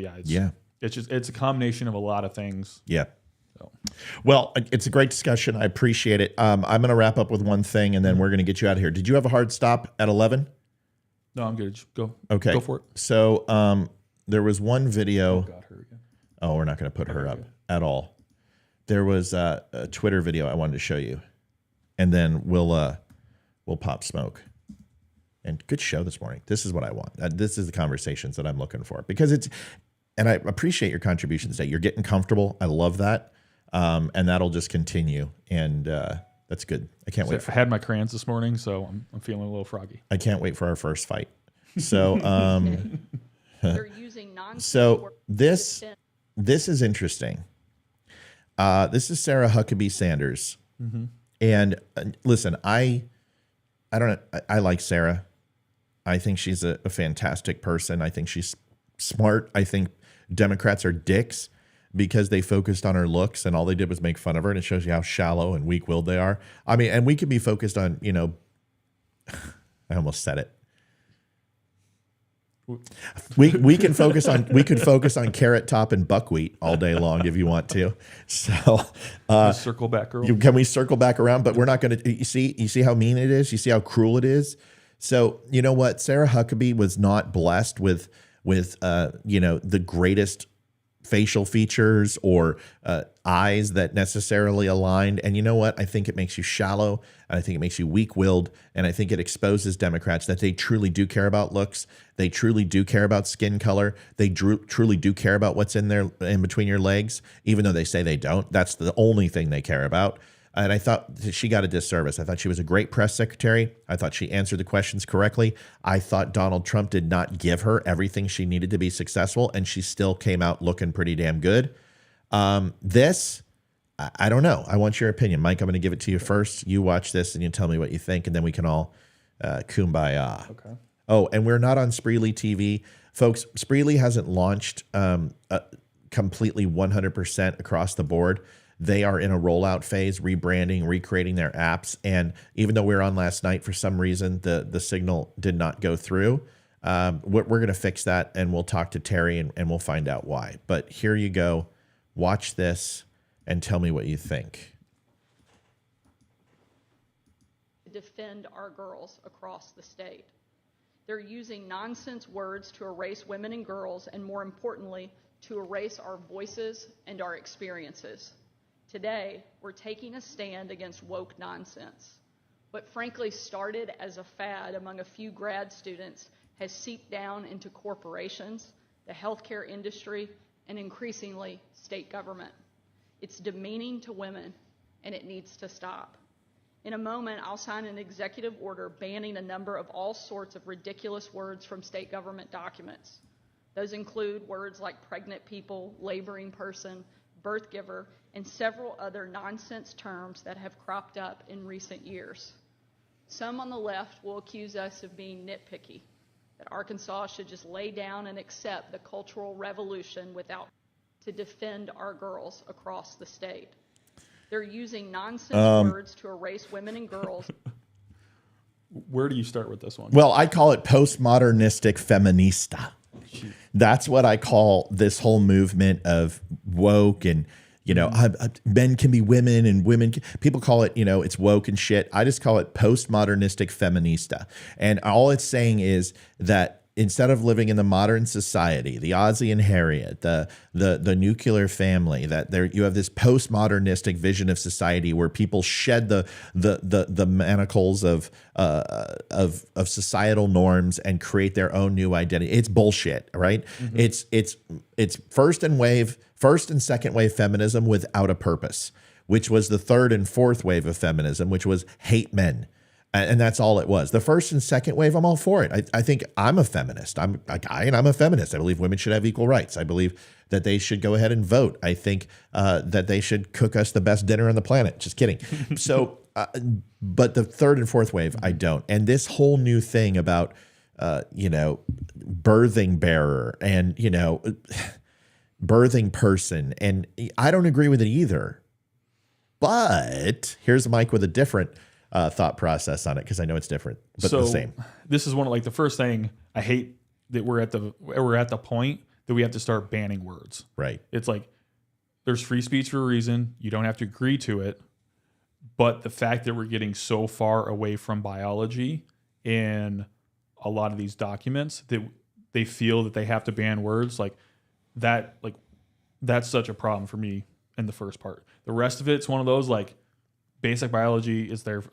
it's a combination of a lot of things. Yeah. Well, it's a great discussion. I appreciate it. I'm going to wrap up with one thing, and then we're going to get you out of here. Did you have a hard stop at 11? No, I'm good. Just go. Okay. Go for it. So there was one video. Oh, God, her again. Oh, we're not going to put her up at all. There was a Twitter video I wanted to show you, and then we'll pop smoke. And good show this morning. This is what I want. This is the conversations that I'm looking for, because and I appreciate your contributions today. You're getting comfortable. I love that. And that'll just continue. And that's good. I can't wait. I had my crayons this morning, so I'm feeling a little froggy. I can't wait for our first fight. So, They're using so this is interesting. This is Sarah Huckabee Sanders. And listen, I like Sarah. I think she's a fantastic person. I think she's smart. I think Democrats are dicks because they focused on her looks and all they did was make fun of her. And it shows you how shallow and weak-willed they are. I mean, and we could be focused on, I almost said it. We could focus on Carrot Top and buckwheat all day long if you want to. So Circle back around. Can we circle back around? But we're not going to. You see how mean it is. You see how cruel it is. So you know what? Sarah Huckabee was not blessed with the greatest facial features or eyes that necessarily aligned. And you know what? I think it makes you shallow, and I think it makes you weak-willed, and I think it exposes Democrats that they truly do care about looks. They truly do care about skin color. They truly do care about what's in between your legs, even though they say they don't. That's the only thing they care about. And I thought she got a disservice. I thought she was a great press secretary. I thought she answered the questions correctly. I thought Donald Trump did not give her everything she needed to be successful, and she still came out looking pretty damn good. I don't know. I want your opinion. Mike, I'm going to give it to you first. You watch this and you tell me what you think, and then we can all kumbaya. Okay. Oh, and we're not on Spreely TV. Folks, Spreely hasn't launched completely 100% across the board. They are in a rollout phase, rebranding, recreating their apps. And even though we were on last night, for some reason, the signal did not go through. We're going to fix that, and we'll talk to Terry, and we'll find out why. But here you go. Watch this and tell me what you think. Defend our girls across the state. They're using nonsense words to erase women and girls, and more importantly, to erase our voices and our experiences. Today, we're taking a stand against woke nonsense. What frankly started as a fad among a few grad students has seeped down into corporations, the healthcare industry, and increasingly state government. It's demeaning to women, and it needs to stop. In a moment, I'll sign an executive order banning a number of all sorts of ridiculous words from state government documents. Those include words like pregnant people, laboring person, birth giver, and several other nonsense terms that have cropped up in recent years. Some on the left will accuse us of being nitpicky, that Arkansas should just lay down and accept the cultural revolution without to defend our girls across the state. They're using nonsense words to erase women and girls. Where do you start with this one? Well, I call it postmodernistic feminista. That's what I call this whole movement of woke and, men can be women and women can, people call it, it's woke and shit. I just call it postmodernistic feminista. And all it's saying is that instead of living in the modern society, the Ozzie and Harriet, the nuclear family, that there you have this postmodernistic vision of society where people shed the manacles of societal norms and create their own new identity. It's bullshit, right? Mm-hmm. It's first and second wave feminism without a purpose, which was the third and fourth wave of feminism, which was hate men. And that's all it was. The first and second wave, I'm all for it. I think I'm a feminist. I'm a guy and I'm a feminist. I believe women should have equal rights. I believe that they should go ahead and vote. I think that they should cook us the best dinner on the planet. Just kidding. So, but the third and fourth wave, I don't. And this whole new thing about, birthing bearer and, birthing person. And I don't agree with it either. But here's Mike with a different thought process on it, because I know it's different, but the same. This is one of the first thing I hate, that we're at the point that we have to start banning words. Right. It's like there's free speech for a reason. You don't have to agree to it. But the fact that we're getting so far away from biology in a lot of these documents that they feel that they have to ban words that's such a problem for me in the first part. The rest of it's one of those basic biology is there,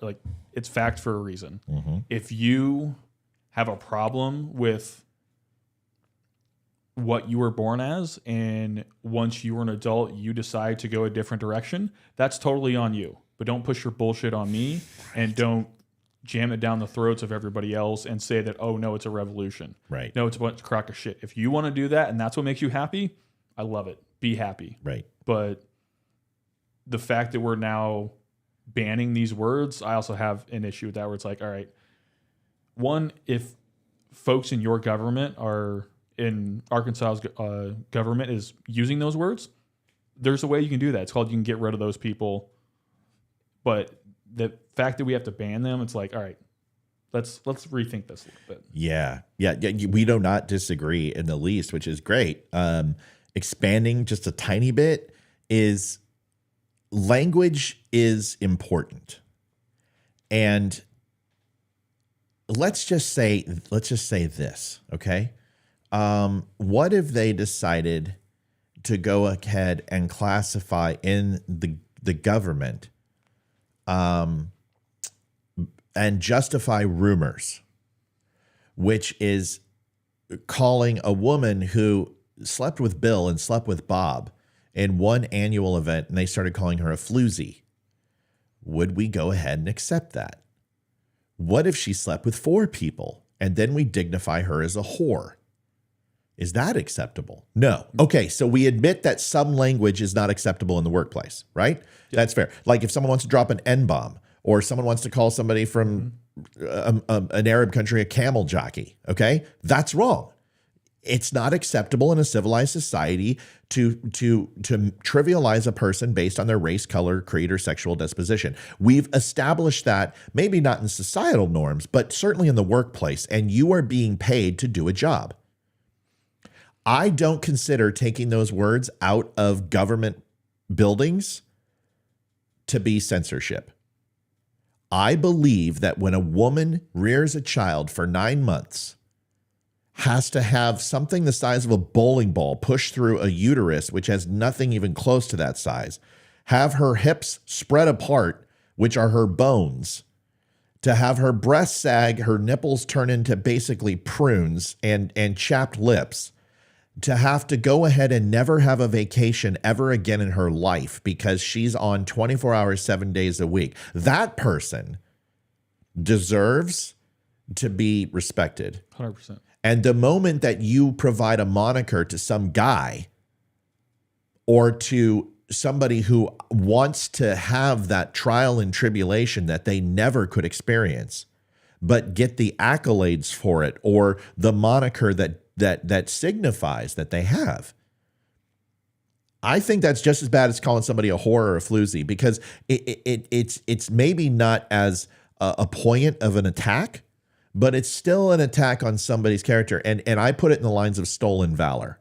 it's fact for a reason. Mm-hmm. If you have a problem with what you were born as, and once you were an adult, you decide to go a different direction, that's totally on you. But don't push your bullshit on me, and don't jam it down the throats of everybody else and say that, oh, no, it's a revolution. Right. No, it's a bunch of crock of shit. If you want to do that and that's what makes you happy, I love it. Be happy. Right. But the fact that we're now banning these words, I also have an issue with that, where it's all right, one, if folks in your government are in Arkansas's government is using those words, there's a way you can do that. It's called, you can get rid of those people. But the fact that we have to ban them, it's all right, let's rethink this a little bit. Yeah. We do not disagree in the least, which is great. Expanding just a tiny bit is, language is important. And let's just say this, okay? What if they decided to go ahead and classify in the government and justify rumors, which is calling a woman who slept with Bill and slept with Bob in one annual event, and they started calling her a floozy? Would we go ahead and accept that? What if she slept with 4 people and then we dignify her as a whore? Is that acceptable? No. Okay, so we admit that some language is not acceptable in the workplace, right? Yeah. That's fair. Like if someone wants to drop an N-bomb, or someone wants to call somebody from an Arab country a camel jockey, okay? That's wrong. It's not acceptable in a civilized society to trivialize a person based on their race, color, creed, or sexual disposition. We've established that, maybe not in societal norms, but certainly in the workplace, and you are being paid to do a job. I don't consider taking those words out of government buildings to be censorship. I believe that when a woman rears a child for 9 months, has to have something the size of a bowling ball pushed through a uterus, which has nothing even close to that size, have her hips spread apart, which are her bones, to have her breasts sag, her nipples turn into basically prunes and chapped lips, to have to go ahead and never have a vacation ever again in her life because she's on 24 hours, 7 days a week. That person deserves to be respected. 100%. And the moment that you provide a moniker to some guy or to somebody who wants to have that trial and tribulation that they never could experience, but get the accolades for it or the moniker that signifies that they have, I think that's just as bad as calling somebody a whore or a floozy, because it's maybe not as a poignant of an attack, but it's still an attack on somebody's character. And I put it in the lines of stolen valor.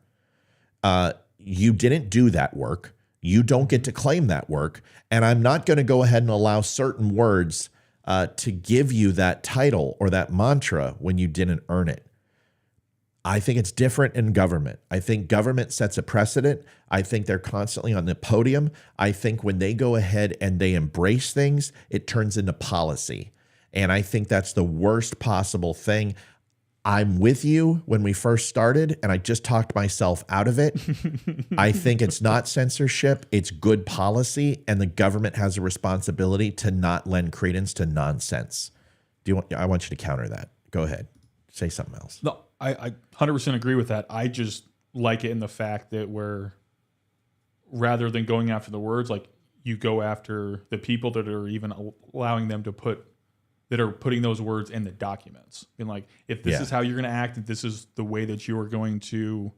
You didn't do that work. You don't get to claim that work. And I'm not going to go ahead and allow certain words to give you that title or that mantra when you didn't earn it. I think it's different in government. I think government sets a precedent. I think they're constantly on the podium. I think when they go ahead and they embrace things, it turns into policy. And I think that's the worst possible thing. I'm with you when we first started, and I just talked myself out of it. I think it's not censorship. It's good policy, and the government has a responsibility to not lend credence to nonsense. I want you to counter that. Go ahead. Say something else. No, I 100% agree with that. I just like it in the fact that rather than going after the words, like, you go after the people that are even allowing them to that are putting those words in the documents. And like, if this is how you're going to act, if this is the way that you are going to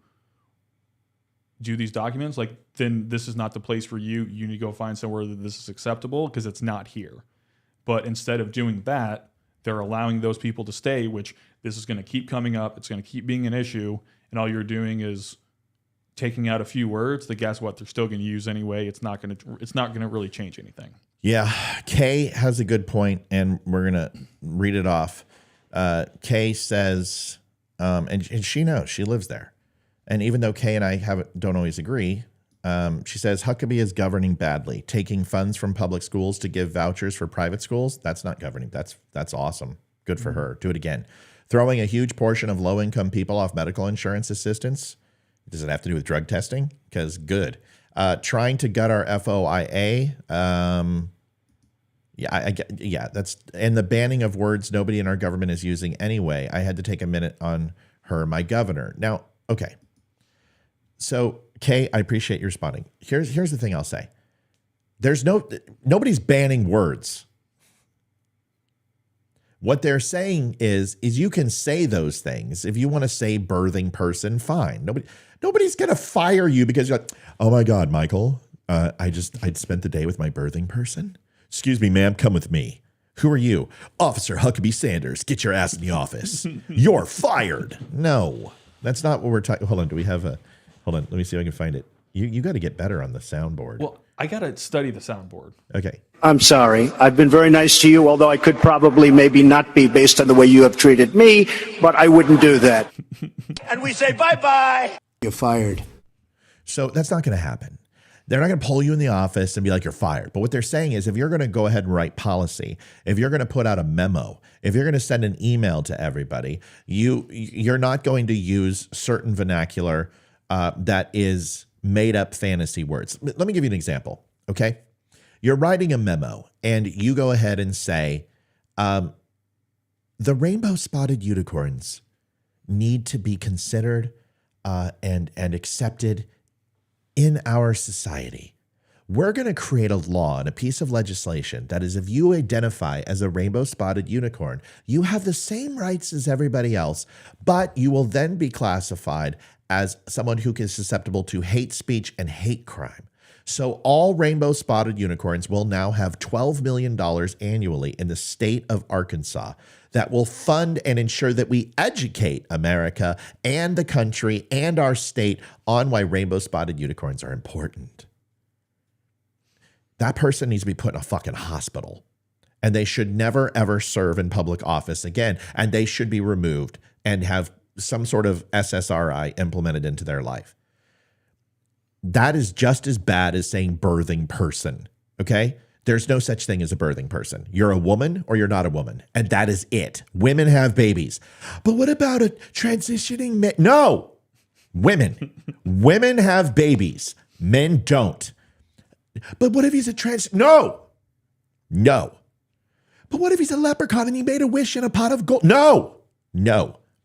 do these documents, like, then this is not the place for you. You need to go find somewhere that this is acceptable, because it's not here. But instead of doing that, they're allowing those people to stay, which this is going to keep coming up. It's going to keep being an issue. And all you're doing is taking out a few words that, guess what, they're still going to use anyway. It's not going to really change anything. Yeah, Kay has a good point, and we're going to read it off. Kay says, and she knows, she lives there. And even though Kay and I don't always agree, she says, Huckabee is governing badly, taking funds from public schools to give vouchers for private schools. That's not governing. That's awesome. Good for her. Do it again. Throwing a huge portion of low-income people off medical insurance assistance. Does it have to do with drug testing? Because good. Trying to gut our FOIA. That's, and the banning of words nobody in our government is using anyway. I had to take a minute on her, my governor. Now, okay. So, Kay, I appreciate you responding. Here's the thing I'll say. Nobody's banning words. What they're saying is you can say those things. If you want to say birthing person, fine. Nobody's going to fire you because you're like, oh my God, Michael, I'd spent the day with my birthing person. Excuse me, ma'am, come with me. Who are you? Officer Huckabee Sanders. Get your ass in the office. You're fired. No, that's not what we're talking. Hold on. Hold on. Let me see if I can find it. You got to get better on the soundboard. Well, I got to study the soundboard. Okay. I'm sorry. I've been very nice to you, although I could probably maybe not be based on the way you have treated me, but I wouldn't do that. And we say bye-bye. You're fired. So that's not going to happen. They're not going to pull you in the office and be like, you're fired. But what they're saying is, if you're going to go ahead and write policy, if you're going to put out a memo, if you're going to send an email to everybody, you're not going to use certain vernacular that is made up fantasy words. Let me give you an example. Okay. You're writing a memo and you go ahead and say, the rainbow spotted unicorns need to be considered and accepted in our society. We're going to create a law and a piece of legislation that is, if you identify as a rainbow-spotted unicorn, you have the same rights as everybody else, but you will then be classified as someone who is susceptible to hate speech and hate crime. So all rainbow-spotted unicorns will now have $12 million annually in the state of Arkansas that will fund and ensure that we educate America and the country and our state on why rainbow-spotted unicorns are important. That person needs to be put in a fucking hospital, and they should never, ever serve in public office again. And they should be removed and have some sort of SSRI implemented into their life. That is just as bad as saying birthing person. Okay. There's no such thing as a birthing person. You're a woman or you're not a woman. And that is it. Women have babies. But what about a transitioning man? No, women have babies. Men don't. But what if he's a No. But what if he's a leprechaun and he made a wish in a pot of gold? No.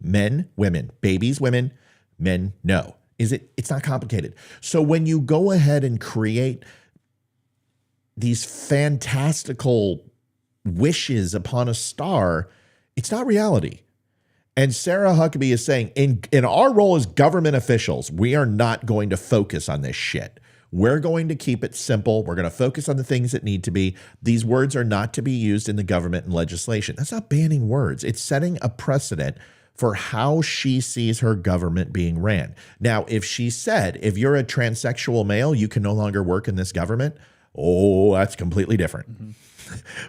Men, women, babies, women, men, no. It's not complicated. So when you go ahead and create these fantastical wishes upon a star, it's not reality. And Sarah Huckabee is saying, in our role as government officials, we are not going to focus on this shit. We're going to keep it simple. We're going to focus on the things that need to be. These words are not to be used in the government and legislation. That's not banning words. It's setting a precedent for how she sees her government being ran. Now, if she said, if you're a transsexual male, you can no longer work in this government, that's completely different. Mm-hmm.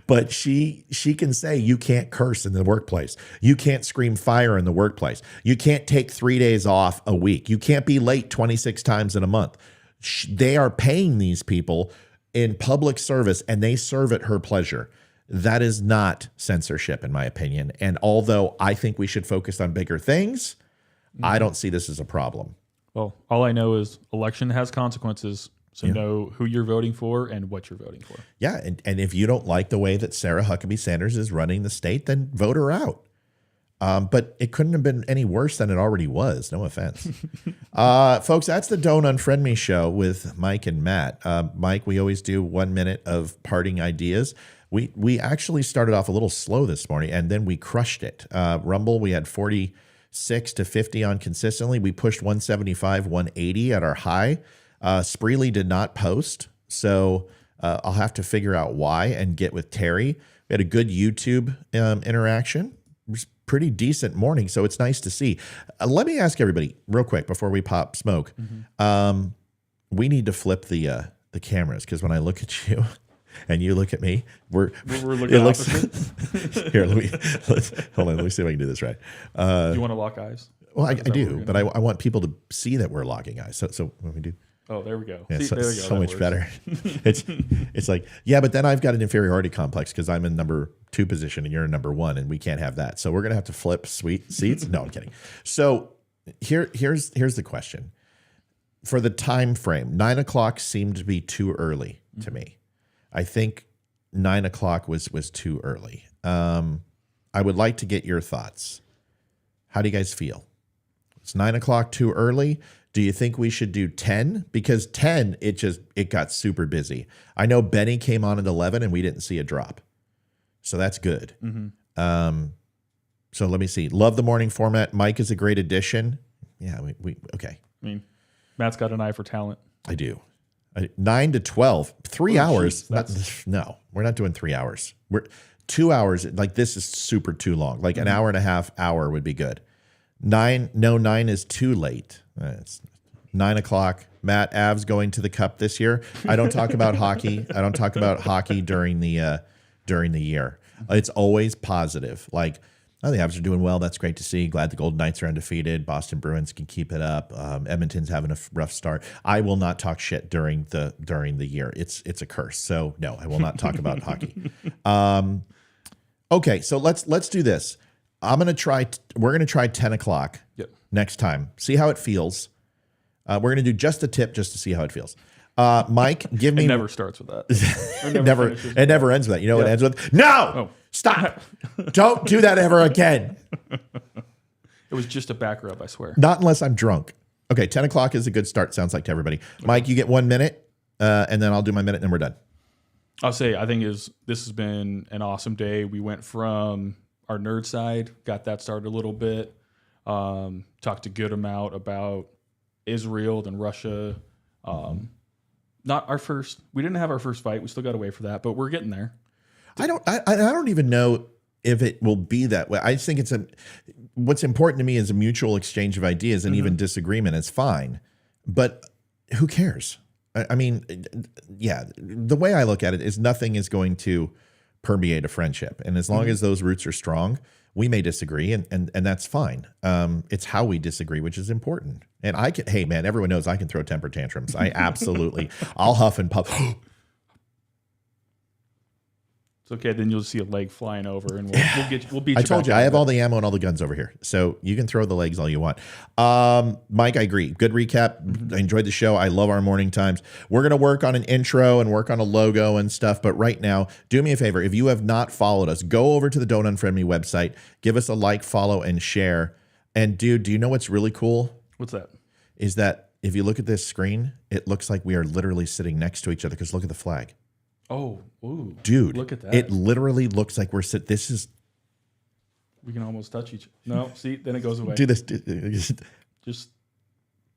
But she can say you can't curse in the workplace. You can't scream fire in the workplace. You can't take 3 days off a week. You can't be late 26 times in a month. They are paying these people in public service, and they serve at her pleasure. That is not censorship, in my opinion. And although I think we should focus on bigger things, I don't see this as a problem. Well, all I know is election has consequences. So know who you're voting for and what you're voting for. Yeah, and if you don't like the way that Sarah Huckabee Sanders is running the state, then vote her out. But it couldn't have been any worse than it already was. No offense. Folks, that's the Don't Unfriend Me show with Mike and Matt. Mike, we always do 1 minute of parting ideas. We actually started off a little slow this morning, and then we crushed it. Rumble, we had 46 to 50 on consistently. We pushed 175, 180 at our high. Spreely did not post, so I'll have to figure out why and get with Terry. We had a good YouTube interaction. It was pretty decent morning, so it's nice to see. Let me ask everybody real quick before we pop smoke. Mm-hmm. We need to flip the cameras, because when I look at you and you look at me, we're looking opposite. Here, hold on. Let me see if I can do this right. Do you want to lock eyes? Well, I do, but I want people to see that we're locking eyes. So what we do? Oh, there we go. Yeah, see, there we go. So much better. It's like, yeah, but then I've got an inferiority complex because I'm in number 2 position and you're in number 1, and we can't have that. So we're gonna have to flip seats. No, I'm kidding. So here's the question. For the time frame, 9 o'clock seemed to be too early to me. I think 9 o'clock was too early. I would like to get your thoughts. How do you guys feel? It's 9 o'clock too early? Do you think we should do 10? Because 10, it got super busy. I know Benny came on at 11 and we didn't see a drop. So that's good. Mm-hmm. So let me see. Love the morning format. Mike is a great addition. Yeah, we okay. I mean, Matt's got an eye for talent. I do. 9 to 12, 3 hours. No, we're not doing 3 hours. We're 2 hours. Like, this is super too long. Like an hour and a half hour would be good. 9 is too late. It's 9 o'clock. Matt, Avs going to the Cup this year. I don't talk about hockey. I don't talk about hockey during the year. It's always positive. Like, the Avs are doing well. That's great to see. Glad the Golden Knights are undefeated. Boston Bruins can keep it up. Edmonton's having a rough start. I will not talk shit during the year. It's a curse. So no, I will not talk about hockey. Okay, so let's do this. We're going to try 10 o'clock next time. See how it feels. We're going to do just a tip just to see how it feels. Mike, give me... It never starts with that. It never ends with that. You know what it ends with? No! Stop! Don't do that ever again. It was just a back rub, I swear. Not unless I'm drunk. Okay, 10 o'clock is a good start, sounds like, to everybody. Okay. Mike, you get 1 minute. and then I'll do my minute, and then we're done. I'll say I think this has been an awesome day. We went from our nerd side, got that started a little bit, talked a good amount about Israel, then Russia. Not our first. We didn't have our first fight. We still got to wait for that, but we're getting there. I don't even know if it will be that way. I think what's important to me is a mutual exchange of ideas, and even disagreement is fine. But who cares? I mean, yeah, the way I look at it is nothing is going to permeate a friendship. And as long as those roots are strong, we may disagree, and that's fine. It's how we disagree, which is important. And hey man, everyone knows I can throw temper tantrums. I absolutely, I'll huff and puff. It's okay. Then you'll see a leg flying over, and we'll beat you. I told you, I have all the ammo and all the guns over here, so you can throw the legs all you want. Mike, I agree. Good recap. I enjoyed the show. I love our morning times. We're gonna work on an intro and work on a logo and stuff. But right now, do me a favor. If you have not followed us, go over to the Don't Unfriend Me website. Give us a like, follow, and share. And dude, do you know what's really cool? What's that? Is that if you look at this screen, it looks like we are literally sitting next to each other, because look at the flag. Oh, ooh, dude, look at that. It literally looks like we're sitting. This is. We can almost touch each. No, see, then it goes away. Do this. Just.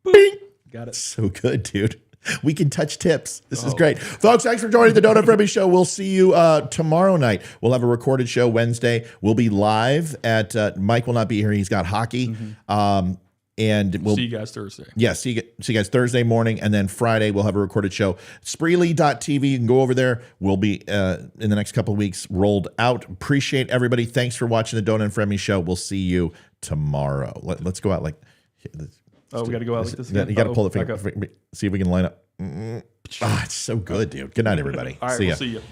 Bing. Got it. So good, dude. We can touch tips. This is great. Folks, thanks for joining the Don't Unfriend Me show. We'll see you tomorrow night. We'll have a recorded show Wednesday. We'll be live at, Mike will not be here. He's got hockey. And we'll see you guys Thursday. Yeah, see you guys Thursday morning. And then Friday, we'll have a recorded show. Spreely.tv. You can go over there. We'll be, in the next couple of weeks, rolled out. Appreciate everybody. Thanks for watching the Don't Unfriend Me show. We'll see you tomorrow. Let's go out like... we got to go out like this again. You got to pull the finger. See if we can line up. It's so good, dude. Good night, everybody. All right, see ya. We'll see you.